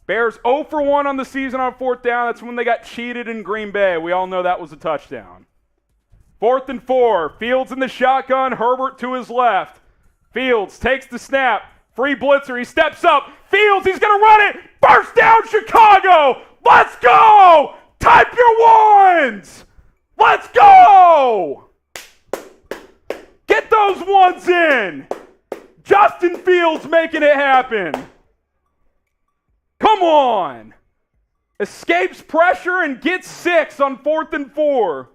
Bears 0 for 1 on the season on 4th down. That's when they got cheated in Green Bay. We all know that was a touchdown. 4th and 4. Fields in the shotgun. Herbert to his left. Fields takes the snap. Free blitzer. He steps up. Fields, he's going to run it. First down, Chicago. Let's go. Type your ones. Let's go. Get those ones in. Justin Fields making it happen. Come on. Escapes pressure and gets 6 on 4th and 4.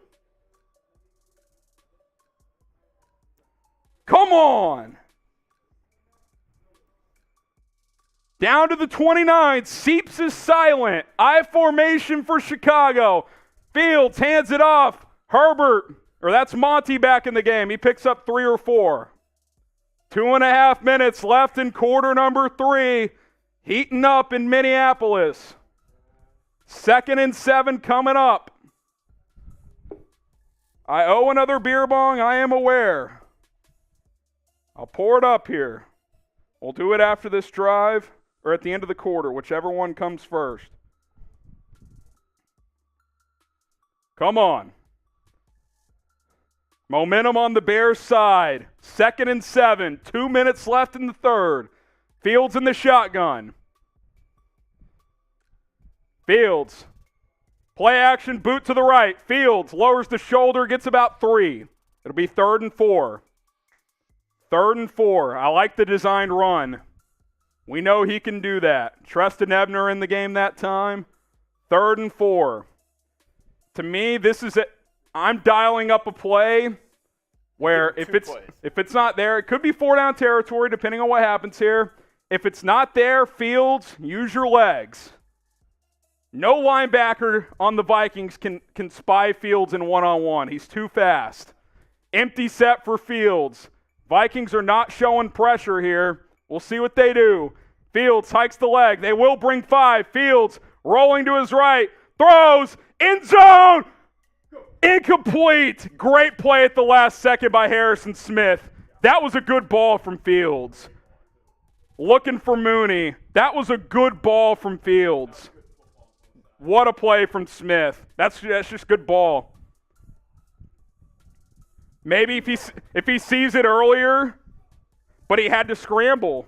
Come on. Down to the 29. Seeps is silent. I formation for Chicago. Fields hands it off. Herbert, or that's Monty back in the game. He picks up 3 or 4. 2.5 minutes left in quarter number 3. Heating up in Minneapolis. 2nd and 7 coming up. I owe another beer bong, I am aware. I'll pour it up here. We'll do it after this drive or at the end of the quarter, whichever one comes first. Come on. Momentum on the Bears side. 2nd and 7. 2 minutes left in the third. Fields in the shotgun. Fields. Play action, boot to the right. Fields lowers the shoulder, gets about 3. It'll be 3rd and 4. 3rd and 4. I like the designed run. We know he can do that. Trusted Ebner in the game that time. 3rd and 4. To me, this is it. I'm dialing up a play where if it's not there, it could be 4-down territory depending on what happens here. If it's not there, Fields, use your legs. No linebacker on the Vikings can spy Fields in one-on-one. He's too fast. Empty set for Fields. Vikings are not showing pressure here. We'll see what they do. Fields hikes the leg. They will bring 5. Fields rolling to his right. Throws. End zone. Incomplete. Great play at the last second by Harrison Smith. That was a good ball from Fields. Looking for Mooney. That was a good ball from Fields. What a play from Smith. That's just good ball. Maybe if he sees it earlier, but he had to scramble.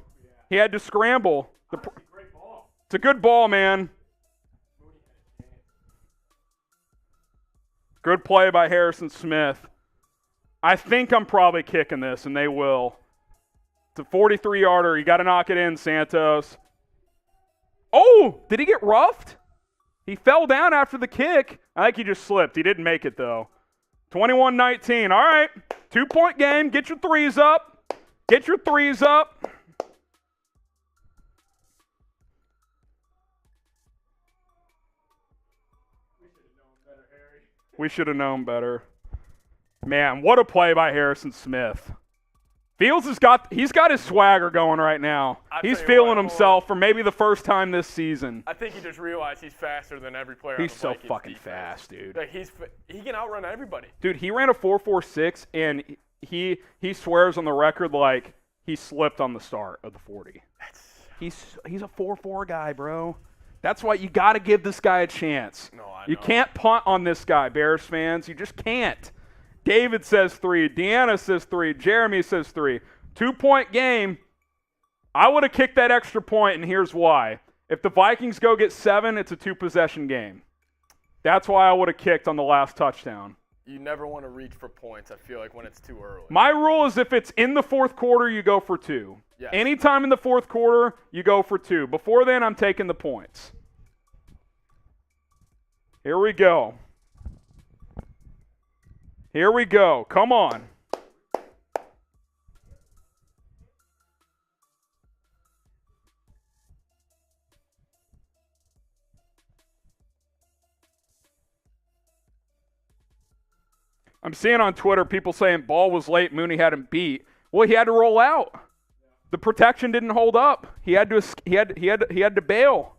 He had to scramble. It's a good ball, man. Good play by Harrison Smith. I think I'm probably kicking this, and they will. It's a 43-yarder. You got to knock it in, Santos. Oh, did he get roughed? He fell down after the kick. I think he just slipped. He didn't make it, though. 21-19. All right. 2-point game. Get your threes up. Get your threes up. We should have known better. Man, what a play by Harrison Smith. Fields he's got his swagger going right now. He's feeling himself for maybe the first time this season. I think he just realized he's faster than every player. He's on the so Vikings fucking defense. fast, dude. Like he can outrun everybody. Dude, he ran a 4.46, and he swears on the record like he slipped on the start of the 40. He's a 4.4 guy, bro. That's why you got to give this guy a chance. No, I know. You can't punt on this guy, Bears fans. You just can't. David says 3. Deanna says 3. Jeremy says 3. 2-point game. I would have kicked that extra point, and here's why. If the Vikings go get 7, it's a 2-possession game. That's why I would have kicked on the last touchdown. You never want to reach for points, I feel like, when it's too early. My rule is if it's in the fourth quarter, you go for 2. Yes. Anytime in the fourth quarter, you go for 2. Before then, I'm taking the points. Here we go. Here we go. Come on. I'm seeing on Twitter people saying ball was late, Mooney had him beat. Well, he had to roll out. The protection didn't hold up. He had to bail.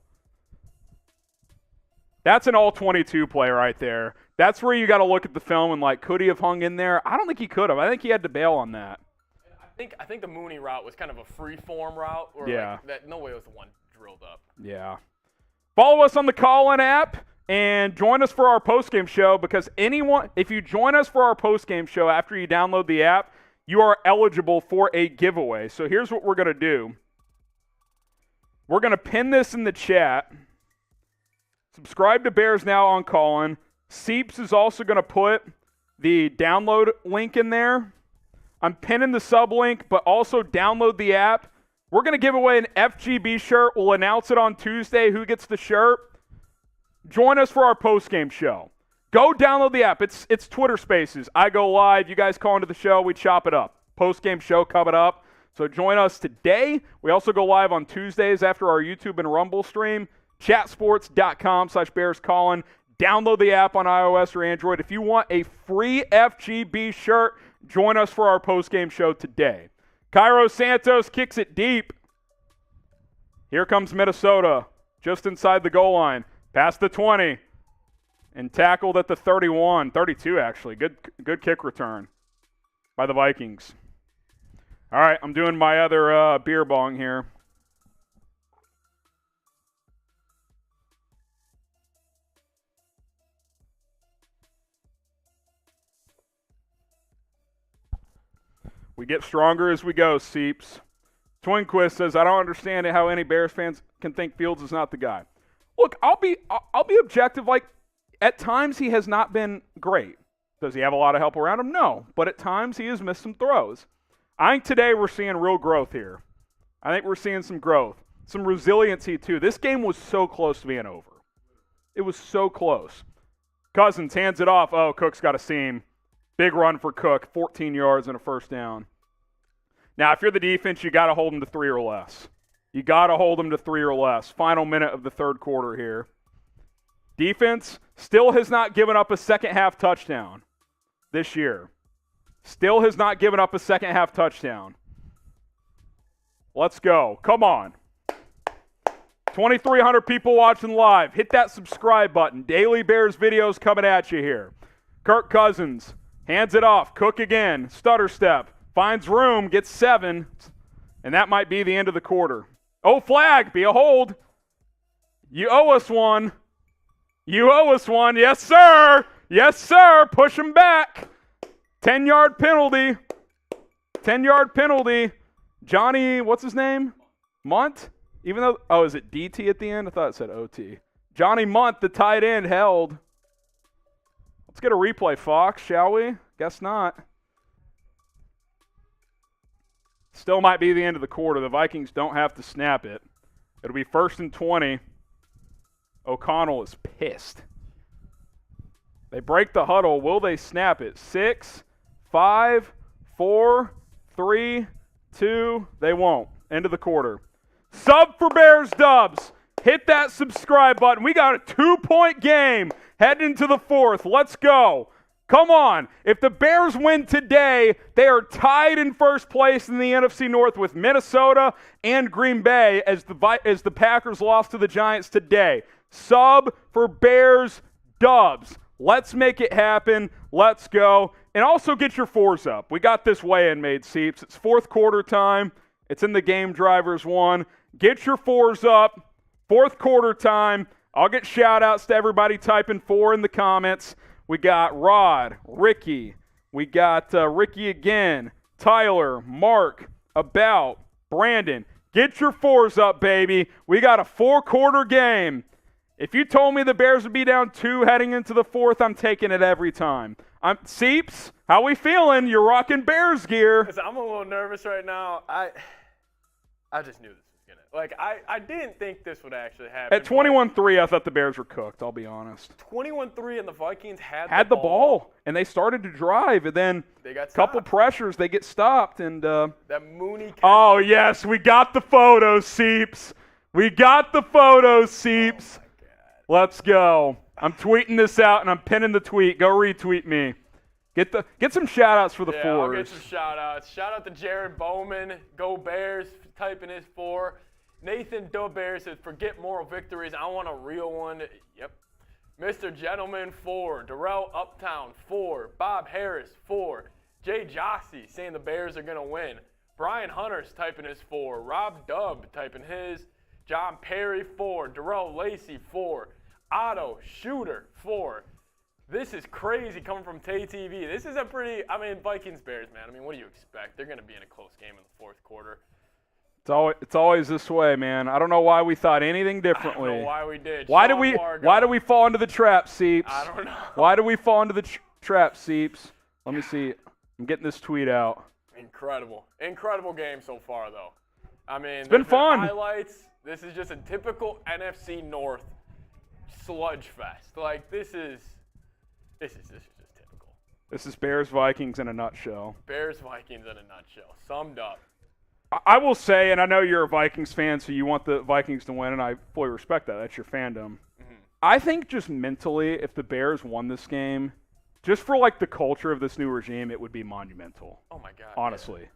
That's an all-22 play right there. That's where you got to look at the film and like, could he have hung in there? I don't think he could have. I think he had to bail on that. I think the Mooney route was kind of a free-form route, or Yeah. like that. No way it was the one drilled up. Yeah. Follow us on the Call-In app and join us for our postgame show, because if you join us for our postgame show after you download the app, you are eligible for a giveaway. So here's what we're going to do. We're going to pin this in the chat. Subscribe to Bears Now on Call-In. Seeps is also going to put the download link in there. I'm pinning the sub link, but also download the app. We're going to give away an FGB shirt. We'll announce it on Tuesday who gets the shirt. Join us for our postgame show. Go download the app. It's Twitter Spaces. I go live. You guys call into the show. We chop it up. Postgame show coming up. So join us today. We also go live on Tuesdays after our YouTube and Rumble stream. Chatsports.com/BearsCallin. Download the app on iOS or Android. If you want a free FGB shirt, join us for our postgame show today. Cairo Santos kicks it deep. Here comes Minnesota, just inside the goal line. Past the 20. And tackled at the 31. 32, actually. Good kick return by the Vikings. All right, I'm doing my other beer bong here. We get stronger as we go, Seeps. Twinquist says, I don't understand how any Bears fans can think Fields is not the guy. Look, I'll be objective. Like, at times he has not been great. Does he have a lot of help around him? No. But at times he has missed some throws. I think today we're seeing real growth here. I think we're seeing some growth. Some resiliency, too. This game was so close to being over. It was so close. Cousins hands it off. Oh, Cook's got a seam. Big run for Cook. 14 yards and a first down. Now, if you're the defense, you got to hold them to 3 or less. You got to hold them to 3 or less. Final minute of the third quarter here. Defense still has not given up a second-half touchdown this year. Still has not given up a second-half touchdown. Let's go. Come on. 2,300 people watching live. Hit that subscribe button. Daily Bears videos coming at you here. Kirk Cousins hands it off. Cook again. Stutter step. Finds room. Gets 7. And that might be the end of the quarter. Oh, flag. Be a hold. You owe us one. You owe us one. Yes, sir. Yes, sir. Push him back. 10-yard penalty. 10-yard penalty. Johnny, what's his name? Munt? Even though, oh, is it DT at the end? I thought it said OT. Johnny Munt, the tight end, held. Let's get a replay, Fox, shall we? Guess not. Still might be the end of the quarter. The Vikings don't have to snap it. It'll be 1st and 20. O'Connell is pissed. They break the huddle. Will they snap it? 6, 5, 4, 3, 2. They won't. End of the quarter. Sub for Bears Dubs. Hit that subscribe button. We got a 2-point game heading into the 4th. Let's go. Come on. If the Bears win today, they are tied in first place in the NFC North with Minnesota and Green Bay as the Packers lost to the Giants today. Sub for Bears Dubs. Let's make it happen. Let's go. And also get your 4s up. We got this weigh-in made, Seeps. It's 4th quarter time. It's in the game drivers 1. Get your 4s up. 4th quarter time. I'll get shout-outs to everybody typing 4 in the comments. We got Rod, Ricky. We got Ricky again, Tyler, Mark, About, Brandon. Get your 4s up, baby. We got a 4-quarter game. If you told me the Bears would be down 2 heading into the 4th, I'm taking it every time. Seeps, how we feeling? You're rocking Bears gear. I'm a little nervous right now. I just knew this was going to. Like, I didn't think this would actually happen. At 21-3, I thought the Bears were cooked, I'll be honest. 21-3, and the Vikings had the ball. And they started to drive, and then they got a couple pressures, they get stopped. And that Mooney catch. Oh, yes, we got the photos, Seeps. We got the photos, Seeps. Oh, my God. Let's go. I'm tweeting this out, and I'm pinning the tweet. Go retweet me. Get some shout-outs for the 4s. I'll get some shout-outs. Shout-out to Jared Bowman. Go Bears, typing his 4. Nathan Dobear says, forget moral victories. I want a real one. Yep. Mr. Gentleman, 4. Darrell Uptown, 4. Bob Harris, 4. Jay Jossie saying the Bears are going to win. Brian Hunter's typing his 4. Rob Dubb typing his. John Perry, 4. Darrell Lacey, 4. Otto Shooter, 4. This is crazy coming from Tay TV. This is a pretty, Vikings Bears, man. What do you expect? They're going to be in a close game in the 4th quarter. It's always this way, man. I don't know why we thought anything differently. I don't know why we did. Why do we fall into the trap, Seeps? I don't know. Why do we fall into the trap, Seeps? Let me see. I'm getting this tweet out. Incredible game so far, though. It's been fun. Highlights. This is just a typical NFC North sludge fest. Like, this is just typical. This is Bears Vikings in a nutshell. Bears Vikings in a nutshell. Summed up. I will say, and I know you're a Vikings fan, so you want the Vikings to win, and I fully respect that. That's your fandom. Mm-hmm. I think just mentally, if the Bears won this game, just for like the culture of this new regime, it would be monumental. Oh my God! Honestly,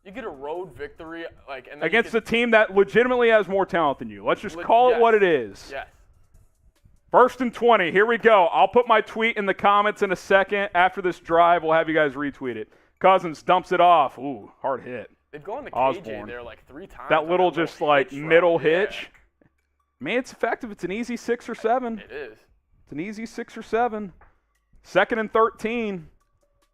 you get a road victory, and against a team that legitimately has more talent than you. Let's just call it what it is. Yes. 1st and 20. Here we go. I'll put my tweet in the comments in a second. After this drive, we'll have you guys retweet it. Cousins dumps it off. Ooh, hard hit. They've gone to Osborne. KJ there like 3 times. That little just like middle hitch. Yeah. Man, it's effective. It's an easy 6 or 7. It is. It's an easy 6 or 7. 2nd and 13.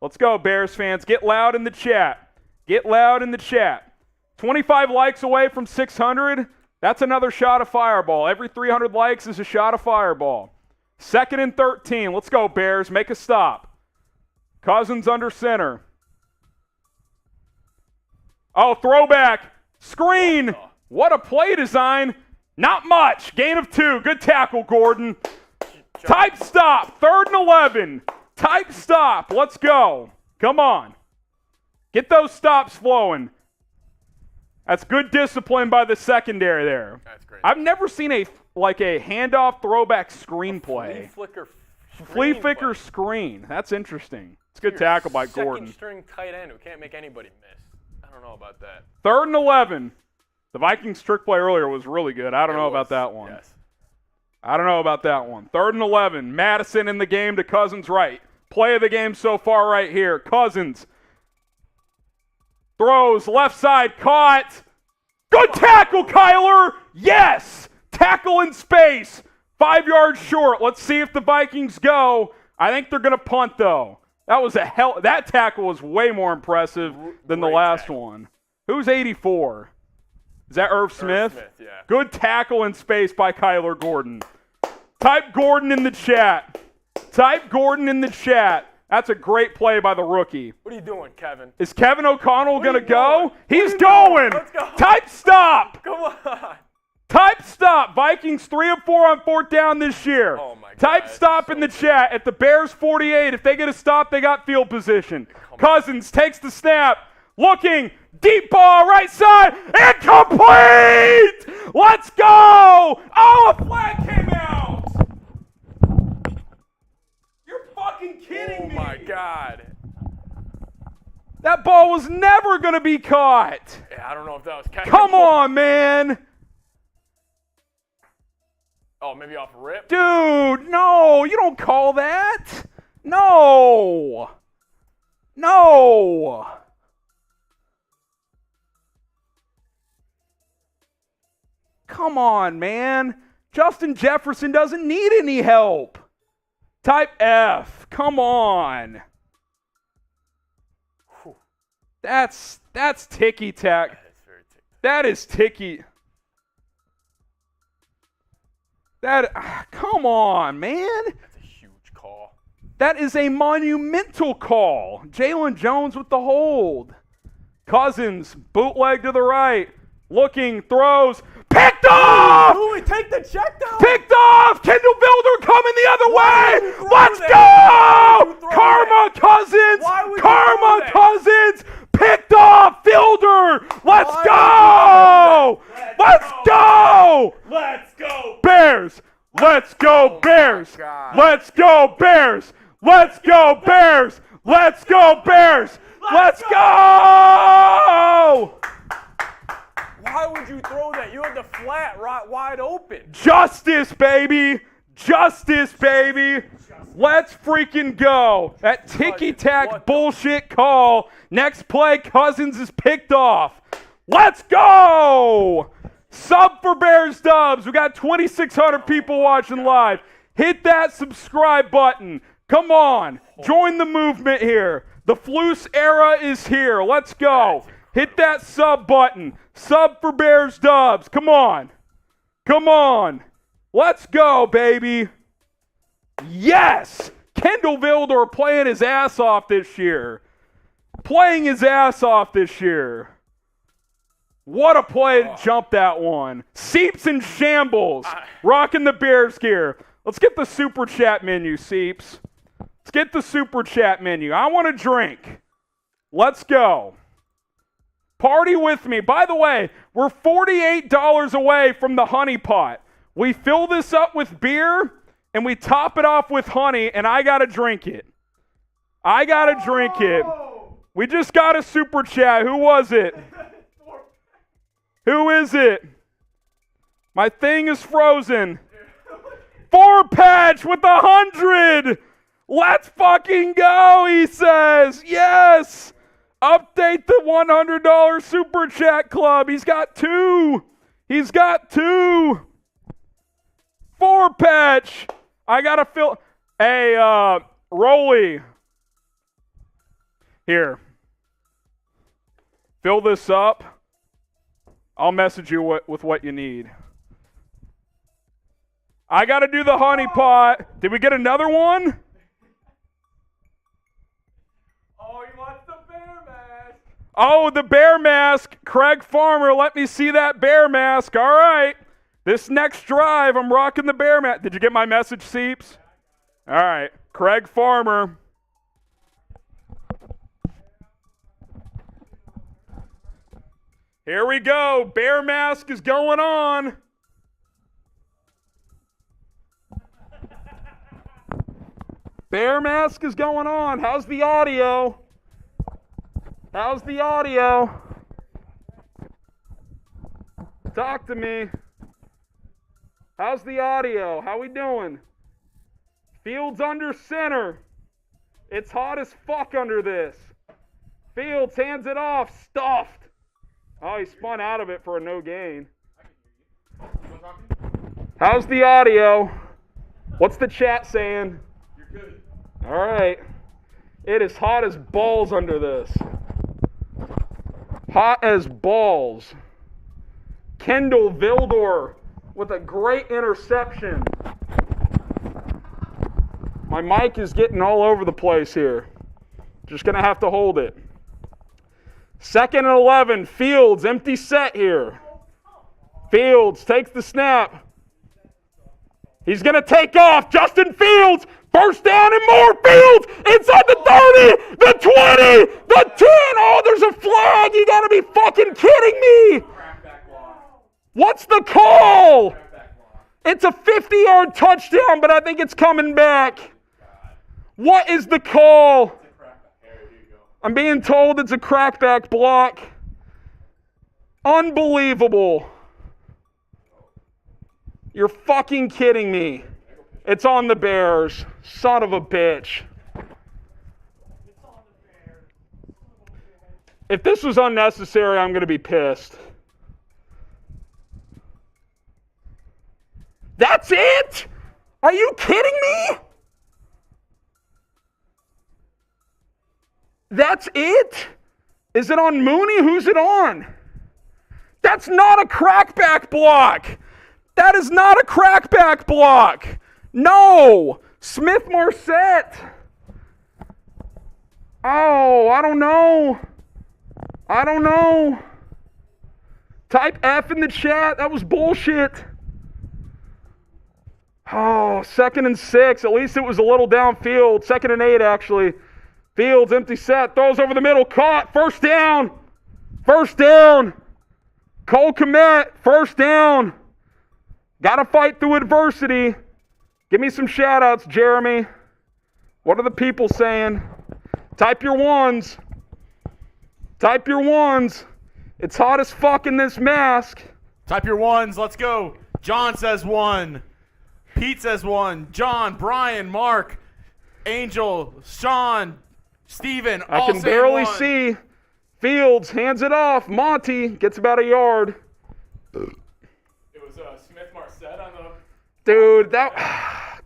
Let's go, Bears fans. Get loud in the chat. Get loud in the chat. 25 likes away from 600. That's another shot of fireball. Every 300 likes is a shot of fireball. 2nd and 13. Let's go, Bears. Make a stop. Cousins under center. Oh, throwback. Screen. What a play design. Not much. Gain of 2. Good tackle, Gordon. Type stop. 3rd and 11. Type stop. Let's go. Come on. Get those stops flowing. That's good discipline by the secondary there. That's great. I've never seen a handoff throwback screenplay. Flea flicker screen. That's interesting. It's a good tackle by Gordon. Second string tight end who can't make anybody miss. I don't know about that. 3rd and 11. The Vikings trick play earlier was really good. I don't know about that one. Yes. I don't know about that one. 3rd and 11. Madison in the game to Cousins right. Play of the game so far right here. Cousins throws left side, caught. Good tackle, Kyler. Yes. Tackle in space. 5 yards short. Let's see if the Vikings go. I think they're going to punt, though. That tackle was way more impressive than the last one. Who's 84? Is that Irv Smith? Smith, yeah. Good tackle in space by Kyler Gordon. Type Gordon in the chat. Type Gordon in the chat. That's a great play by the rookie. What are you doing, Kevin? Is Kevin O'Connell going to go? doing? He's going. Let's go. Type stop. Come on. Type stop. Vikings 3 of 4 on 4th down this year. Oh, my God. Type That's stop so in the good. chat. At the Bears 48, if they get a stop, they got field position. Cousins takes the snap. Looking. Deep ball, right side. Incomplete. Let's go. Oh, a flag came out. You're fucking kidding me. Oh, my God. That ball was never going to be caught. Yeah, I don't know if that was catching. Come on, man. Oh, maybe off rip? Dude, no, you don't call that. No. No. Come on, man. Justin Jefferson doesn't need any help. Type F. Come on. That's ticky-tack. That's very ticky. That is ticky. Come on, man. That's a huge call. That is a monumental call. Jalen Jones with the hold. Cousins, bootleg to the right. Looking, throws. Picked off! Louis, take the check down. Picked off! Kendall Builder coming the other Why would way! you throw Let's that? Why would go! you throw Karma Cousins! Why would you Karma throw that? Cousins! Picked off! Fielder! Let's Why go! Let's Let's go! Let's go. Bears! Let's go, Bears! God. Let's go, Bears! Let's go, Bears! Let's go, Bears! Let's go! Why would you throw that? You had the flat right wide open. Justice, baby! Justice, baby! Let's freaking go! That ticky-tack What the- bullshit call. Next play, Cousins is picked off. Let's go! Sub for Bears Dubs. We got 2,600 people watching live. Hit that subscribe button. Come on. Join the movement here. The Flus era is here. Let's go. Hit that sub button. Sub for Bears Dubs. Come on. Come on. Let's go, baby. Yes! Kendall Vilder playing his ass off this year. Playing his ass off this year. What a play to jump that one. Seeps in shambles. Rocking the Bears gear. Let's get the super chat menu, Seeps. Let's get the super chat menu. I want a drink. Let's go. Party with me. By the way, we're $48 away from the honey pot. We fill this up with beer, and we top it off with honey, and I got to drink it. I got to drink it. We just got a super chat. Who was it? Who is it? My thing is frozen. 4-patch with 100. Let's fucking go, he says. Yes. Update the $100 super chat club. He's got 2. He's got 2. 4-patch. I got to fill. Hey, Rolly. Here. Fill this up. I'll message you with what you need. I got to do the honey pot. Did we get another one? Oh, he wants the bear mask. Oh, the bear mask. Craig Farmer, let me see that bear mask. All right. This next drive, I'm rocking the bear mask. Did you get my message, Seeps? All right. Craig Farmer. Here we go. Bear mask is going on. Bear mask is going on. How's the audio? How's the audio? Talk to me. How's the audio? How we doing? Fields under center. It's hot as fuck under this. Fields hands it off. Stuffed. Oh, he spun out of it for a no gain. How's the audio? What's the chat saying? You're good. All right. It is hot as balls under this. Hot as balls. Kendall Vildor with a great interception. My mic is getting all over the place here. Just going to have to hold it. 2nd and 11. Fields, empty set here. Fields takes the snap. He's going to take off. Justin Fields, first down and more. Fields inside the 30, the 20, the 10. Oh, there's a flag. You got to be fucking kidding me. What's the call? It's a 50-yard touchdown, but I think it's coming back. What is the call? I'm being told it's a crackback block. Unbelievable. You're fucking kidding me. It's on the Bears. Son of a bitch. If this was unnecessary, I'm going to be pissed. That's it? Are you kidding me? That's it? Is it on Mooney? Who's it on? That's not a crackback block. That is not a crackback block. No. Smith Marset. Oh, I don't know. I don't know. Type F in the chat. That was bullshit. Oh, 2nd and 6. At least it was a little downfield. 2nd and 8, actually. Fields, empty set. Throws over the middle. Caught. First down. First down. Cole Kmet. First down. Got to fight through adversity. Give me some shout-outs, Jeremy. What are the people saying? Type your ones. Type your ones. It's hot as fuck in this mask. Type your ones. Let's go. John says 1. Pete says 1. John, Brian, Mark, Angel, Sean, Steven, I all can saying barely 1. see. Fields hands it off. Monty gets about a yard. It was Smith Marset on the... Dude, that...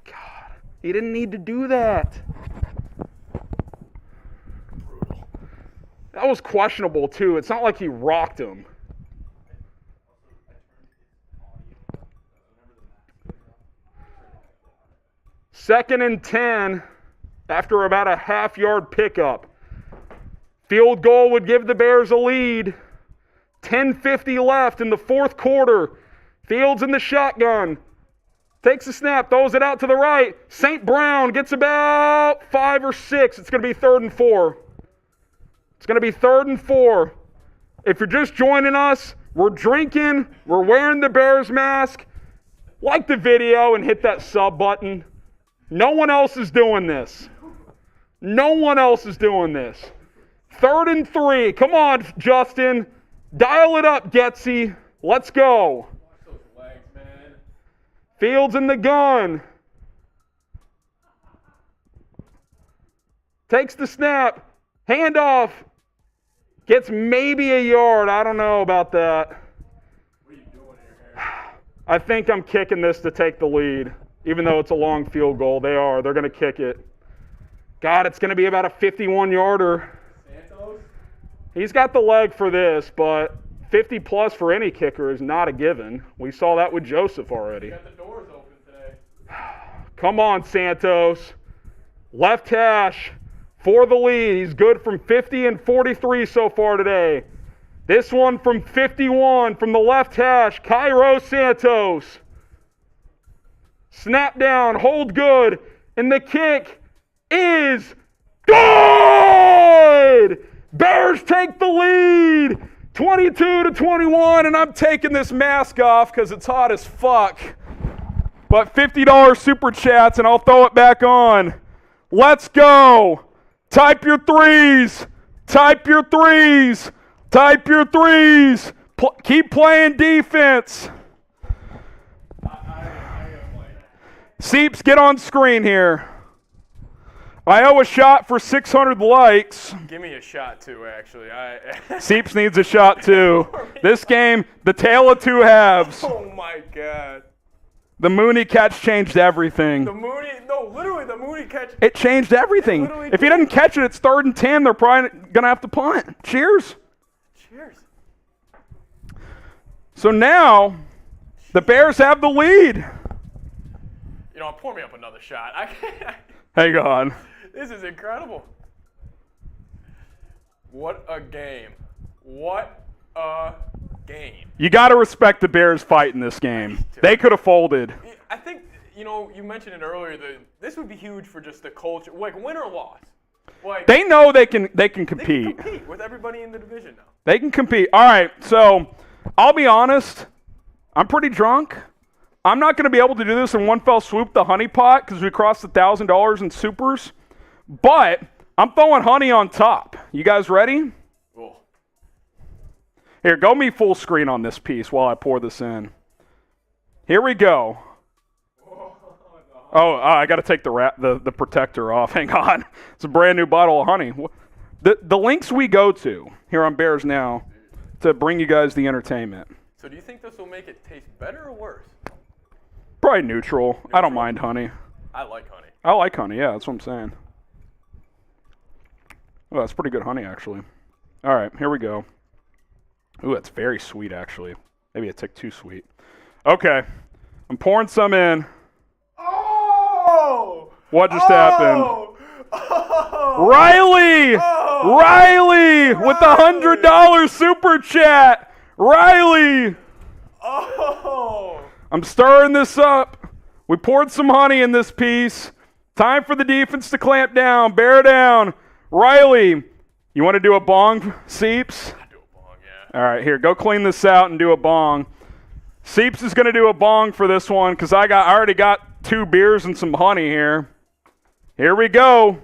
God, he didn't need to do that. That was questionable, too. It's not like he rocked him. Second and 10 after about a half-yard pickup. Field goal would give the Bears a lead. 10:50 left in the fourth quarter. Fields in the shotgun. Takes a snap, throws it out to the right. St. Brown gets about 5 or 6. It's going to be 3rd and 4. It's going to be 3rd and 4. If you're just joining us, we're drinking, we're wearing the Bears mask. Like the video and hit that sub button. No one else is doing this. No one else is doing this. 3rd and 3. Come on, Justin. Dial it up, Getsy. Let's go. Those legs, man. Fields in the gun. Takes the snap. Handoff. Gets maybe a yard. I don't know about that. What are you doing here? I think I'm kicking this to take the lead. Even though it's a long field goal. They are. They're going to kick it. God, it's going to be about a 51-yarder. Santos? He's got the leg for this, but 50 plus for any kicker is not a given. We saw that with Joseph already. Got the doors open today. Come on, Santos. Left hash for the lead. He's good from 50 and 43 so far today. This one from 51 from the left hash, Cairo Santos. Snap down, hold good, and the kick is good! Bears take the lead, 22-21, and I'm taking this mask off because it's hot as fuck. But $50 super chats, and I'll throw it back on. Let's go! Type your threes! Type your threes! Type your threes! Keep playing defense! Seeps, get on screen here. I owe a shot for 600 likes. Give me a shot too, actually. Seeps needs a shot too. This game, the tale of two halves. Oh my God. The Mooney catch changed everything. Literally the Mooney catch. It changed everything. If he doesn't catch it, it's 3rd and 10. They're probably going to have to punt. Cheers. Cheers. So now, the Bears have the lead. You know, pour me up another shot. I can't. Hang on. This is incredible. What a game. What a game. You got to respect the Bears fight in this game. They could have folded. I think, you know, you mentioned it earlier, that this would be huge for just the culture, like win or loss. Like, They know they can compete. they can compete with everybody in the division now. They can compete. All right, so I'll be honest. I'm pretty drunk. I'm not going to be able to do this in one fell swoop, the honey pot, because we crossed $1,000 in supers. But I'm throwing honey on top. You guys ready? Cool. Here, go me full screen on this piece while I pour this in. Here we go. Oh, I got to take the protector off. Hang on. It's a brand new bottle of honey. The links we go to here on Bears Now to bring you guys the entertainment. So do you think this will make it taste better or worse? Probably neutral. I don't mind honey. I like honey. I like honey, yeah, that's what I'm saying. Oh, that's pretty good honey, actually. All right, here we go. Ooh, that's very sweet, actually. Maybe a tick too sweet. Okay, I'm pouring some in. Oh! What just happened? Oh! Riley! Oh! Riley with the $100 super chat! Riley! Oh! I'm stirring this up. We poured some honey in this piece. Time for the defense to clamp down. Bear down. Riley, you want to do a bong, Seeps? I do a bong, yeah. All right, here, go clean this out and do a bong. Seeps is going to do a bong for this one because I already got 2 beers and some honey here. Here we go.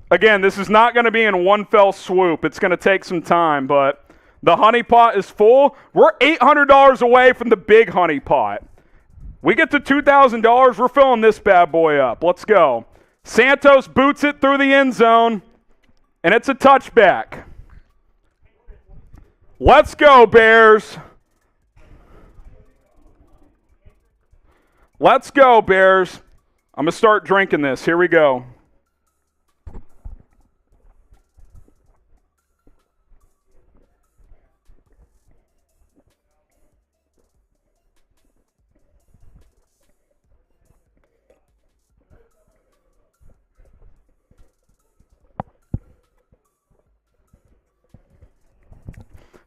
Again, this is not going to be in one fell swoop. It's going to take some time, but the honey pot is full. We're $800 away from the big honey pot. We get to $2,000, we're filling this bad boy up. Let's go. Santos boots it through the end zone, and it's a touchback. Let's go, Bears. Let's go, Bears. I'm going to start drinking this. Here we go.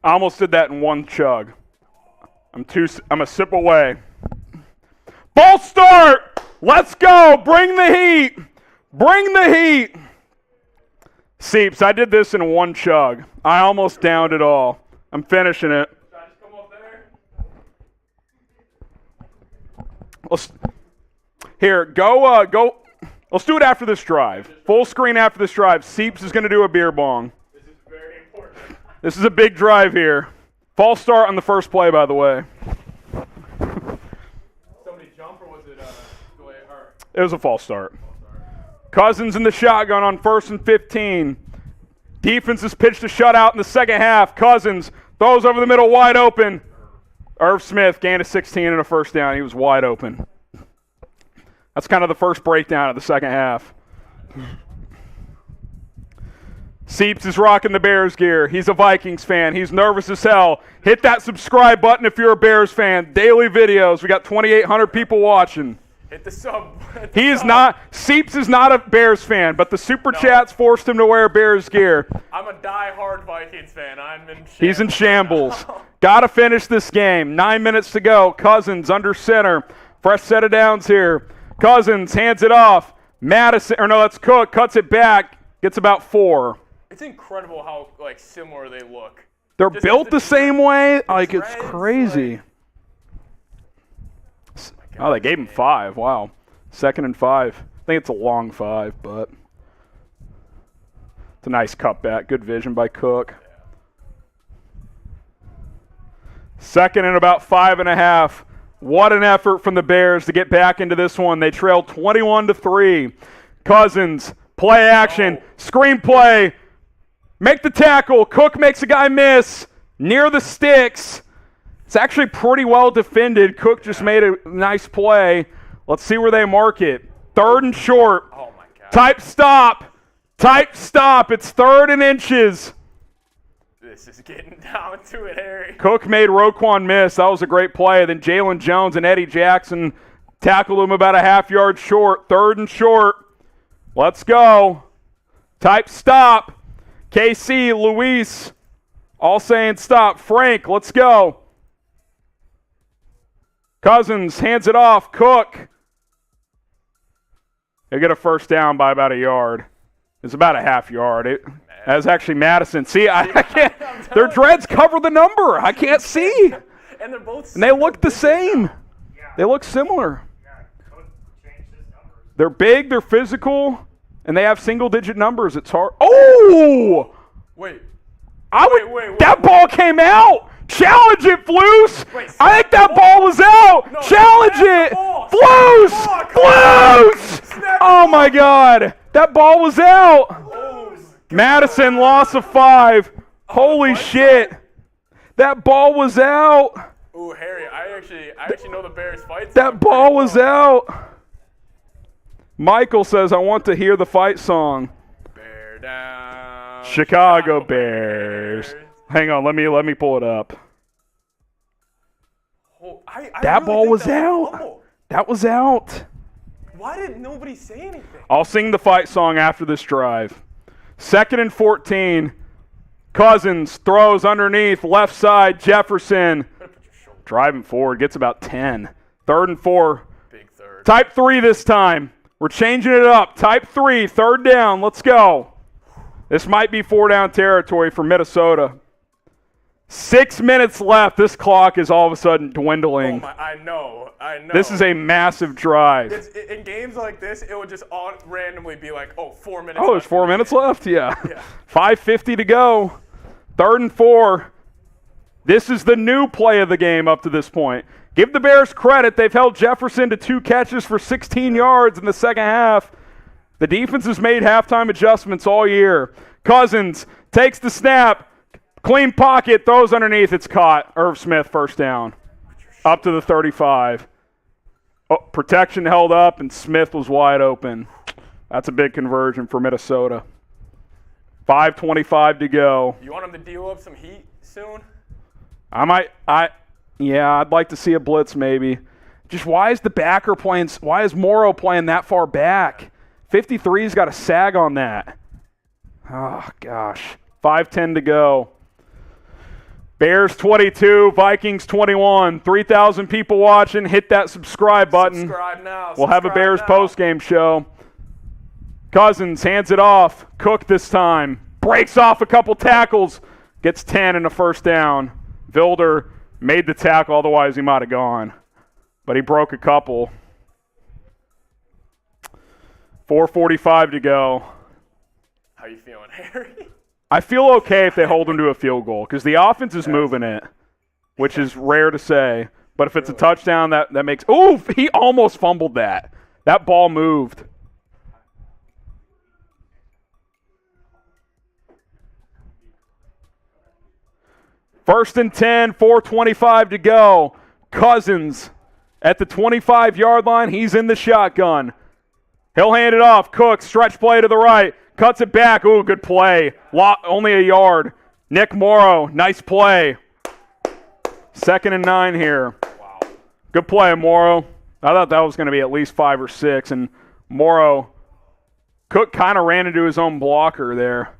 I almost did that in one chug. I'm a sip away. Ball start! Let's go! Bring the heat! Bring the heat! Seeps, I did this in one chug. I almost downed it all. I'm finishing it. Should I just come up there? Here, go. Let's do it after this drive. Full screen after this drive. Seeps is going to do a beer bong. This is very important. This is a big drive here. False start on the first play, by the way. Somebody jump, or was it the way it hurt? It was a false start. Cousins in the shotgun on 1st and 15. Defense has pitched a shutout in the second half. Cousins throws over the middle wide open. Irv Smith gained a 16 and a first down. He was wide open. That's kind of the first breakdown of the second half. Seeps is rocking the Bears gear. He's a Vikings fan. He's nervous as hell. Hit that subscribe button if you're a Bears fan. Daily videos. We got 2,800 people watching. Hit the sub. Seeps is not a Bears fan, but the Super Chats forced him to wear Bears gear. I'm a die-hard Vikings fan. I'm in shambles. He's in shambles. Got to finish this game. 9 minutes to go. Cousins under center. Fresh set of downs here. Cousins hands it off. That's Cook. Cuts it back. Gets about 4. It's incredible how similar they look. They're Just built the same way. It's dreads, crazy. Oh, they gave him 5. Wow. 2nd and 5. I think it's a long 5, but it's a nice cutback. Good vision by Cook. 2nd and about 5.5. What an effort from the Bears to get back into this one. They trailed 21-3. Cousins, play action, screenplay, make the tackle. Cook makes a guy miss near the sticks. It's actually pretty well defended. Cook just made a nice play. Let's see where they mark it. 3rd and short. Oh my God. Type stop. It's 3rd and inches. This is getting down to it, Harry. Cook made Roquan miss. That was a great play. Then Jalen Jones and Eddie Jackson tackled him about a half-yard short. 3rd and short. Let's go. Type stop. KC, Luis, all saying stop. Frank, let's go. Cousins hands it off. Cook. They get a first down by about a yard. It's about a half yard. That's actually Madison. See, I can't. Their dreads cover the number. I can't see. And they're both. And they look the same. They look similar. They're big. They're physical, and they have single-digit numbers. It's hard. Oh! Wait. That ball came out. Challenge it, Flus. I think that ball was out. No, Challenge it. Flus. Oh, my God. That ball was out. Oh, Madison, loss of 5. Holy shit. That ball was out. Ooh, Harry, I actually know the Bears fight. That ball was out. Michael says, I want to hear the fight song. Bear down. Chicago Bears. Hang on, let me pull it up. Oh, I That really ball think was that out. fumble. That was out. Why did nobody say anything? I'll sing the fight song after this drive. 2nd and 14. Cousins throws underneath, left side, Jefferson. Driving forward, gets about 10. 3rd and 4. Big third. Type 3 this time. We're changing it up. Type 3, 3rd down. Let's go. This might be 4-down territory for Minnesota. 6 minutes left. This clock is all of a sudden dwindling. I know. This is a massive drive. In games like this, it would just randomly be 4 minutes. Oh, there's 4 minutes left? Yeah. 5:50 to go. 3rd and 4. This is the new play of the game up to this point. Give the Bears credit. They've held Jefferson to 2 catches for 16 yards in the second half. The defense has made halftime adjustments all year. Cousins takes the snap. Clean pocket, throws underneath. It's caught. Irv Smith, first down. Up to the 35. Oh, protection held up, and Smith was wide open. That's a big conversion for Minnesota. 5:25 to go. You want him to deal up some heat soon? I'd like to see a blitz maybe. Just why is Morrow playing that far back? 53's got a sag on that. Oh, gosh. 5:10 to go. Bears 22, Vikings 21. 3,000 people watching. Hit that subscribe button. Subscribe now. We'll have a Bears postgame show. Cousins hands it off. Cook this time. Breaks off a couple tackles. Gets 10 and a first down. Vilder made the tackle, otherwise he might have gone. But he broke a couple. 4:45 to go. How you feeling, Harry? I feel okay if they hold him to a field goal because the offense is moving it, which is rare to say. But if it's a touchdown, that makes – ooh, he almost fumbled that. That ball moved. First and 10, 4:25 to go. Cousins at the 25-yard line. He's in the shotgun. He'll hand it off. Cook, stretch play to the right. Cuts it back. Ooh, good play. Only a yard. Nick Morrow, nice play. 2nd and 9 here. Wow. Good play, Morrow. I thought that was going to be at least 5 or 6, and Morrow, Cook kind of ran into his own blocker there.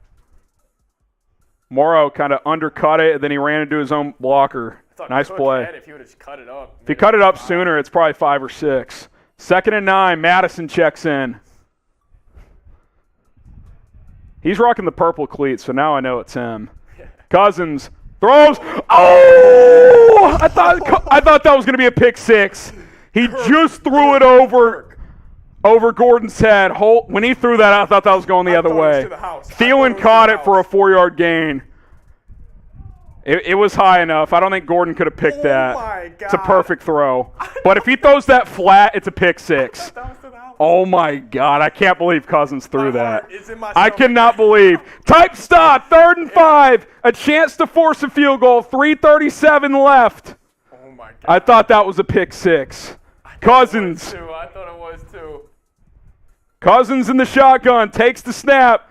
Morrow kind of undercut it, and then he ran into his own blocker. Nice play. If he would have cut it up. If he cut it up sooner, it's probably 5 or 6. 2nd and 9, Madison checks in. He's rocking the purple cleats, so now I know it's him. Cousins throws. Oh! I thought that was going to be a pick 6. He just threw it over Gordon's head. When he threw that, I thought that was going the other way. Thielen caught it for a 4-yard gain. It was high enough. I don't think Gordon could have picked that. My God. It's a perfect throw. But if he throws that flat, it's a pick 6. Oh, my God. I can't believe Cousins threw that. I cannot believe. Type stop. 3rd and 5. A chance to force a field goal. 3:37 left. Oh, my God. I thought that was a pick 6. Cousins. I thought it was too. Cousins in the shotgun. Takes the snap.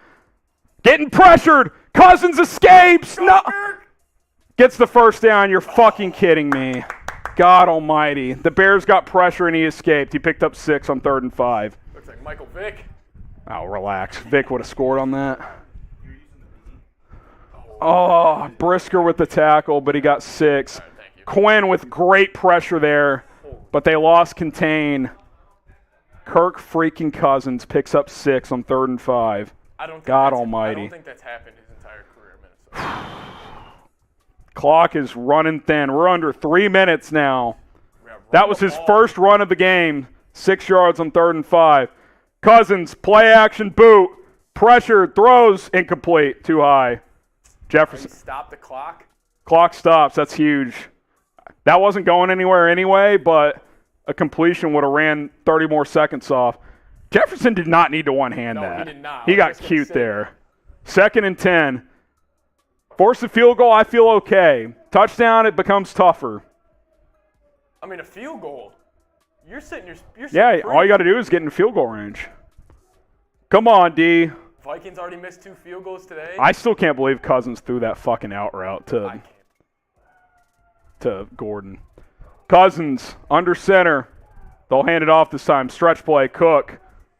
Getting pressured. Cousins escapes. No. Gets the first down. You're fucking kidding me. God almighty. The Bears got pressure and he escaped. He picked up 6 on 3rd and 5. Looks like Michael Vick. Oh, relax. Vic would have scored on that. Oh, Brisker with the tackle, but he got 6. All right, thank you. Quinn with great pressure there, but they lost contain. Kirk freaking Cousins picks up 6 on 3rd and 5. God almighty. I don't think that's happened his entire career in Minnesota. Clock is running thin. We're under 3 minutes now. That was his first run of the game. 6 yards on 3rd and 5. Cousins, play action boot. Pressure, throws, incomplete. Too high. Jefferson. Stop the clock. Clock stops. That's huge. That wasn't going anywhere anyway, but a completion would have ran 30 more seconds off. Jefferson did not need to one-hand that. No, he did not. He got cute there. 2nd and 10. Force a field goal, I feel okay. Touchdown, it becomes tougher. I mean, a field goal. You're sitting Yeah, pretty. all you got to do is get in field goal range. Come on, D. Vikings already missed 2 field goals today. I still can't believe Cousins threw that fucking out route to Gordon. Cousins, under center. They'll hand it off this time. Stretch play, Cook.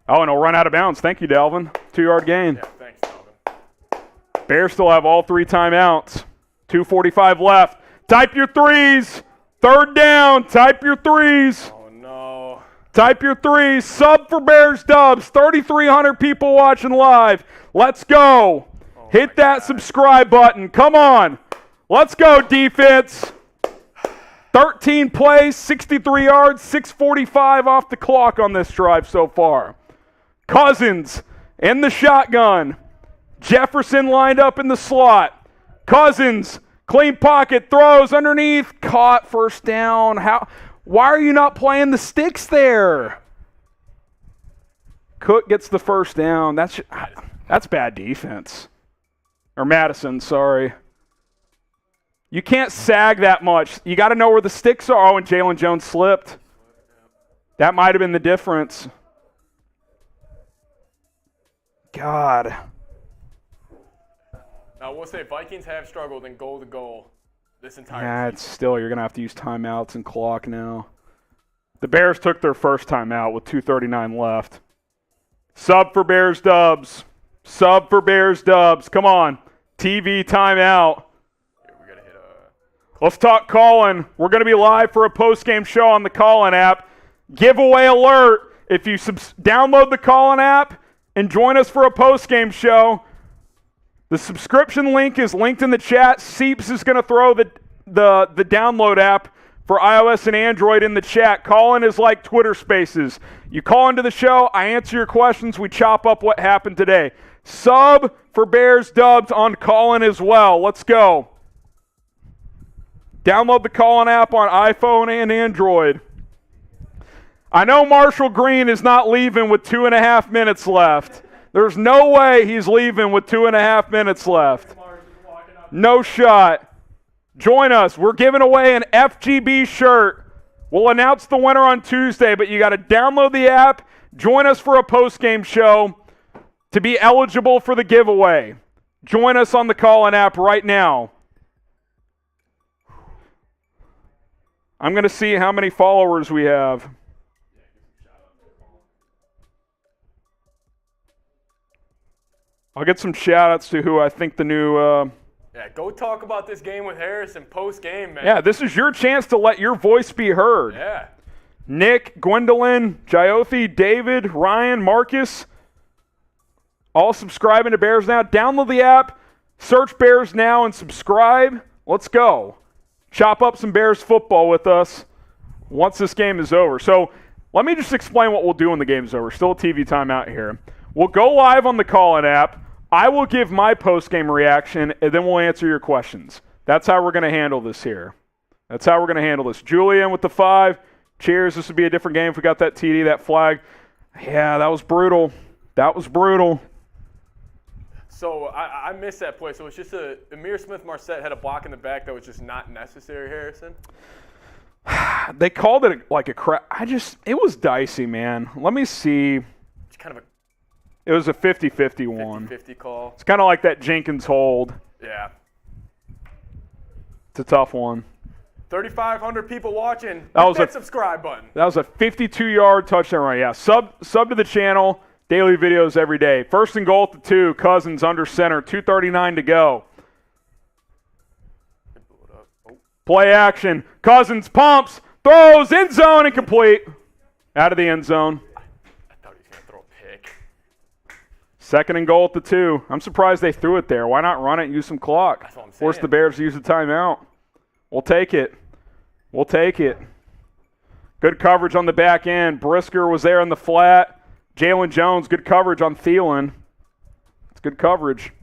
Oh, and he'll run out of bounds. Thank you, Dalvin. 2-yard gain. Yeah, thanks, Dalvin. Bears still have all 3 timeouts. 2:45 left. Type your 3s. 3rd down. Type your 3s. Oh, no. Type your 3s. Sub for Bears Dubs. 3,300 people watching live. Let's go. Hit that subscribe button. Come on. Let's go, defense. 13 plays, 63 yards, 6:45 off the clock on this drive so far. Cousins in the shotgun. Jefferson lined up in the slot. Cousins, clean pocket, throws underneath, caught, first down. Why are you not playing the sticks there? Cook gets the first down. That's bad defense. Or Madison, sorry. You can't sag that much. You got to know where the sticks are. Oh, and Jalen Jones slipped. That might have been the difference. God. Now, we'll say Vikings have struggled in goal to goal this entire Yeah, season. it's still, you're going to have to use timeouts and clock now. The Bears took their first timeout with 2:39 left. Sub for Bears Dubs. Sub for Bears Dubs. Come on. TV timeout. Here, we got to hit Let's talk Callin. We're going to be live for a post-game show on the Callin app. Giveaway alert. If you download the Callin app and join us for a post-game show, the subscription link is linked in the chat. Seeps is going to throw the download app for iOS and Android in the chat. Callin is like Twitter Spaces. You call into the show, I answer your questions, we chop up what happened today. Sub for Bears Dubs on Callin as well. Let's go. Download the Callin app on iPhone and Android. I know Marshall Green is not leaving with 2.5 minutes left. There's no way he's leaving with 2.5 minutes left. No shot. Join us. We're giving away an FGB shirt. We'll announce the winner on Tuesday, but you got to download the app. Join us for a post-game show. to be eligible for the giveaway. Join us on the call-in app right now. I'm going to see how many followers we have. I'll get some shout-outs to who I think the new... Yeah, go talk about this game with Harrison post-game, man. Yeah, this is your chance to let your voice be heard. Yeah. Nick, Gwendolyn, Jyothi, David, Ryan, Marcus, all subscribing to Bears Now. Download the app, search Bears Now, and subscribe. Let's go. Chop up some Bears football with us once this game is over. So let me just explain what we'll do when the game's over. Still a TV timeout here. We'll go live on the call-in app. I will give my post-game reaction, and then we'll answer your questions. That's how we're going to handle this here. That's how we're going to handle this. Julian with the 5. Cheers. This would be a different game if we got that TD, that flag. Yeah, that was brutal. That was brutal. So I missed that play. So it's just Amir Smith-Marset had a block in the back that was just not necessary, Harrison? They called it like a crap. It was dicey, man. Let me see. It's kind of It was a 50-50 one. 50-50 call. It's kind of like that Jenkins hold. Yeah. It's a tough one. 3,500 people watching. That Hit was that a- subscribe button. That was a 52-yard touchdown run. Yeah, sub to the channel. Daily videos every day. First and goal at the 2. Cousins under center. 2:39 to go. Play action. Cousins pumps, throws, end zone, incomplete. Out of the end zone. I thought he was going to throw a pick. Second and goal at the 2. I'm surprised they threw it there. Why not run it and use some clock? That's what I'm Force saying. the Bears to use the timeout. We'll take it. We'll take it. Good coverage on the back end. Brisker was there in the flat. Jalen Jones, good coverage on Thielen. It's good coverage.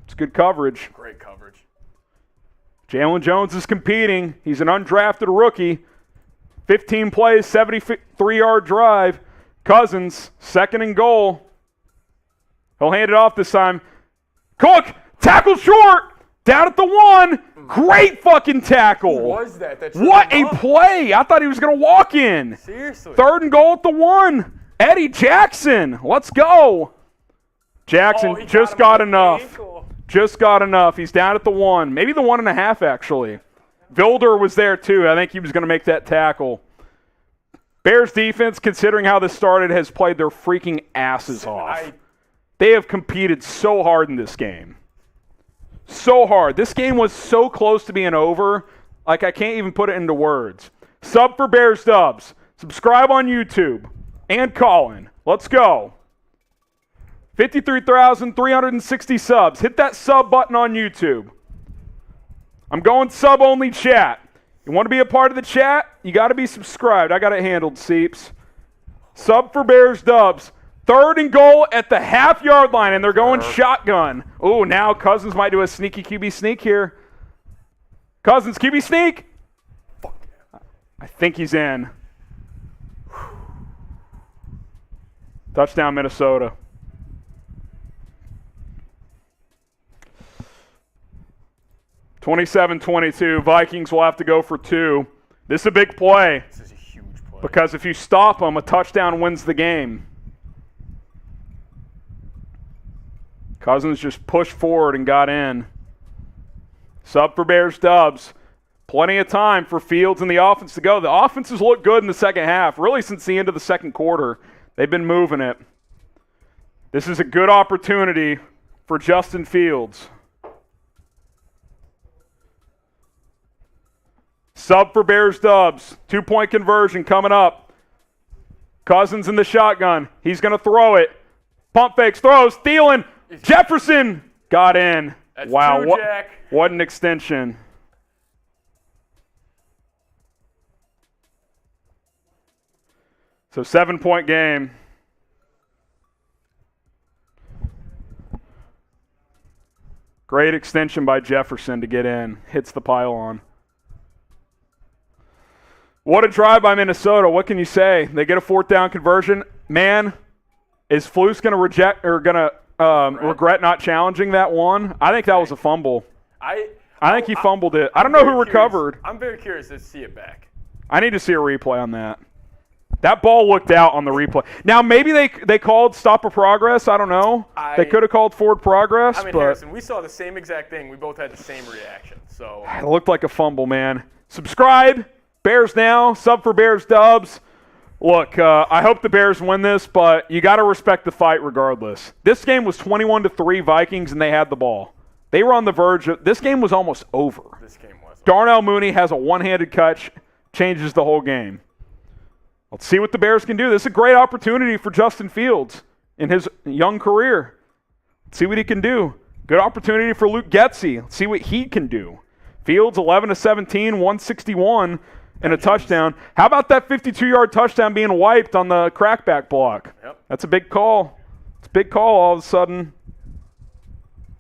It's good coverage. Great coverage. Jalen Jones is competing. He's an undrafted rookie. 15 plays, 73-yard drive. Cousins, second and goal. He'll hand it off this time. Cook, tackle short. Down at the 1. Great fucking tackle. Who was that? What a play. I thought he was going to walk in. Seriously. Third and goal at the 1. Eddie Jackson. Let's go. Jackson he just him got on the enough. ankle. Just got enough. He's down at the 1. Maybe the 1.5, actually. Vilder was there, too. I think he was going to make that tackle. Bears defense, considering how this started, has played their freaking asses off. They have competed so hard in this game. So hard. This game was so close to being over, like I can't even put it into words. Sub for Bears Dubs. Subscribe on YouTube. And Colin. Let's go. 53,360 subs. Hit that sub button on YouTube. I'm going sub-only chat. You want to be a part of the chat? You got to be subscribed. I got it handled, Seeps. Sub for Bears Dubs. Third and goal at the half-yard line, and they're going shotgun. Oh, now Cousins might do a sneaky QB sneak here. Cousins, QB sneak. I think he's in. Touchdown, Minnesota. (27-22). Vikings will have to go for 2. This is a big play. This is a huge play. Because if you stop them, a touchdown wins the game. Cousins just pushed forward and got in. Sub for Bears Dubs. Plenty of time for Fields and the offense to go. The offenses look good in the second half, really since the end of the second quarter. They've been moving it. This is a good opportunity for Justin Fields. Sub for Bears Dubs. 2-point conversion coming up. Cousins in the shotgun. He's going to throw it. Pump fakes, throws, Thielen. Jefferson got in. That's wow, true, Jack. what an extension. So 7-point game. Great extension by Jefferson to get in. Hits the pylon. What a drive by Minnesota. What can you say? They get a 4th down conversion. Man, is Flus going to reject or going to regret not challenging that one? I think that was a fumble. I think he fumbled it. I don't know who recovered. I'm very curious to see it back. I need to see a replay on that. That ball looked out on the replay. Now, maybe they called stop of progress. I don't know. They could have called forward progress. I mean, but Harrison, we saw the same exact thing. We both had the same reaction. So it looked like a fumble, man. Subscribe. Bears now. Sub for Bears Dubs. Look, I hope the Bears win this, but you got to respect the fight regardless. This game was 21-3 Vikings, and they had the ball. They were on the verge of – this game was almost over. this game was. Darnell Mooney has a one-handed catch, changes the whole game. Let's see what the Bears can do. This is a great opportunity for Justin Fields in his young career. Let's see what he can do. Good opportunity for Luke Getsy. Let's see what he can do. Fields 11-17, 161, and a touchdown. How about that 52-yard touchdown being wiped on the crackback block? Yep. That's a big call. It's a big call all of a sudden.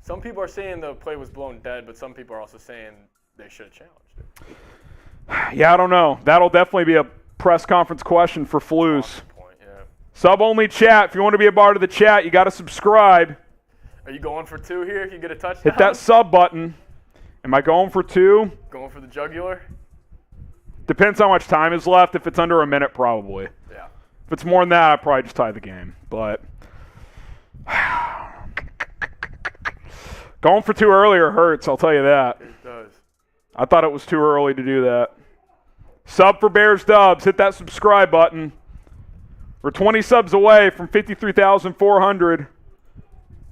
Some people are saying the play was blown dead, but some people are also saying they should have challenged it. Yeah, I don't know. That'll definitely be a press conference question for Flus. Point, yeah. Sub-only chat. If you want to be a part of the chat, you got to subscribe. Are you going for 2 here if you get a touchdown? Hit that sub button. Am I going for 2? Going for the jugular? Depends how much time is left. If it's under a minute, probably. Yeah. If it's more than that, I'd probably just tie the game. But going for 2 earlier hurts, I'll tell you that. It does. I thought it was too early to do that. Sub for Bears Dubs. Hit that subscribe button. We're 20 subs away from 53,400.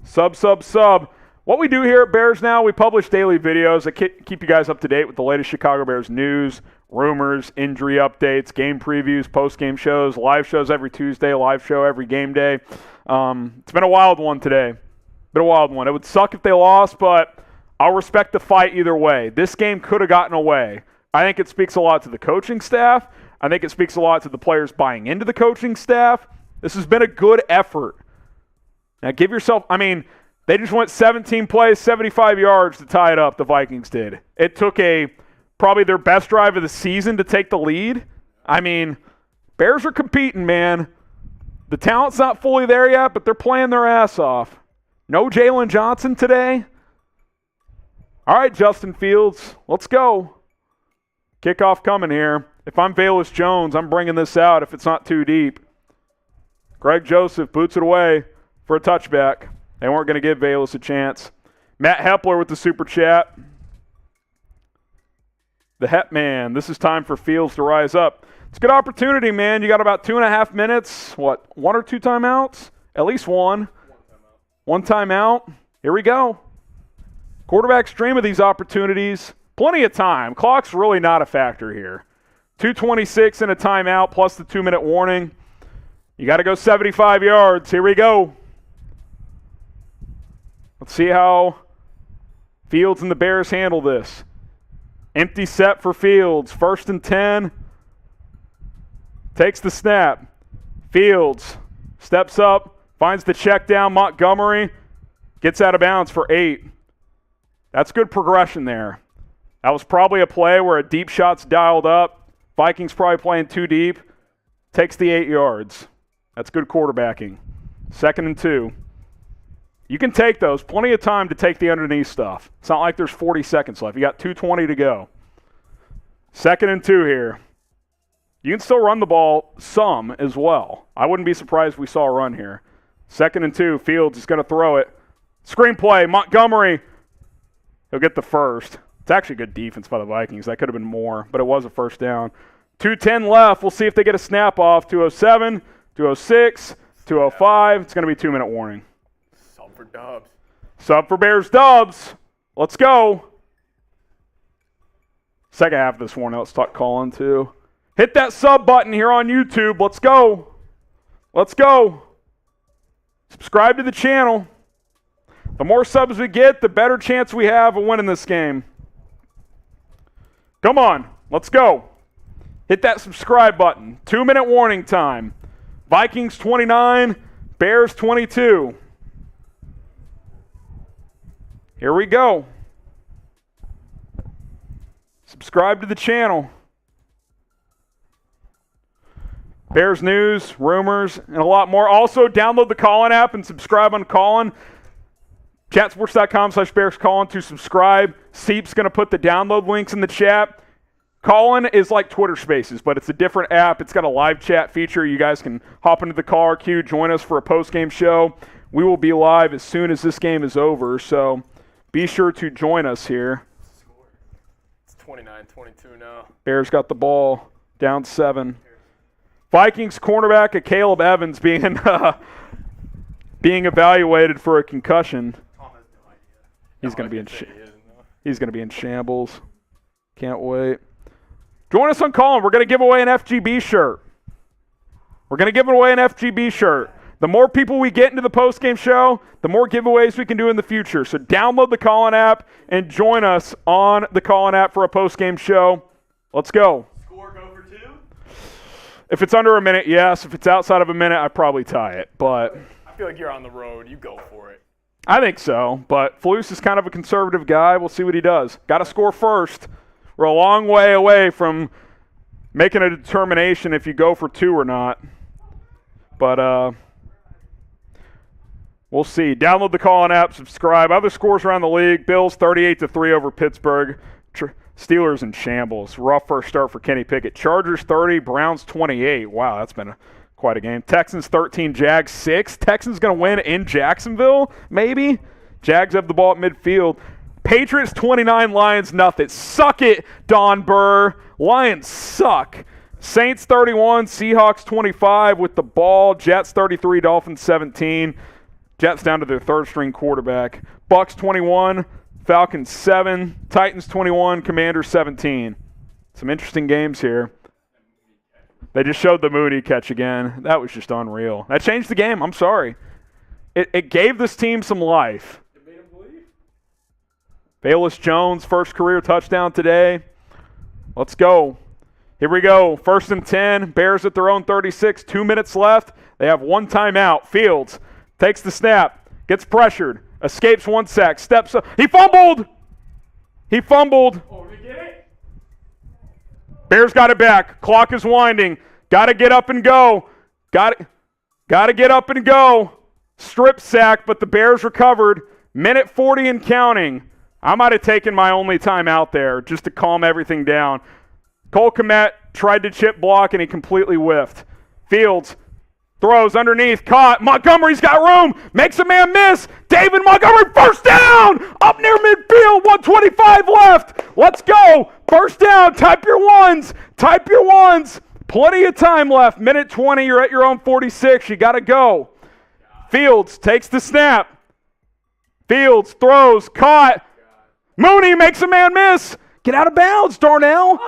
Sub. What we do here at Bears Now, we publish daily videos that keep you guys up to date with the latest Chicago Bears news, rumors, injury updates, game previews, post-game shows, live shows every Tuesday, live show every game day. It's been a wild one today. Been a wild one. It would suck if they lost, but I'll respect the fight either way. This game could have gotten away. I think it speaks a lot to the coaching staff. I think it speaks a lot to the players buying into the coaching staff. This has been a good effort. Now give yourself, they just went 17 plays, 75 yards to tie it up, the Vikings did. It took probably their best drive of the season to take the lead. Bears are competing, man. The talent's not fully there yet, but they're playing their ass off. No Jalen Johnson today. All right, Justin Fields, let's go. Kickoff coming here. If I'm Velus Jones, I'm bringing this out if it's not too deep. Greg Joseph boots it away for a touchback. They weren't going to give Velus a chance. Matt Hepler with the super chat. The Hep Man. This is time for Fields to rise up. It's a good opportunity, man. You got about 2.5 minutes. What, 1 or 2 timeouts? At least 1. 1 timeout. Here we go. Quarterbacks dream of these opportunities. Plenty of time. Clock's really not a factor here. 2:26 in a timeout plus the 2-minute warning. You got to go 75 yards. Here we go. Let's see how Fields and the Bears handle this. Empty set for Fields. 1st and 10. Takes the snap. Fields steps up, finds the check down. Montgomery gets out of bounds for 8. That's good progression there. That was probably a play where a deep shot's dialed up. Vikings probably playing too deep. Takes the 8 yards. That's good quarterbacking. 2nd and 2. You can take those. Plenty of time to take the underneath stuff. It's not like there's 40 seconds left. You got 2:20 to go. 2nd and 2 here. You can still run the ball some as well. I wouldn't be surprised if we saw a run here. 2nd and 2. Fields is going to throw it. Screen play. Montgomery. He'll get the first. It's actually good defense by the Vikings. That could have been more, but it was a first down. 2:10 left. We'll see if they get a snap off. 2:07, 2:06, 2:05. It's going to be 2-minute warning. Sub for Dubs. Sub for Bears Dubs. Let's go. Second half of this one, let's talk calling too. Hit that sub button here on YouTube. Let's go. Let's go. Subscribe to the channel. The more subs we get, the better chance we have of winning this game. Come on. Let's go. Hit that subscribe button. 2-minute warning time. Vikings 29, Bears 22. Here we go. Subscribe to the channel. Bears news, rumors, and a lot more. Also, download the Callin app and subscribe on Callin. Chatsports.com/BearsCallin to subscribe. Seep's going to put the download links in the chat. Call-in is like Twitter Spaces, but it's a different app. It's got a live chat feature. You guys can hop into the caller queue, join us for a post-game show. We will be live as soon as this game is over, so be sure to join us here. It's 29-22 now. Bears got the ball, down 7. Vikings cornerback Caleb Evans being evaluated for a concussion. He's going to be in shambles. Can't wait. Join us on Call-In. We're going to give away an FGB shirt. The more people we get into the postgame show, the more giveaways we can do in the future. So download the Call-In app and join us on the Call-In app for a postgame show. Let's go. Score go for 2? If it's under a minute, yes. If it's outside of a minute, I'd probably tie it. But I feel like you're on the road. You go for it. I think so. But Flus is kind of a conservative guy. We'll see what he does. Got to score first. We're a long way away from making a determination if you go for 2 or not. But we'll see. Download the Call-In app, subscribe. Other scores around the league. Bills 38-3 over Pittsburgh. Steelers in shambles. Rough first start for Kenny Pickett. Chargers 30, Browns 28. Wow, that's been quite a game. Texans 13, Jags 6. Texans going to win in Jacksonville, maybe? Jags have the ball at midfield. Patriots 29, Lions nothing. Suck it, Don Burr. Lions suck. Saints 31, Seahawks 25 with the ball. Jets 33, Dolphins 17. Jets down to their third-string quarterback. Bucks 21, Falcons 7. Titans 21, Commanders 17. Some interesting games here. They just showed the Mooney catch again. That was just unreal. That changed the game. I'm sorry. It gave this team some life. Bayless Jones, first career touchdown today. Let's go. Here we go. 1st and 10. Bears at their own 36. 2 minutes left. They have 1 timeout. Fields takes the snap. Gets pressured. Escapes 1 sack. Steps up. He fumbled. Oh, did he get it? Bears got it back. Clock is winding. Got to get up and go. Got to get up and go. Strip sack, but the Bears recovered. Minute 40 and counting. I might have taken my only time out there just to calm everything down. Cole Kmet tried to chip block, and he completely whiffed. Fields throws underneath, caught. Montgomery's got room, makes a man miss. David Montgomery, first down, up near midfield, 1:25 left. Let's go. First down, type your ones. Plenty of time left. Minute 20, you're at your own 46. You got to go. Fields takes the snap. Fields throws, caught. Mooney makes a man miss. Get out of bounds, Darnell.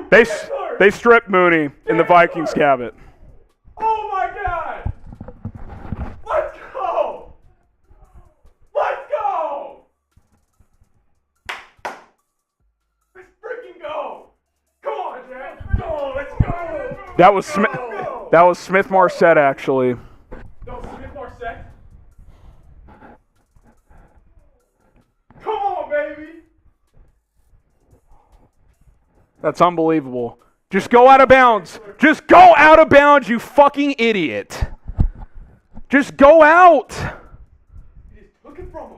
They stripped Mooney, and the Vikings have it. Oh my God! Let's go! Let's freaking go! Come on, Jack! Go! Let's go! That was Smith Marset, actually. No, Smith Marset. Come on, baby! That's unbelievable. Just go out of bounds. Just go out of bounds, you fucking idiot. Just go out. He just took it from him.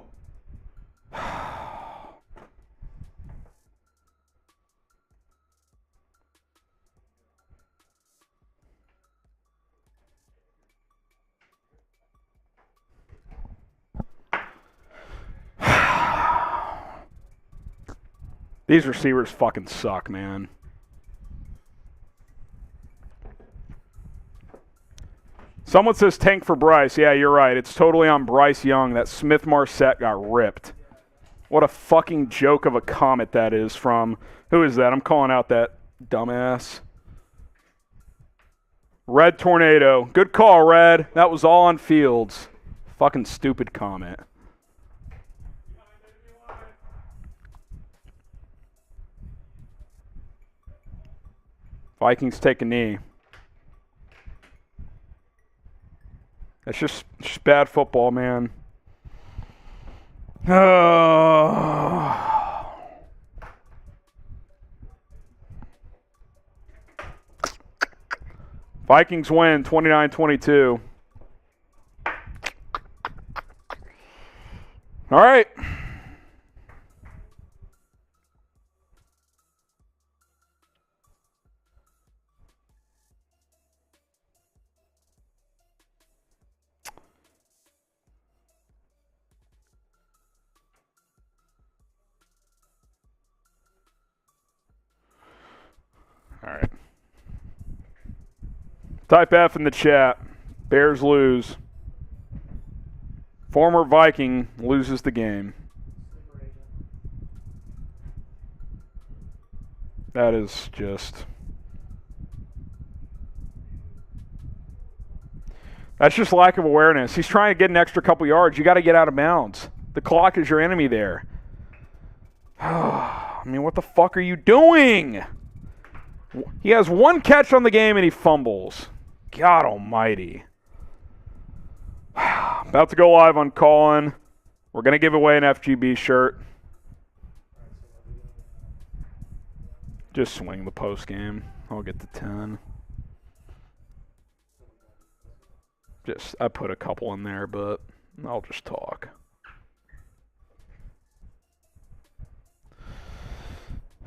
These receivers fucking suck, man. Someone says tank for Bryce. Yeah, you're right. It's totally on Bryce Young. That Smith Marset got ripped. What a fucking joke of a comment that is from... Who is that? I'm calling out that dumbass. Red Tornado. Good call, Red. That was all on Fields. Fucking stupid comment. Vikings take a knee. That's just bad football, man. Vikings win 29-22. All right. Type F in the chat. Bears lose. Former Viking loses the game. That is just... That's just lack of awareness. He's trying to get an extra couple yards. You got to get out of bounds. The clock is your enemy there. I mean, what the fuck are you doing? He has one catch on the game and he fumbles. God almighty. About to go live on Call-In. We're going to give away an FGB shirt. Just swing the post game. I'll get the 10. I put a couple in there, but I'll just talk.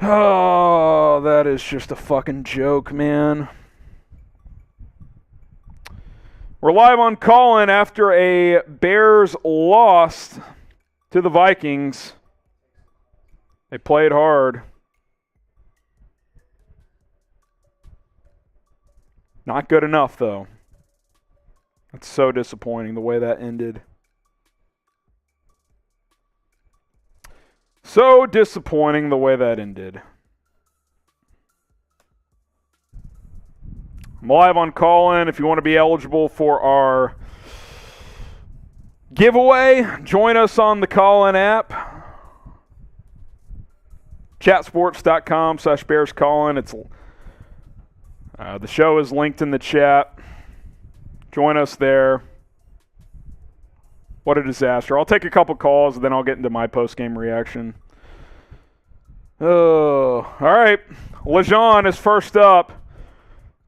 Oh, that is just a fucking joke, man. We're live on Call-In after a Bears loss to the Vikings. They played hard. Not good enough, though. That's so disappointing, the way that ended. So disappointing, the way that ended. I'm live on Call-In. If you want to be eligible for our giveaway, join us on the Call-In app. Chatsports.com/BearsCallin. The show is linked in the chat. Join us there. What a disaster. I'll take a couple calls, and then I'll get into my post-game reaction. Oh, all right. Lejean is first up.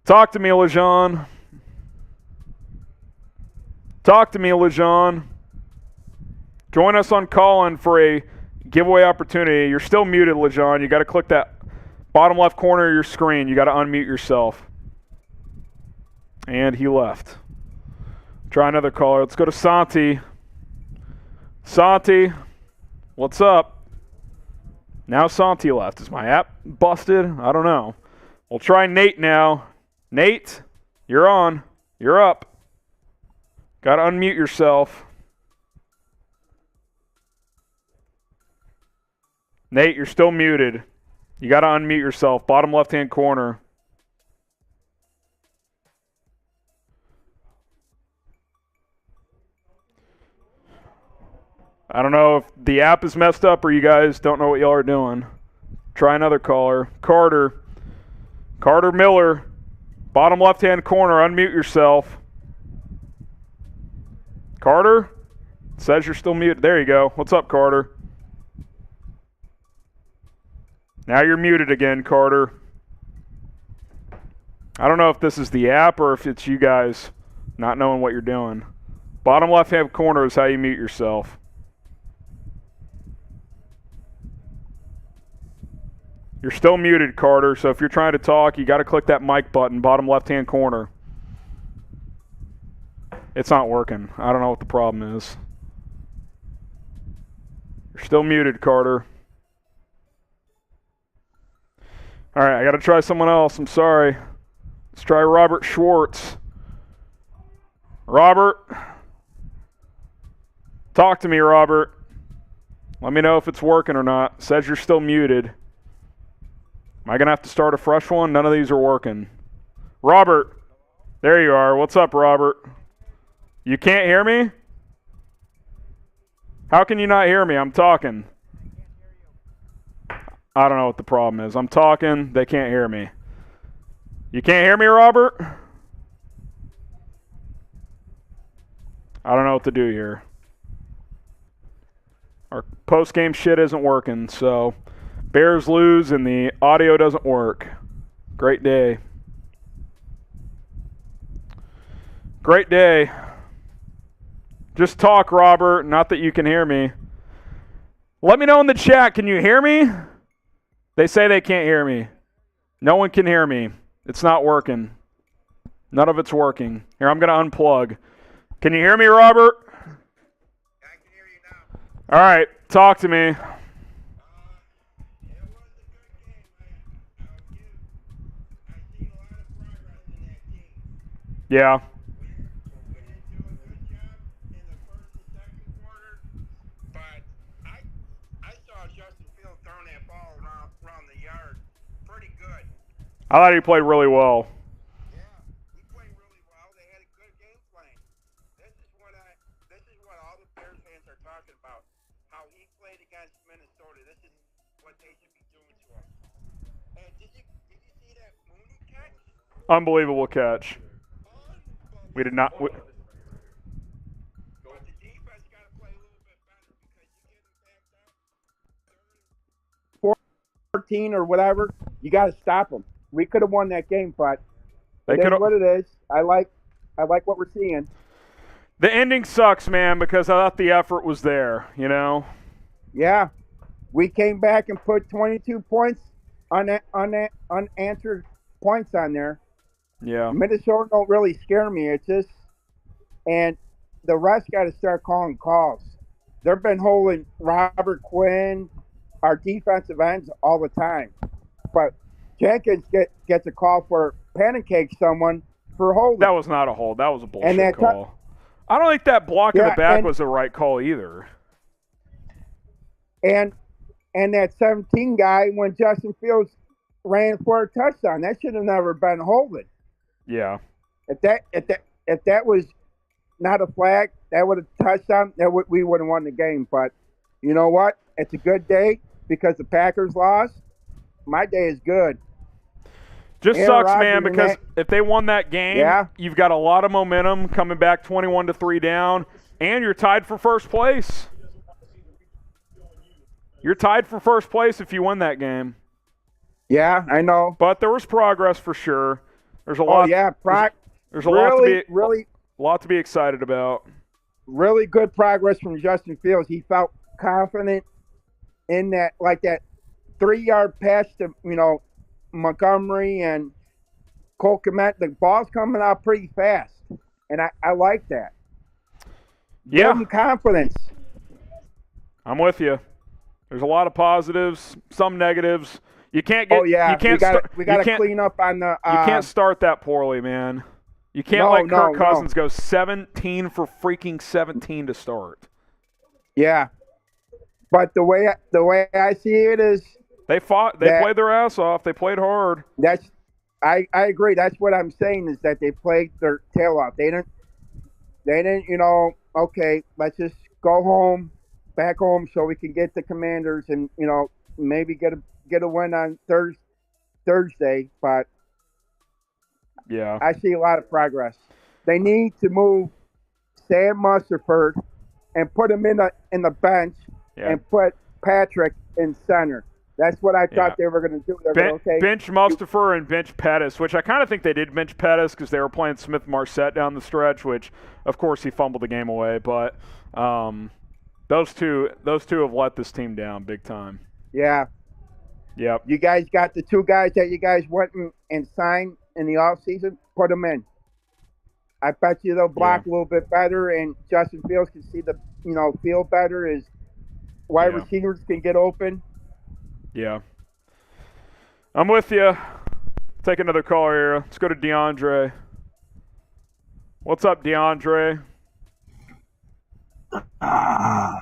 Talk to me, Lejean. Talk to me, Lejean. Join us on Call-In for a giveaway opportunity. You're still muted, Lejean. You got to click that bottom left corner of your screen. You got to unmute yourself. And he left. Try another caller. Let's go to Santi. Santi, what's up? Now Santi left. Is my app busted? I don't know. We'll try Nate now. Nate, you're on. You're up. Got to unmute yourself. Nate, you're still muted. You got to unmute yourself. Bottom left-hand corner. I don't know if the app is messed up or you guys don't know what y'all are doing. Try another caller. Carter. Carter Miller. Bottom left-hand corner. Unmute yourself. Carter? It says you're still muted. There you go. What's up, Carter? Now you're muted again, Carter. I don't know if this is the app or if it's you guys not knowing what you're doing. Bottom left-hand corner is how you mute yourself. You're still muted, Carter, so if you're trying to talk, you got to click that mic button, bottom left-hand corner. It's not working. I don't know what the problem is. You're still muted, Carter. All right, I got to try someone else. I'm sorry. Let's try Robert Schwartz. Robert. Talk to me, Robert. Let me know if it's working or not. It says you're still muted. Am I going to have to start a fresh one? None of these are working. Robert. There you are. What's up, Robert? You can't hear me? How can you not hear me? I'm talking. I don't know what the problem is. I'm talking. They can't hear me. You can't hear me, Robert? I don't know what to do here. Our post-game shit isn't working, so Bears lose and the audio doesn't work. Great day. Great day. Just talk, Robert. Not that you can hear me. Let me know in the chat. Can you hear me? They say they can't hear me. No one can hear me. It's not working. None of it's working. Here, I'm going to unplug. Can you hear me, Robert? I can hear you now. All right. Talk to me. It was a good game, man. I see a lot of progress in that team. Yeah. We didn't do a good job in the first and second quarter, but I saw Justin Fields throwing that ball around the yard pretty good. I thought he played really well. Yeah, he played really well. They had a good game plan. This is what all the Bears fans are talking about. How he played against Minnesota. This is what they should be doing to him. And did you see that Mooney catch? Unbelievable catch. We did not. But the defense got to play a little bit better because you get them backed up. 14 or whatever, you got to stop them. We could have won that game, but They it is could. what it is. I like what we're seeing. The ending sucks, man, because I thought the effort was there. You know. Yeah, we came back and put 22 points unanswered points on there. Yeah. Minnesota don't really scare me. It's just, and the rest got to start calling calls. They've been holding Robert Quinn, our defensive ends, all the time. But Jenkins gets a call for pancake someone for holding. That was not a hold. That was a bullshit that call. I don't think that block in Yeah, the back and- was the right call either. And that 17 guy, when Justin Fields ran for a touchdown, that should have never been holding. Yeah. If that was not a flag, that would have touchdown. We would have won the game. But you know what? It's a good day because the Packers lost. My day is good. Just Aaron sucks, Rodgers man, and because that- if they won that game, Yeah. you've got a lot of momentum coming back 21-3 down, and you're tied for first place. You're tied for first place if you win that game. Yeah, I know. But there was progress for sure. There's a Oh lot. yeah, There's a lot to be really excited about. really good progress from Justin Fields. He felt confident in that, like that 3-yard pass to, Montgomery and Cole Kmet. The ball's coming out pretty fast, and I like that. Give Yeah, him confidence. I'm with you. There's a lot of positives, some negatives. You can't get. Oh yeah, you can't we got to clean up on the. You can't start that poorly, man. You can't let Kirk Cousins go 17 for freaking 17 to start. Yeah, but the way I see it is They fought. They played their ass off. They played hard. I agree. That's what I'm saying is that they played their tail off. They didn't. Okay, let's just go back home, so we can get the Commanders and maybe get a win on Thursday. But Yeah. I see a lot of progress. They need to move Sam Musserford and put him in the bench and put Patrick in center. That's what I thought they were going to do. Bench Mustafa and bench Pettis, which I kind of think they did bench Pettis because they were playing Smith Marset down the stretch, which, of course, he fumbled the game away. But those two have let this team down big time. Yeah. Yep. You guys got the two guys that you guys went and signed in the offseason? Put them in. I bet you they'll block a little bit better, and Justin Fields can see feel better as wide receivers can get open. Yeah. I'm with you. Take another call here. Let's go to DeAndre. What's up, DeAndre?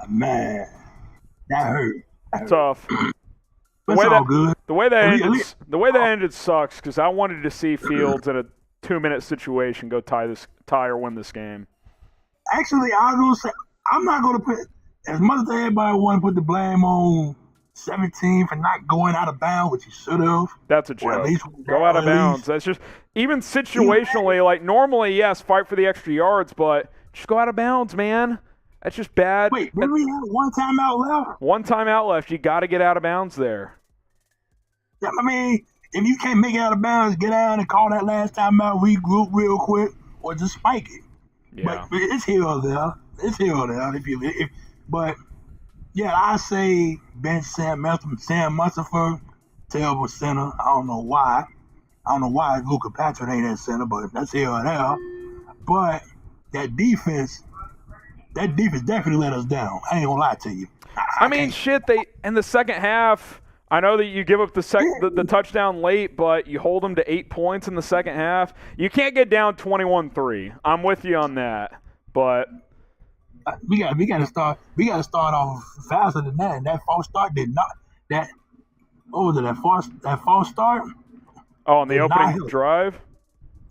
Man. That hurt. Tough. The way that ended sucks because I wanted to see Fields in a 2-minute situation go tie or win this game. Actually, I'm not going to put, as much as everybody want to put the blame on 17 for not going out of bounds, which he should have. That's a joke. Go out of bounds. That's just, even situationally, like normally, yes, fight for the extra yards, but just go out of bounds, man. That's just bad. Wait, did we have one timeout left? One timeout left. You got to get out of bounds there. Yeah, I mean, if you can't make it out of bounds, get out and call that last timeout, regroup real quick, or just spike it. Yeah. But it's here or there. But yeah, I say bench Sam Musserford, terrible center. I don't know why. Luka Patrick ain't at center, but that's here or there. But that defense definitely let us down. I ain't gonna lie to you. I mean, shit. They in the second half, I know that you give up the touchdown late, but you hold them to 8 points in the second half. You can't get down 21-3. I'm with you on that, but we got to start off faster than that. And that false start did not. What was it? That false start. Oh, on the opening drive.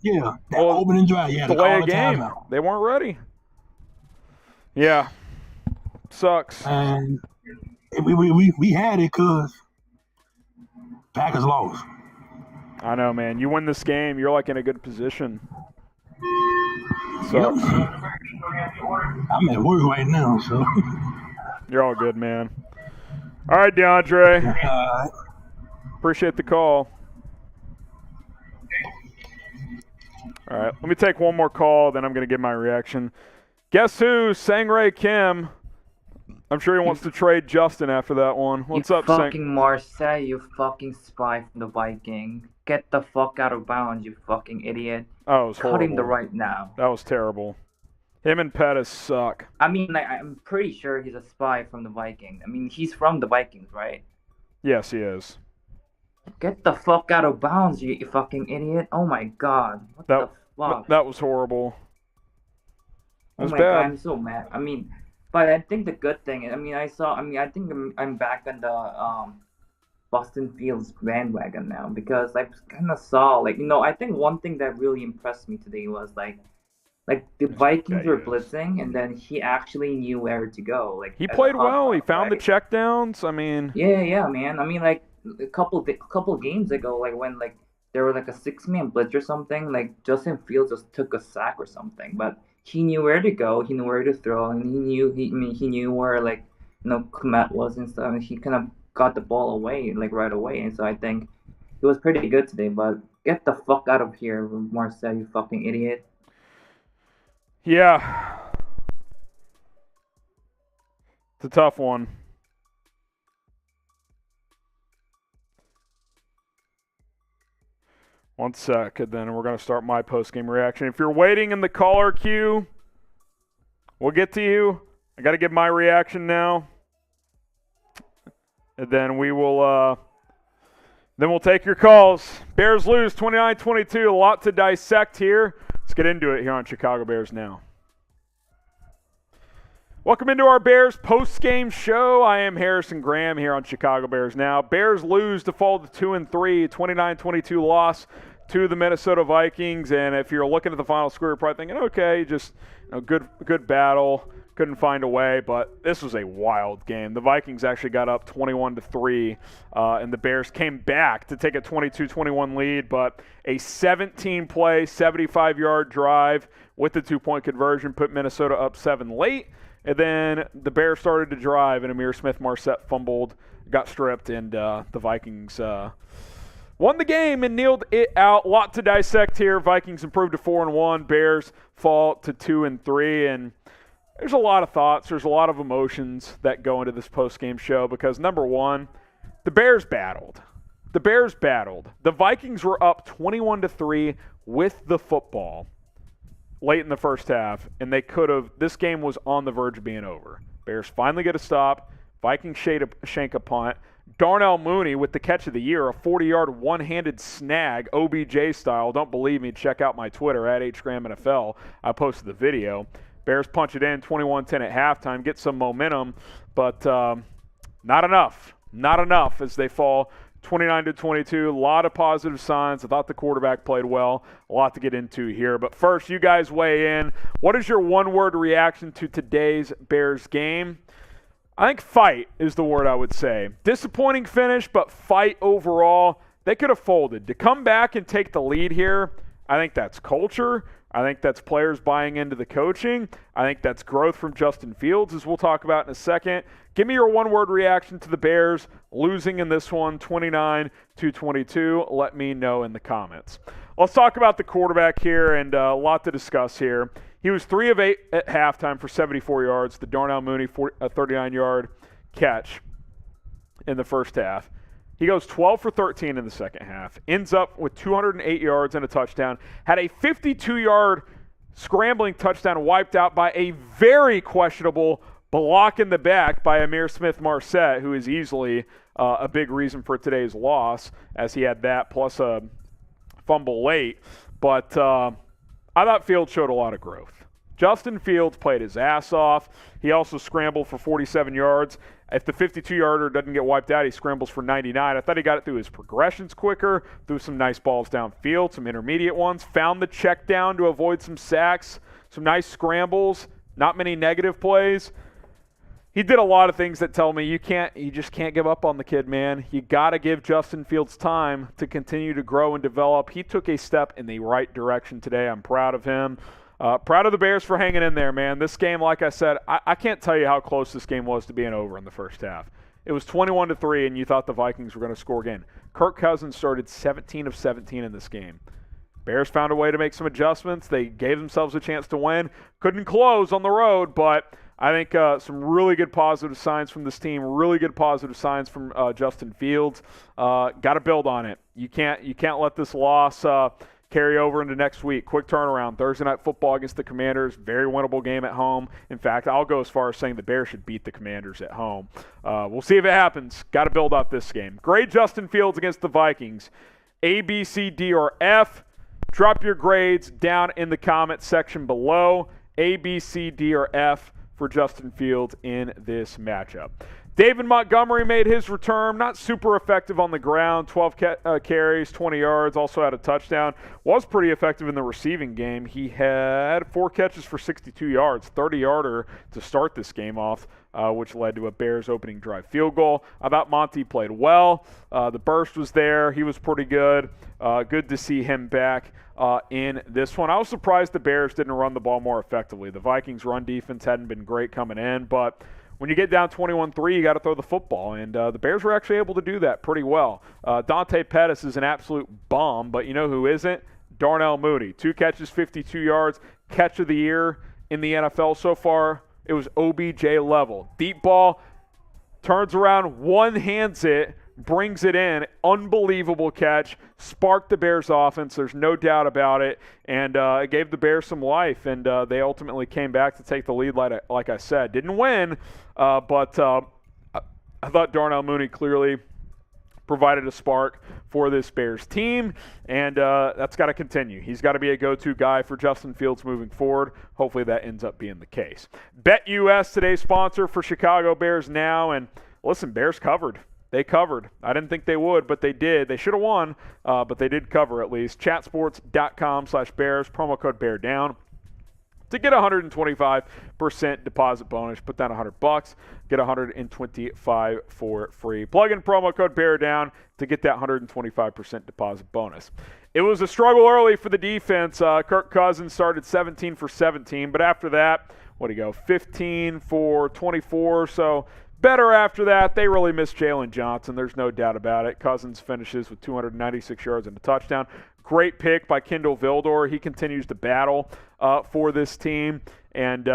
Yeah, that opening drive. Yeah, delay a game. They weren't ready. Yeah, sucks. And we had it because Packers lost. I know, man. You win this game, you're like in a good position. Sucks. Yep. I'm at work right now, so. You're all good, man. All right, DeAndre. Appreciate the call. All right, let me take one more call, then I'm going to give my reaction. Guess who? Sangray Kim. I'm sure he wants to trade Justin after that one. What's up, Sang? Fucking Marseille, you fucking spy from the Viking. Get the fuck out of bounds, you fucking idiot. Oh, it was horrible. Cut him right now. That was terrible. Him and Pettis suck. I mean, I'm pretty sure he's a spy from the Viking. I mean, he's from the Vikings, right? Yes, he is. Get the fuck out of bounds, you fucking idiot. Oh my god. What the fuck? That was horrible. It was oh my bad. god, I'm so mad. I mean, but I think the good thing is, I think I'm back on the Boston Fields bandwagon now because I kind of saw, I think one thing that really impressed me today was like the Vikings were blitzing, and then he actually knew where to go. Like he played well. He found the checkdowns. I mean, yeah, man. I mean, like a couple games ago, when there were a 6-man blitz or something, Justin Fields just took a sack or something, but he knew where to go. He knew where to throw, and he knew where Komet was and stuff. And he kind of got the ball away right away. And so I think it was pretty good today. But get the fuck out of here, Marcel, you fucking idiot. Yeah. It's a tough one. One sec, and then we're going to start my post-game reaction. If you're waiting in the caller queue, we'll get to you. I got to give my reaction now. And then we'll take your calls. Bears lose 29-22. A lot to dissect here. Let's get into it here on Chicago Bears Now. Welcome into our Bears post-game show. I am Harrison Graham here on Chicago Bears Now. Bears lose to fall to 2-3, 29-22 loss to the Minnesota Vikings. And if you're looking at the final score, you're probably thinking, okay, just good battle, couldn't find a way. But this was a wild game. The Vikings actually got up 21-3, and the Bears came back to take a 22-21 lead. But a 17-play, 75-yard drive with the 2-point conversion put Minnesota up 7 late. And then the Bears started to drive, and Amir Smith-Marset fumbled, got stripped, and the Vikings won the game and kneeled it out. A lot to dissect here. Vikings improved to 4-1. Bears fall to 2-3. And there's a lot of thoughts. There's a lot of emotions that go into this post-game show because, number one, the Bears battled. The Vikings were up 21-3 with the football late in the first half, and they could have – this game was on the verge of being over. Bears finally get a stop. Vikings shank a punt. Darnell Mooney with the catch of the year, a 40-yard one-handed snag, OBJ style. Don't believe me, check out my Twitter, at HGramNFL. I posted the video. Bears punch it in 21-10 at halftime, get some momentum, but not enough. Not enough as they fall 29-22, a lot of positive signs. I thought the quarterback played well. A lot to get into here. But first, you guys weigh in. What is your one-word reaction to today's Bears game? I think fight is the word I would say. Disappointing finish, but fight overall. They could have folded. To come back and take the lead here, I think that's culture. I think that's players buying into the coaching. I think that's growth from Justin Fields, as we'll talk about in a second. Give me your one-word reaction to the Bears losing in this one, 29-22. Let me know in the comments. Let's talk about the quarterback here, and a lot to discuss here. He was 3 of 8 at halftime for 74 yards. The Darnell Mooney 39-yard catch in the first half. He goes 12 for 13 in the second half. Ends up with 208 yards and a touchdown. Had a 52-yard scrambling touchdown wiped out by a very questionable block in the back by Amir Smith-Marset, who is easily a big reason for today's loss, as he had that plus a fumble late. But I thought Fields showed a lot of growth. Justin Fields played his ass off. He also scrambled for 47 yards. If the 52-yarder doesn't get wiped out, he scrambles for 99. I thought he got it through his progressions quicker, threw some nice balls downfield, some intermediate ones, found the check down to avoid some sacks, some nice scrambles, not many negative plays. He did a lot of things that tell me you just can't give up on the kid, man. You got to give Justin Fields time to continue to grow and develop. He took a step in the right direction today. I'm proud of him. Proud of the Bears for hanging in there, man. This game, like I said, I can't tell you how close this game was to being over in the first half. It was 21-3, and you thought the Vikings were going to score again. Kirk Cousins started 17 of 17 in this game. Bears found a way to make some adjustments. They gave themselves a chance to win. Couldn't close on the road, but I think some really good positive signs from this team, really good positive signs from Justin Fields. Got to build on it. You can't let this loss carry over into next week. Quick turnaround. Thursday Night Football against the Commanders. Very winnable game at home. In fact, I'll go as far as saying the Bears should beat the Commanders at home. We'll see if it happens. Got to build up this game. Grade Justin Fields against the Vikings. A, B, C, D, or F. Drop your grades down in the comment section below. A, B, C, D, or F for Justin Fields in this matchup. David Montgomery made his return. Not super effective on the ground. 12 carries, 20 yards, also had a touchdown. Was pretty effective in the receiving game. He had 4 catches for 62 yards, 30-yarder to start this game off, which led to a Bears opening drive field goal. I thought Monty played well. The burst was there. He was pretty good. Good to see him back in this one. I was surprised the Bears didn't run the ball more effectively. The Vikings' run defense hadn't been great coming in, but when you get down 21-3, you got to throw the football, and the Bears were actually able to do that pretty well. Dante Pettis is an absolute bomb, but you know who isn't? Darnell Mooney. 2 catches, 52 yards. Catch of the year in the NFL so far, it was OBJ level. Deep ball, turns around, one-hands it, brings it in. Unbelievable catch. Sparked the Bears' offense. There's no doubt about it. And it gave the Bears some life. And they ultimately came back to take the lead, like I said. Didn't win, but I thought Darnell Mooney clearly provided a spark for this Bears team. And that's got to continue. He's got to be a go-to guy for Justin Fields moving forward. Hopefully that ends up being the case. BetUS, today's sponsor for Chicago Bears Now. And listen, Bears covered. They covered. I didn't think they would, but they did. They should have won, but they did cover at least. Chatsports.com/Bears, promo code BEARDOWN to get a 125% deposit bonus. Put down $100, get $125 for free. Plug in promo code BEARDOWN to get that 125% deposit bonus. It was a struggle early for the defense. Kirk Cousins started 17 for 17, but after that, what do you go, 15 for 24, so better after that. They really missed Jalen Johnson. There's no doubt about it. Cousins finishes with 296 yards and a touchdown. Great pick by Kendall Vildor. He continues to battle for this team. And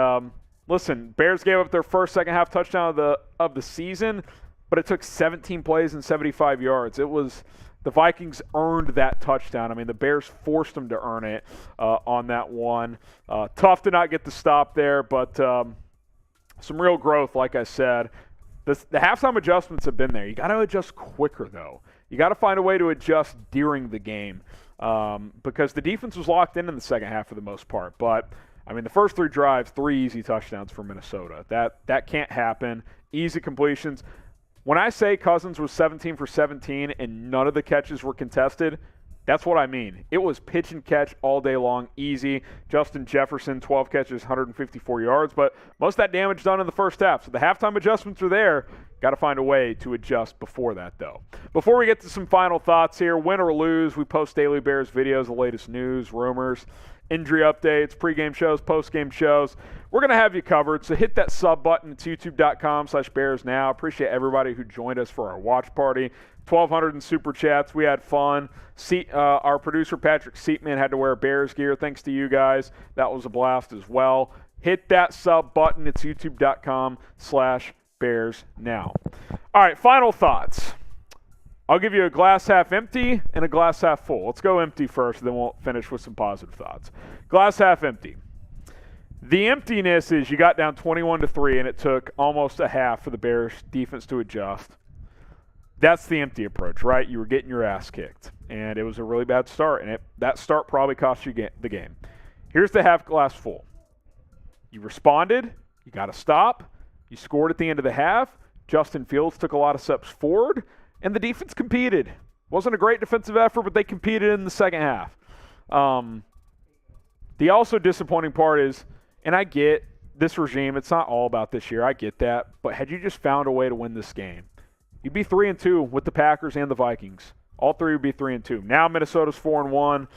listen, Bears gave up their first second-half touchdown of the season, but it took 17 plays and 75 yards. It was the Vikings earned that touchdown. I mean, the Bears forced them to earn it on that one. Tough to not get the stop there, but some real growth, like I said. The halftime adjustments have been there. You got to adjust quicker, though. You got to find a way to adjust during the game because the defense was locked in the second half for the most part. But, I mean, the first 3 drives, 3 easy touchdowns for Minnesota. That can't happen. Easy completions. When I say Cousins was 17 for 17 and none of the catches were contested, that's what I mean. It was pitch and catch all day long, easy. Justin Jefferson, 12 catches, 154 yards, but most of that damage done in the first half. So the halftime adjustments are there. Got to find a way to adjust before that, though. Before we get to some final thoughts here, win or lose, we post daily Bears videos, the latest news, rumors, injury updates, pregame shows, postgame shows. We're going to have you covered, so hit that sub button. It's youtube.com/Bears Now. Appreciate everybody who joined us for our watch party. 1,200 in super chats. We had fun. Our producer, Patrick Seatman, had to wear Bears gear. Thanks to you guys. That was a blast as well. Hit that sub button. It's youtube.com/Bears Now. All right, final thoughts. I'll give you a glass half empty and a glass half full. Let's go empty first, then we'll finish with some positive thoughts. Glass half empty. The emptiness is you got down 21-3, and it took almost a half for the Bears defense to adjust. That's the empty approach, right? You were getting your ass kicked, and it was a really bad start, and that start probably cost you the game. Here's the half glass full. You responded. You got to stop. You scored at the end of the half. Justin Fields took a lot of steps forward, and the defense competed. Wasn't a great defensive effort, but they competed in the second half. The also disappointing part is, and I get this regime, it's not all about this year. I get that. But had you just found a way to win this game, you'd be 3-2 with the Packers and the Vikings. All three would be 3-2. Now Minnesota's 4-1.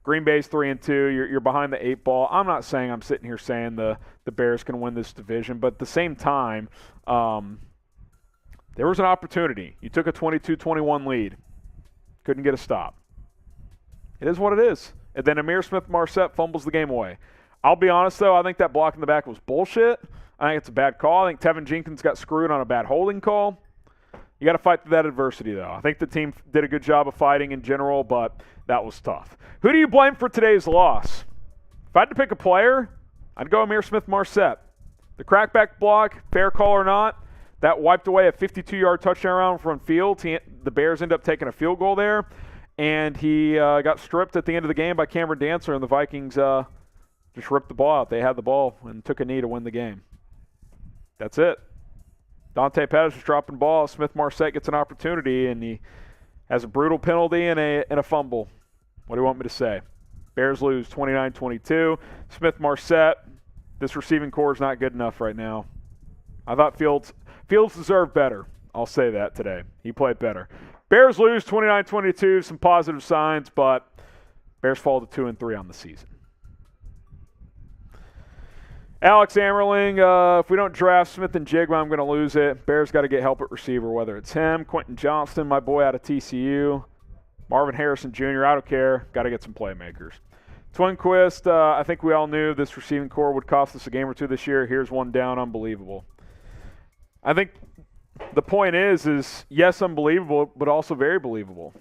Green Bay's 3-2. You're behind the 8 ball. I'm not saying I'm sitting here saying the Bears can win this division, but at the same time, there was an opportunity. You took a 22-21 lead. Couldn't get a stop. It is what it is. And then Amir Smith-Marset fumbles the game away. I'll be honest, though, I think that block in the back was bullshit. I think it's a bad call. I think Tevin Jenkins got screwed on a bad holding call. You got to fight through that adversity, though. I think the team did a good job of fighting in general, but that was tough. Who do you blame for today's loss? If I had to pick a player, I'd go Amir Smith-Marset. The crackback block, fair call or not, that wiped away a 52-yard touchdown run from Fields. The Bears end up taking a field goal there, and he got stripped at the end of the game by Cameron Dancer, and the Vikings just ripped the ball out. They had the ball and took a knee to win the game. That's it. Dante Pettis is dropping ball. Smith-Marset gets an opportunity, and he has a brutal penalty and a fumble. What do you want me to say? Bears lose 29-22. Smith-Marset, this receiving core is not good enough right now. I thought Fields deserved better. I'll say that today. He played better. Bears lose 29-22. Some positive signs, but Bears fall to 2-3 on the season. Alex Ammerling, if we don't draft Smith and Jigba, I'm going to lose it. Bears got to get help at receiver, whether it's him, Quentin Johnston, my boy out of TCU, Marvin Harrison Jr., I don't care. Got to get some playmakers. Twinquist, I think we all knew this receiving core would cost us a game or two this year. Here's one down, unbelievable. I think the point is yes, unbelievable, but also very believable.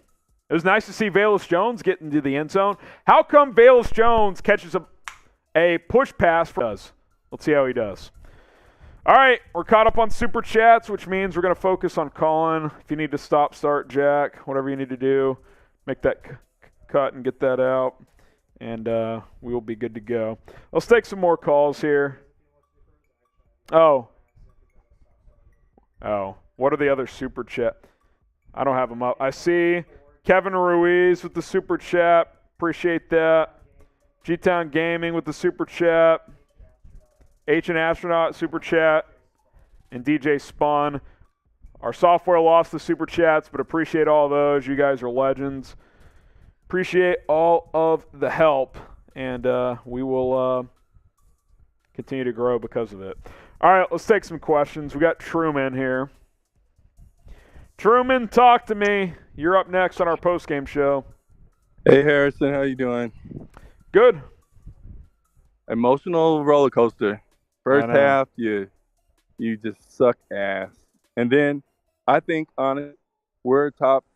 It was nice to see Velus Jones get into the end zone. How come Velus Jones catches a push pass for us? Let's see how he does. All right, we're caught up on Super Chats, which means we're going to focus on Colin. If you need to stop, start, Jack, whatever you need to do, make that cut and get that out, and we will be good to go. Let's take some more calls here. Oh, what are the other Super Chat? I don't have them up. I see Kevin Ruiz with the Super Chat. Appreciate that. G-Town Gaming with the Super Chat. Ancient Astronaut, Super Chat, and DJ Spawn. Our software lost the Super Chats, but appreciate all those. You guys are legends. Appreciate all of the help, and we will continue to grow because of it. All right, let's take some questions. We got Truman here. Truman, talk to me. You're up next on our postgame show. Hey, Harrison, how you doing? Good. Emotional roller coaster. First half, you just suck ass, and then I think on it, we're top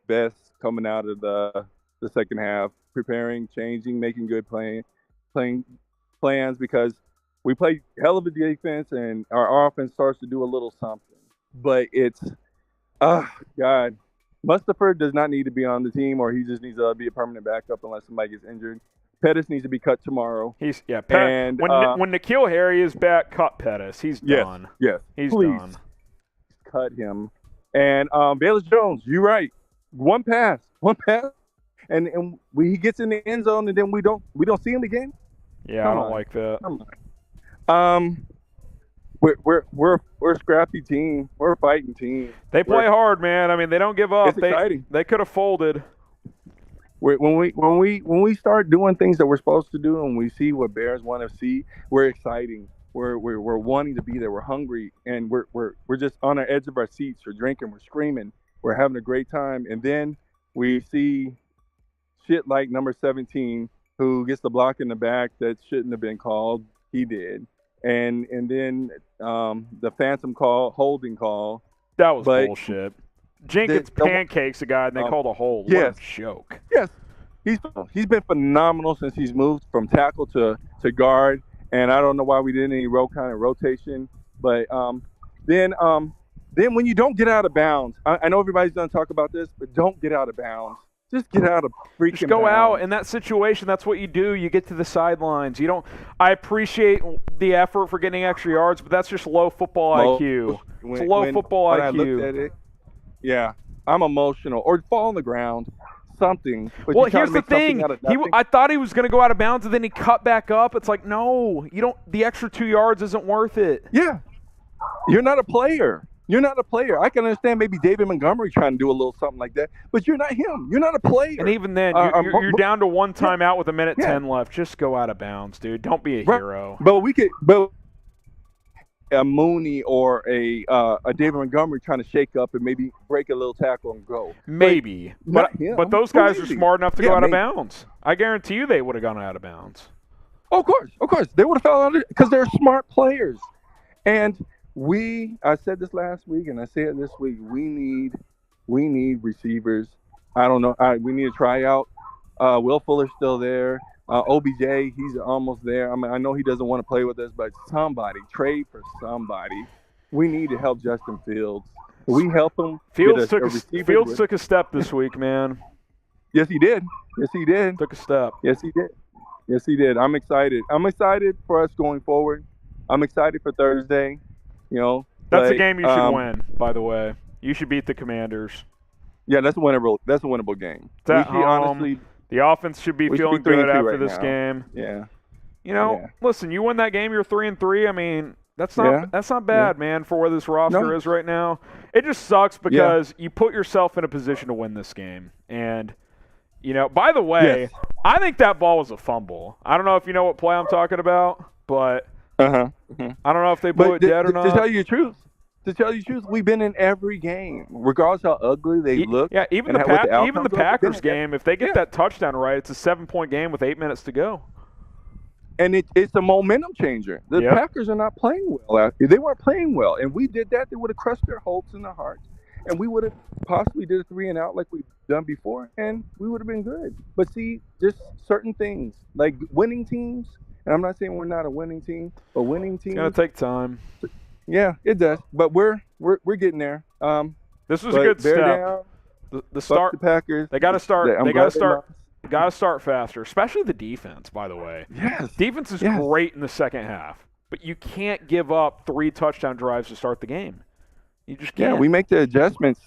best coming out of the second half, preparing, changing, making good playing plans because we play hell of a defense and our offense starts to do a little something. But it's God, Mustapher does not need to be on the team, or he just needs to be a permanent backup unless somebody gets injured. Pettis needs to be cut tomorrow. When N'Keal Harry is back, cut Pettis. He's done. Yes, he's please done. Cut him. And Velus Jones, you're right. One pass, and he gets in the end zone, and then we don't see him again. Yeah, I don't like that. Come on. We're a scrappy team. We're a fighting team. They play hard, man. I mean, they don't give up. It's exciting. They could have folded. When we start doing things that we're supposed to do, and we see what Bears want to see, we're exciting. We're wanting to be there. We're hungry, and we're just on the edge of our seats. We're drinking. We're screaming. We're having a great time, and then we see shit like number 17, who gets the block in the back that shouldn't have been called. He did, and then the phantom call, holding call. That was bullshit. Jenkins pancakes a guy, and they called a hold. What a joke. Yes. He's been phenomenal since he's moved from tackle to guard, and I don't know why we did any kind of rotation. But then when you don't get out of bounds, I know everybody's going to talk about this, but don't get out of bounds. Just get out of freaking Just go bounds. out in that situation. That's what you do. You get to the sidelines. You don't. I appreciate the effort for getting extra yards, but that's just low football IQ. It's low football IQ. I looked at it, yeah, I'm emotional. Or fall on the ground, something. But Well, here's the thing. I thought he was going to go out of bounds, and then he cut back up. It's like, no, you don't. The extra 2 yards isn't worth it. Yeah, you're not a player. You're not a player. I can understand maybe David Montgomery trying to do a little something like that, but you're not him. You're not a player. And even then, you're down to one timeout with a minute 10 left. Just go out of bounds, dude. Don't be a hero. But a Mooney or a David Montgomery trying to shake up and maybe break a little tackle and go. Maybe. But those guys are smart enough to go out of bounds. I guarantee you they would have gone out of bounds. Of course. They would have fell out because they're smart players. And I said this last week and I say it this week, we need receivers. I don't know. We need to try out. Will Fuller's still there. OBJ, he's almost there. I mean, I know he doesn't want to play with us, but trade for somebody. We need to help Justin Fields. We help him. Fields took a step this week, man. Yes, he did. Took a step. Yes, he did. I'm excited. I'm excited for us going forward. I'm excited for Thursday. That's a game you should win. By the way, you should beat the Commanders. Yeah, that's a winnable game. Honestly, the offense should be feeling good after this game. Yeah. Listen, you win that game, you're 3-3. I mean, that's not bad, man, for where this roster is right now. It just sucks because you put yourself in a position to win this game. And, by the way, I think that ball was a fumble. I don't know if you know what play I'm talking about, but I don't know if they blew it dead or not. To tell you the truth, we've been in every game, regardless how ugly they look. Yeah, even the Packers game, if they get that touchdown right, it's a 7-point game with 8 minutes to go. And it's a momentum changer. The Packers are not playing well. They weren't playing well, and we did that. They would have crushed their hopes in their hearts, and we would have possibly did a 3-and-out like we've done before, and we would have been good. But see, just certain things, like winning teams, and I'm not saying we're not a winning team, but winning teams. It's going to take time. Yeah, it does, but we're getting there. This was a good step. The start. The Packers. They got to start. Got to start faster, especially the defense. By the way, defense is great in the second half, but you can't give up 3 touchdown drives to start the game. You just can't. Yeah, we make the adjustments.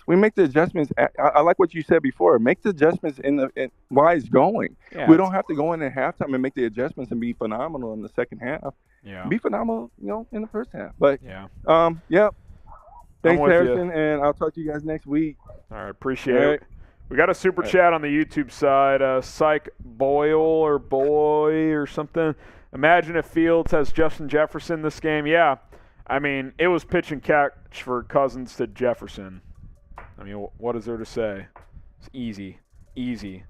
I like what you said before. Make the adjustments in while it's going. Yeah, we don't have to go in at halftime and make the adjustments and be phenomenal in the second half. Yeah. Be phenomenal, in the first half. But Thanks, Harrison, and I'll talk to you guys next week. All right, appreciate it. We got a super chat on the YouTube side. Psych Boyle or Boy or something. Imagine if Fields has Justin Jefferson this game. Yeah. I mean, it was pitch and catch for Cousins to Jefferson. I mean, what is there to say? It's easy.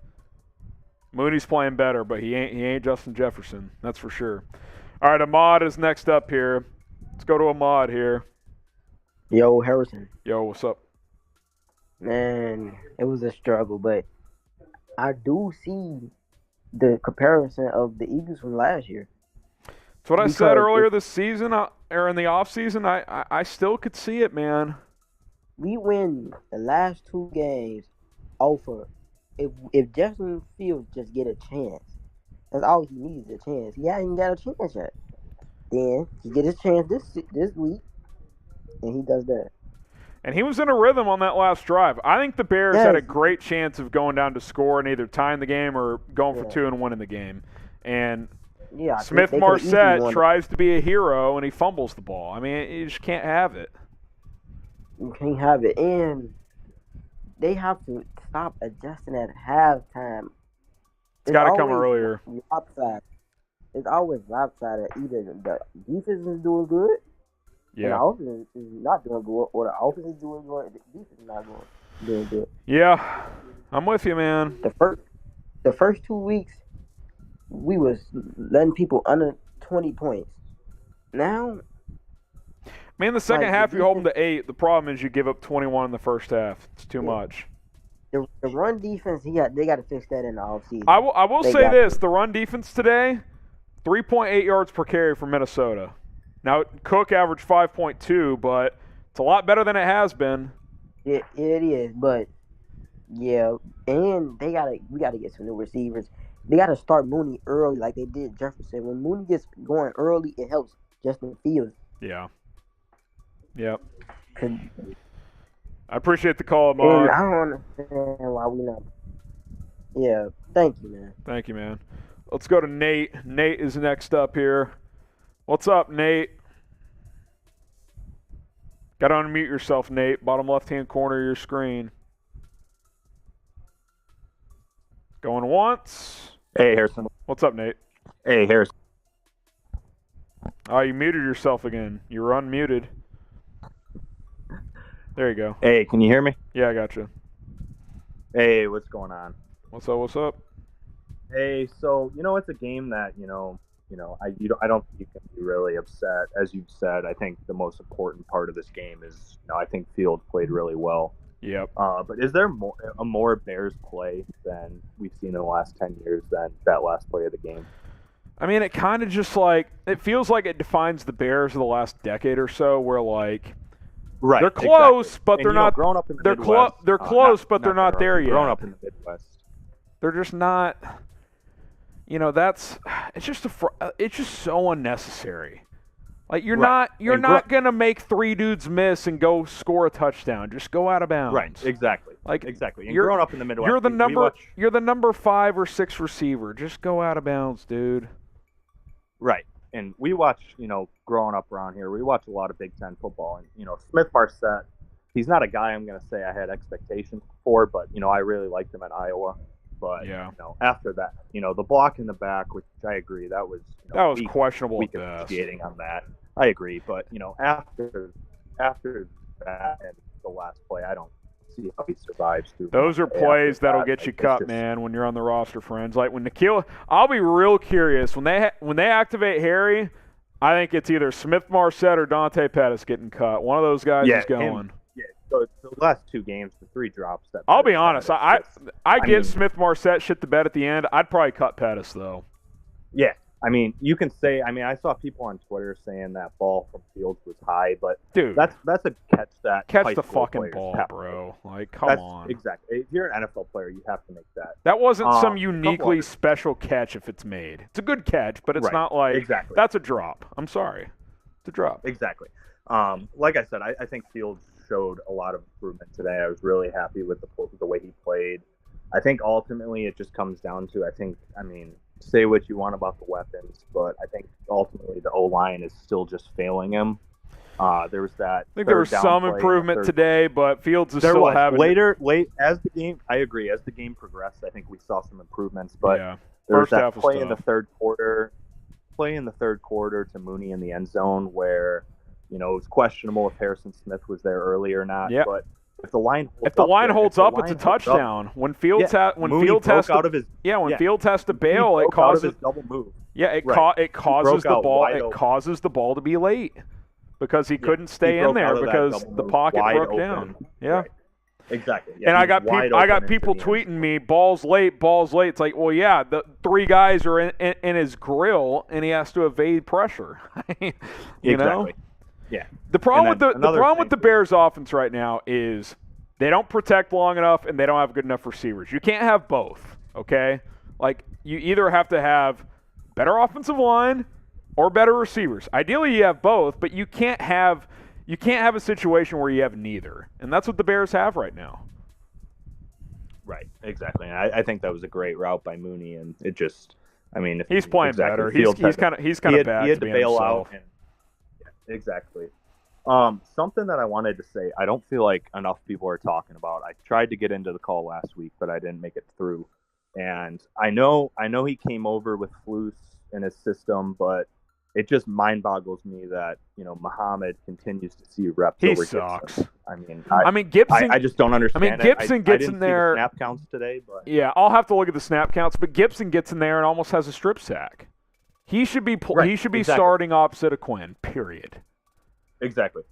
Mooney's playing better, but he ain't Justin Jefferson. That's for sure. All right, Ahmad is next up here. Let's go to Ahmad here. Yo, Harrison. Yo, what's up? Man, it was a struggle, but I do see the comparison of the Eagles from last year. That's what I said earlier this season, or in the offseason. I still could see it, man. We win the last 2 games over. If Justin Fields just get a chance, that's all he needs, a chance. He hasn't got a chance yet. Then he get his chance this week, and he does that. And he was in a rhythm on that last drive. I think the Bears had a great chance of going down to score and either tying the game or going for 2 and winning the game. And Smith-Marsette tries to be a hero, and he fumbles the ball. I mean, you just can't have it. You can't have it. And they have to stop adjusting at halftime. It's got to come earlier. It's always lopsided. Either the defense is doing good, and the offense is not doing good, or the offense is doing good, and the defense is not doing good. Yeah, I'm with you, man. The first 2 weeks, we was letting people under 20 points. Now, man, the second half you hold them to 8. The problem is you give up 21 in the first half. It's too much. The run defense, they got to fix that in the offseason. I will say this: the run defense today, 3.8 yards per carry for Minnesota. Now, Cook averaged 5.2, but it's a lot better than it has been. It is, but yeah, and we gotta get some new receivers. They gotta start Mooney early, like they did Jefferson. When Mooney gets going early, it helps Justin Fields. Yeah. Yep. 'Cause- I appreciate the call, and Mark. I don't understand why we not. Yeah, thank you, man. Thank you, man. Let's go to Nate. Nate is next up here. What's up, Nate? Got to unmute yourself, Nate. Bottom left-hand corner of your screen. Going once. Hey, Harrison. What's up, Nate? Hey, Harrison. Oh, you muted yourself again. You were unmuted. There you go. Hey, can you hear me? Yeah, I got you. Hey, what's going on? What's up? What's up? Hey, so it's a game that I don't think you can be really upset. As you've said, I think the most important part of this game is I think Fields played really well. Yep. But is there more Bears play than we've seen in the last 10 years than that last play of the game? I mean, it kind of just it feels like it defines the Bears of the last decade or so, where right, they're close, exactly. but they're not. Growing up in the they're Midwest, they're close, but they're not there yet. Growing up in the Midwest, they're just not. It's just so unnecessary. Like you're not gonna make three dudes miss and go score a touchdown. Just go out of bounds. Right, exactly. Exactly. And growing up in the Midwest, you're the number 5 or 6 receiver. Just go out of bounds, dude. Right. And we watch, growing up around here, we watch a lot of Big Ten football. And, Smith Marset, he's not a guy I'm going to say I had expectations for, but, I really liked him at Iowa. But, after that, the block in the back, which I agree, that was questionable weak at best. officiating on that. I agree. But, after that and the last play, I don't see how he survives through. Those are plays that'll get you cut, man, when you're on the roster, friends. Like when Nikhil, I'll be real curious when they activate Harry. I think it's either Smith Marset or Dante Pettis getting cut. One of those guys is going. So the last 2 games, the 3 drops. I'll be honest. I give Smith Marset shit the bed at the end. I'd probably cut Pettis though. Yeah. I mean, you can say. I mean, I saw people on Twitter saying that ball from Fields was high, but dude, that's a catch the fucking ball, bro. Like, come on. Exactly. If you're an NFL player, you have to make that. That wasn't some uniquely special catch if it's made. It's a good catch, but it's not like that's a drop. I'm sorry, it's a drop. Exactly. Like I said, I think Fields showed a lot of improvement today. I was really happy with the way he played. I think ultimately it just comes down to say what you want about the weapons, but I think ultimately the O-line is still just failing him. There was that. I think there was some improvement today, but Fields is still having late as the game. I agree. As the game progressed, I think we saw some improvements, but there was that play in the third quarter. Play in the third quarter to Mooney in the end zone where it was questionable if Harrison Smith was there early or not. Yep. But if the line holds up, it's a touchdown. When Fields has to bail, it causes his double move. Yeah, it causes the ball. It causes the ball to be late because he couldn't stay in there because the pocket broke down. Yeah, right. Exactly. Yeah, and I got people tweeting me, balls late. It's like, well, yeah, the 3 guys are in his grill, and he has to evade pressure. you know. Yeah. The problem with the Bears offense right now is they don't protect long enough and they don't have good enough receivers. You can't have both, okay? Like you either have to have better offensive line or better receivers. Ideally you have both, but you can't have a situation where you have neither. And that's what the Bears have right now. Right, exactly. And I think that was a great route by Mooney, and it just he's playing better. He's kind of bad. He had to bail himself. out. Exactly. Something that I wanted to say, I don't feel like enough people are talking about. I tried to get into the call last week, but I didn't make it through. And I know he came over with Flus in his system, but it just mind boggles me that Muhammad continues to see reps. He over sucks. Gibson. Gibson. I just don't understand. Gibson gets in there. See the snap counts today, but I'll have to look at the snap counts. But Gibson gets in there and almost has a strip sack. He should be starting opposite of Quinn. Period. Exactly.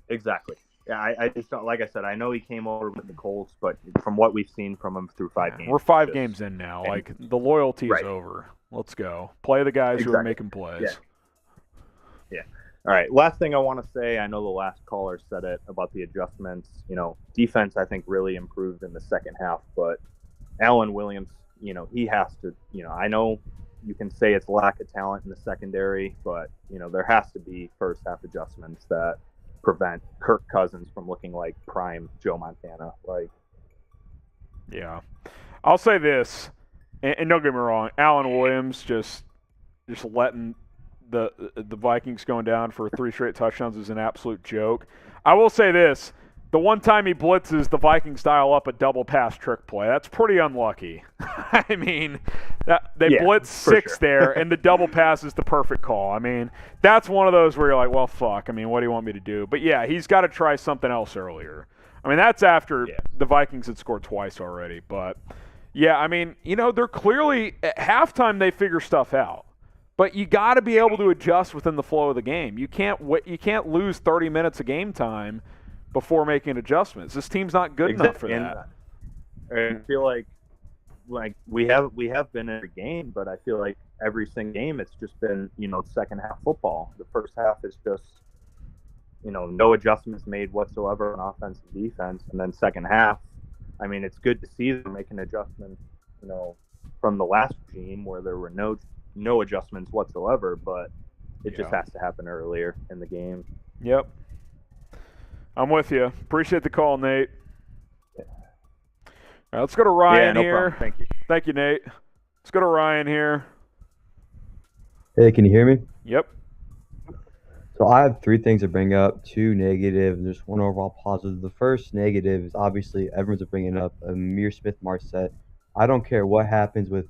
Yeah, I just don't, like I said, I know he came over with the Colts, but from what we've seen from him through 5 games. We're 5 games in now. Like, the loyalty is over. Let's go. Play the guys who are Exactly. making plays. Yeah. All right. Last thing I want to say, I know the last caller said it about the adjustments. Defense, I think, really improved in the second half, but Alan Williams, he has to, I know you can say it's lack of talent in the secondary, but, there has to be first half adjustments that prevent Kirk Cousins from looking like prime Joe Montana. Yeah. I'll say this, and don't get me wrong, Alan Williams just letting the Vikings going down for 3 straight touchdowns is an absolute joke. I will say this. The one time he blitzes, the Vikings dial up a double pass trick play. That's pretty unlucky. I mean, they blitz 6 there, and the double pass is the perfect call. I mean, that's one of those where you're like, well, fuck. I mean, what do you want me to do? But, yeah, he's got to try something else earlier. I mean, that's after the Vikings had scored twice already. But, yeah, I mean, they're clearly – at halftime they figure stuff out. But you got to be able to adjust within the flow of the game. You can't lose 30 minutes of game time before making adjustments. This team's not good enough for that. And I feel like we have been in a game, but I feel like every single game it's just been, second half football. The first half is just, no adjustments made whatsoever on offense and defense. And then second half, I mean, it's good to see them making adjustments, from the last regime where there were no adjustments whatsoever, but it just has to happen earlier in the game. Yep. I'm with you. Appreciate the call, Nate. All right, let's go to Ryan no here. Problem. Thank you. Thank you, Nate. Let's go to Ryan here. Hey, can you hear me? Yep. So I have 3 things to bring up, 2 negative, and just 1 overall positive. The first negative is obviously everyone's bringing up Amir Smith-Marset. I don't care what happens with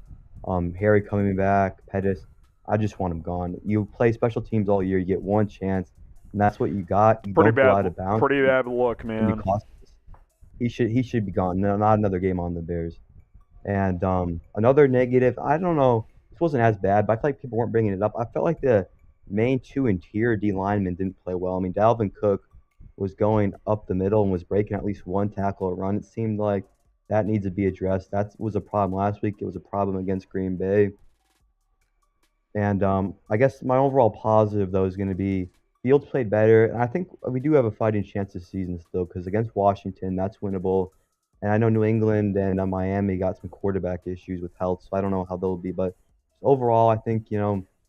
Harry coming back, Pettis. I just want him gone. You play special teams all year. You get 1 chance, and that's what you got. You don't go out of bounds. Pretty bad look, man. He should be gone. No, not another game on the Bears. And another negative, I don't know. This wasn't as bad, but I feel like people weren't bringing it up. I felt like the main 2 interior D linemen didn't play well. I mean, Dalvin Cook was going up the middle and was breaking at least 1 tackle or run. It seemed like that needs to be addressed. That was a problem last week. It was a problem against Green Bay. And I guess my overall positive, though, is going to be Fields played better. And I think we do have a fighting chance this season still, because against Washington, that's winnable. And I know New England and Miami got some quarterback issues with health, so I don't know how they'll be. But overall, I think,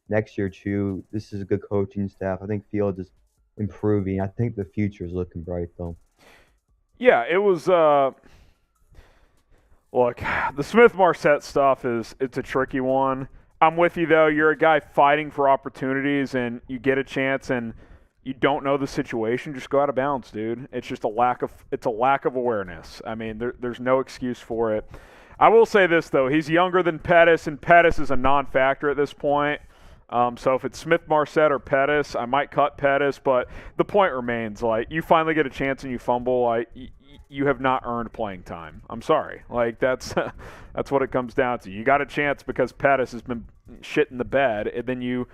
next year, too, this is a good coaching staff. I think Fields is improving. I think the future is looking bright, though. Yeah, it was look, the Smith-Marset stuff it's a tricky one. I'm with you, though. You're a guy fighting for opportunities, and you get a chance, and you don't know the situation. Just go out of bounds, dude. It's just a lack of awareness. I mean, there's no excuse for it. I will say this, though. He's younger than Pettis, and Pettis is a non-factor at this point. So if it's Smith-Marset or Pettis, I might cut Pettis, but the point remains, you finally get a chance and you fumble, you have not earned playing time. I'm sorry. That's what it comes down to. You got a chance because Pettis has been shit in the bed, and then you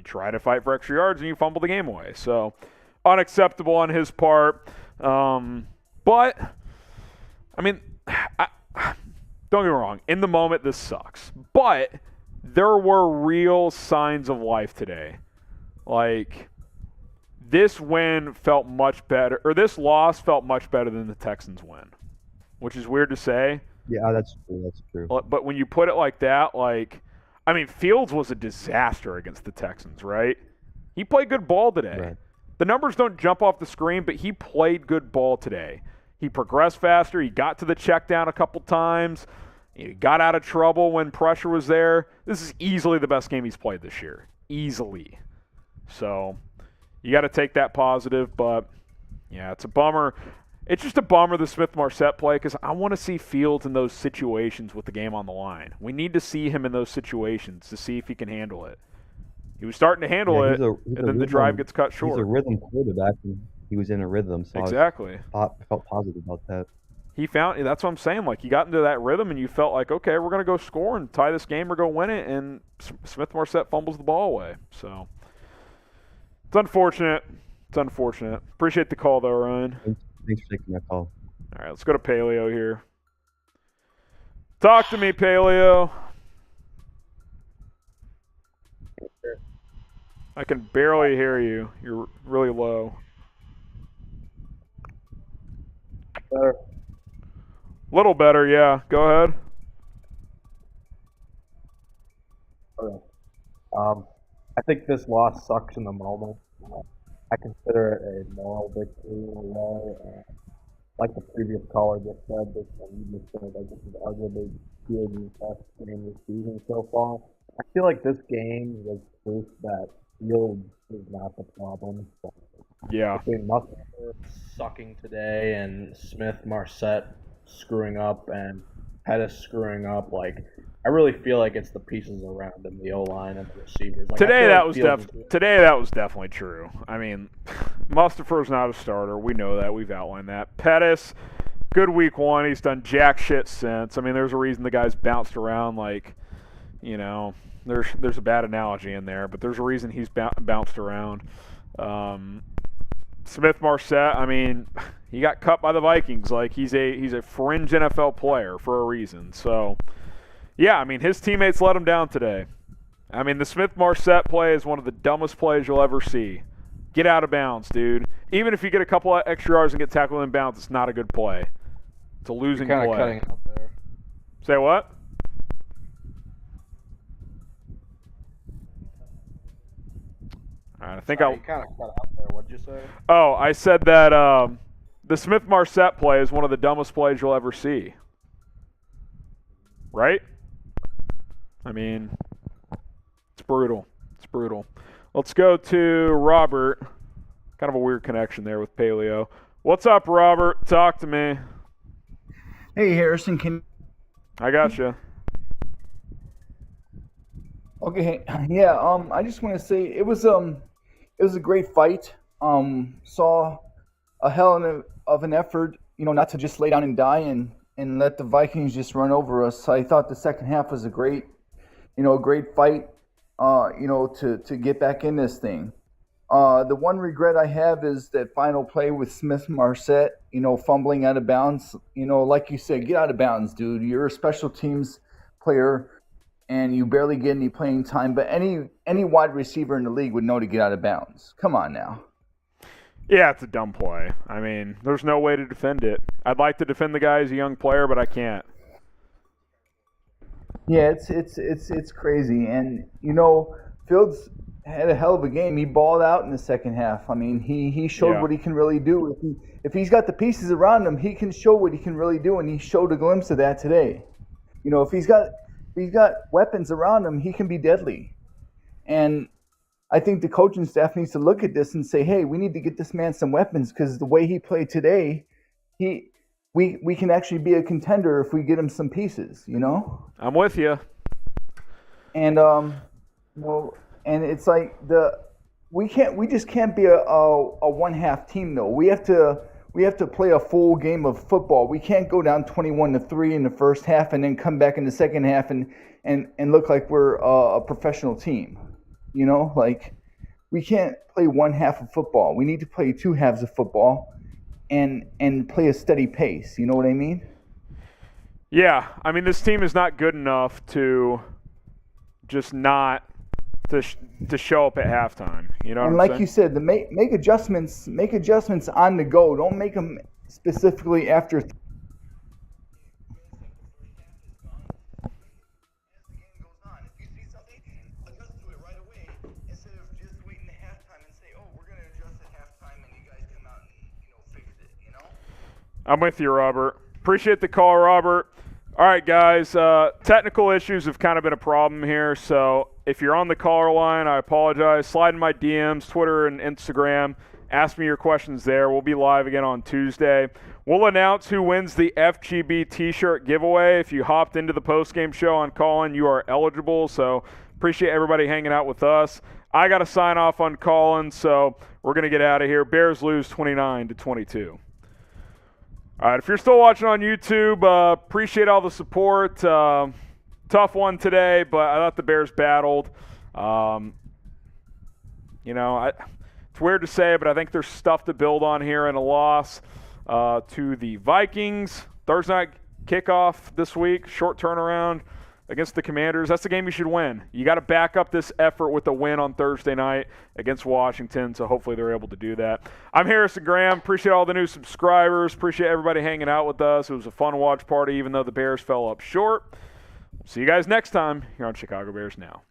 try to fight for extra yards and you fumble the game away. So unacceptable on his part. But, I mean, don't get me wrong. In the moment, this sucks. But there were real signs of life today. This win felt much better, or this loss felt much better than the Texans win, which is weird to say. Yeah, that's true. That's true. But when you put it like that, Fields was a disaster against the Texans, right? He played good ball today. Right. The numbers don't jump off the screen, but he played good ball today. He progressed faster. He got to the check down a couple times. He got out of trouble when pressure was there. This is easily the best game he's played this year. Easily. So you got to take that positive, but yeah, it's a bummer. It's just a bummer, the Smith-Marset play, because I want to see Fields in those situations with the game on the line. We need to see him in those situations to see if he can handle it. He was starting to handle it, and then the drive gets cut short. He's a rhythm quarterback, and he was in a rhythm. So exactly. I felt positive about that. That's what I'm saying. You got into that rhythm, and you felt like, okay, we're going to go score and tie this game or go win it, and Smith-Marset fumbles the ball away. So it's unfortunate. Appreciate the call, though, Ryan. Thanks for taking that call. All right, let's go to Paleo here. Talk to me, Paleo. I can barely hear you. You're really low. Better. Little better, yeah. Go ahead. Okay. I think this loss sucks in the moment. I consider it a moral victory in a way. Like the previous caller just said, this is arguably Fields' best game this season so far. I feel like this game was proof that Fields is not the problem. Yeah. Between Musgrave sucking today and Smith-Marset screwing up and Pettis screwing up, like I really feel like it's the pieces around him, the O-line and the receivers. Like, Today that was Fields definitely true. I mean, Mustafer's not a starter. We know that. We've outlined that. Pettis, good week one. He's done jack shit since. I mean, there's a reason the guy's bounced around like, you know, there's a bad analogy in there, but there's a reason he's bounced around. Smith-Marset, I mean, he got cut by the Vikings. Like he's a fringe NFL player for a reason. So, yeah, I mean, his teammates let him down today. I mean, the Smith-Marset play is one of the dumbest plays you'll ever see. Get out of bounds, dude. Even if you get a couple of extra yards and get tackled in bounds, it's not a good play. It's a losing play. kind of cutting out there. Say what? I think You kind of cut out there. What'd you say? Oh, I said that the Smith-Marset play is one of the dumbest plays you'll ever see. Right? I mean, it's brutal. It's brutal. Let's go to Robert. Kind of a weird connection there with Paleo. What's up, Robert? Talk to me. Hey, Harrison. I got you. Okay, yeah. I just want to say it was a great fight. Saw a hell of an effort, not to just lay down and die and let the Vikings just run over us. I thought the second half was a great fight, to get back in this thing. The one regret I have is that final play with Smith-Marset, fumbling out of bounds. Like you said, get out of bounds, dude. You're a special teams player, and you barely get any playing time. But any wide receiver in the league would know to get out of bounds. Come on now. Yeah, it's a dumb play. I mean, there's no way to defend it. I'd like to defend the guy as a young player, but I can't. Yeah, it's crazy. And, Fields had a hell of a game. He balled out in the second half. I mean, he showed what he can really do. If he's got the pieces around him, he can show what he can really do, and he showed a glimpse of that today. If he's got weapons around him, he can be deadly. And I think the coaching staff needs to look at this and say, hey, we need to get this man some weapons, because the way he played today, we can actually be a contender if we get him some pieces, I'm with you. And and it's like we just can't be a one-half team though. We have to play a full game of football. We can't go down 21-3 in the first half and then come back in the second half and look like we're a professional team. Like we can't play one half of football. We need to play two halves of football and play a steady pace. You know what I mean? Yeah, I mean, this team is not good enough to just not to show up at halftime. You know what and I'm like saying? you said, make adjustments on the go. Don't make them specifically after. I'm with you, Robert. Appreciate the call, Robert. All right, guys. Technical issues have kind of been a problem here, so if you're on the caller line, I apologize. Slide in my DMs, Twitter and Instagram. Ask me your questions there. We'll be live again on Tuesday. We'll announce who wins the FGB T-shirt giveaway. If you hopped into the postgame show on Callin, you are eligible, so appreciate everybody hanging out with us. I got to sign off on Callin, so we're going to get out of here. Bears lose 29-22. All right, if you're still watching on YouTube, appreciate all the support. Tough one today, but I thought the Bears battled. It's weird to say, but I think there's stuff to build on here in a loss to the Vikings. Thursday night kickoff this week, short turnaround against the Commanders. That's the game you should win. You got to back up this effort with a win on Thursday night against Washington, so hopefully they're able to do that. I'm Harrison Graham. Appreciate all the new subscribers. Appreciate everybody hanging out with us. It was a fun watch party, even though the Bears fell up short. See you guys next time here on Chicago Bears Now.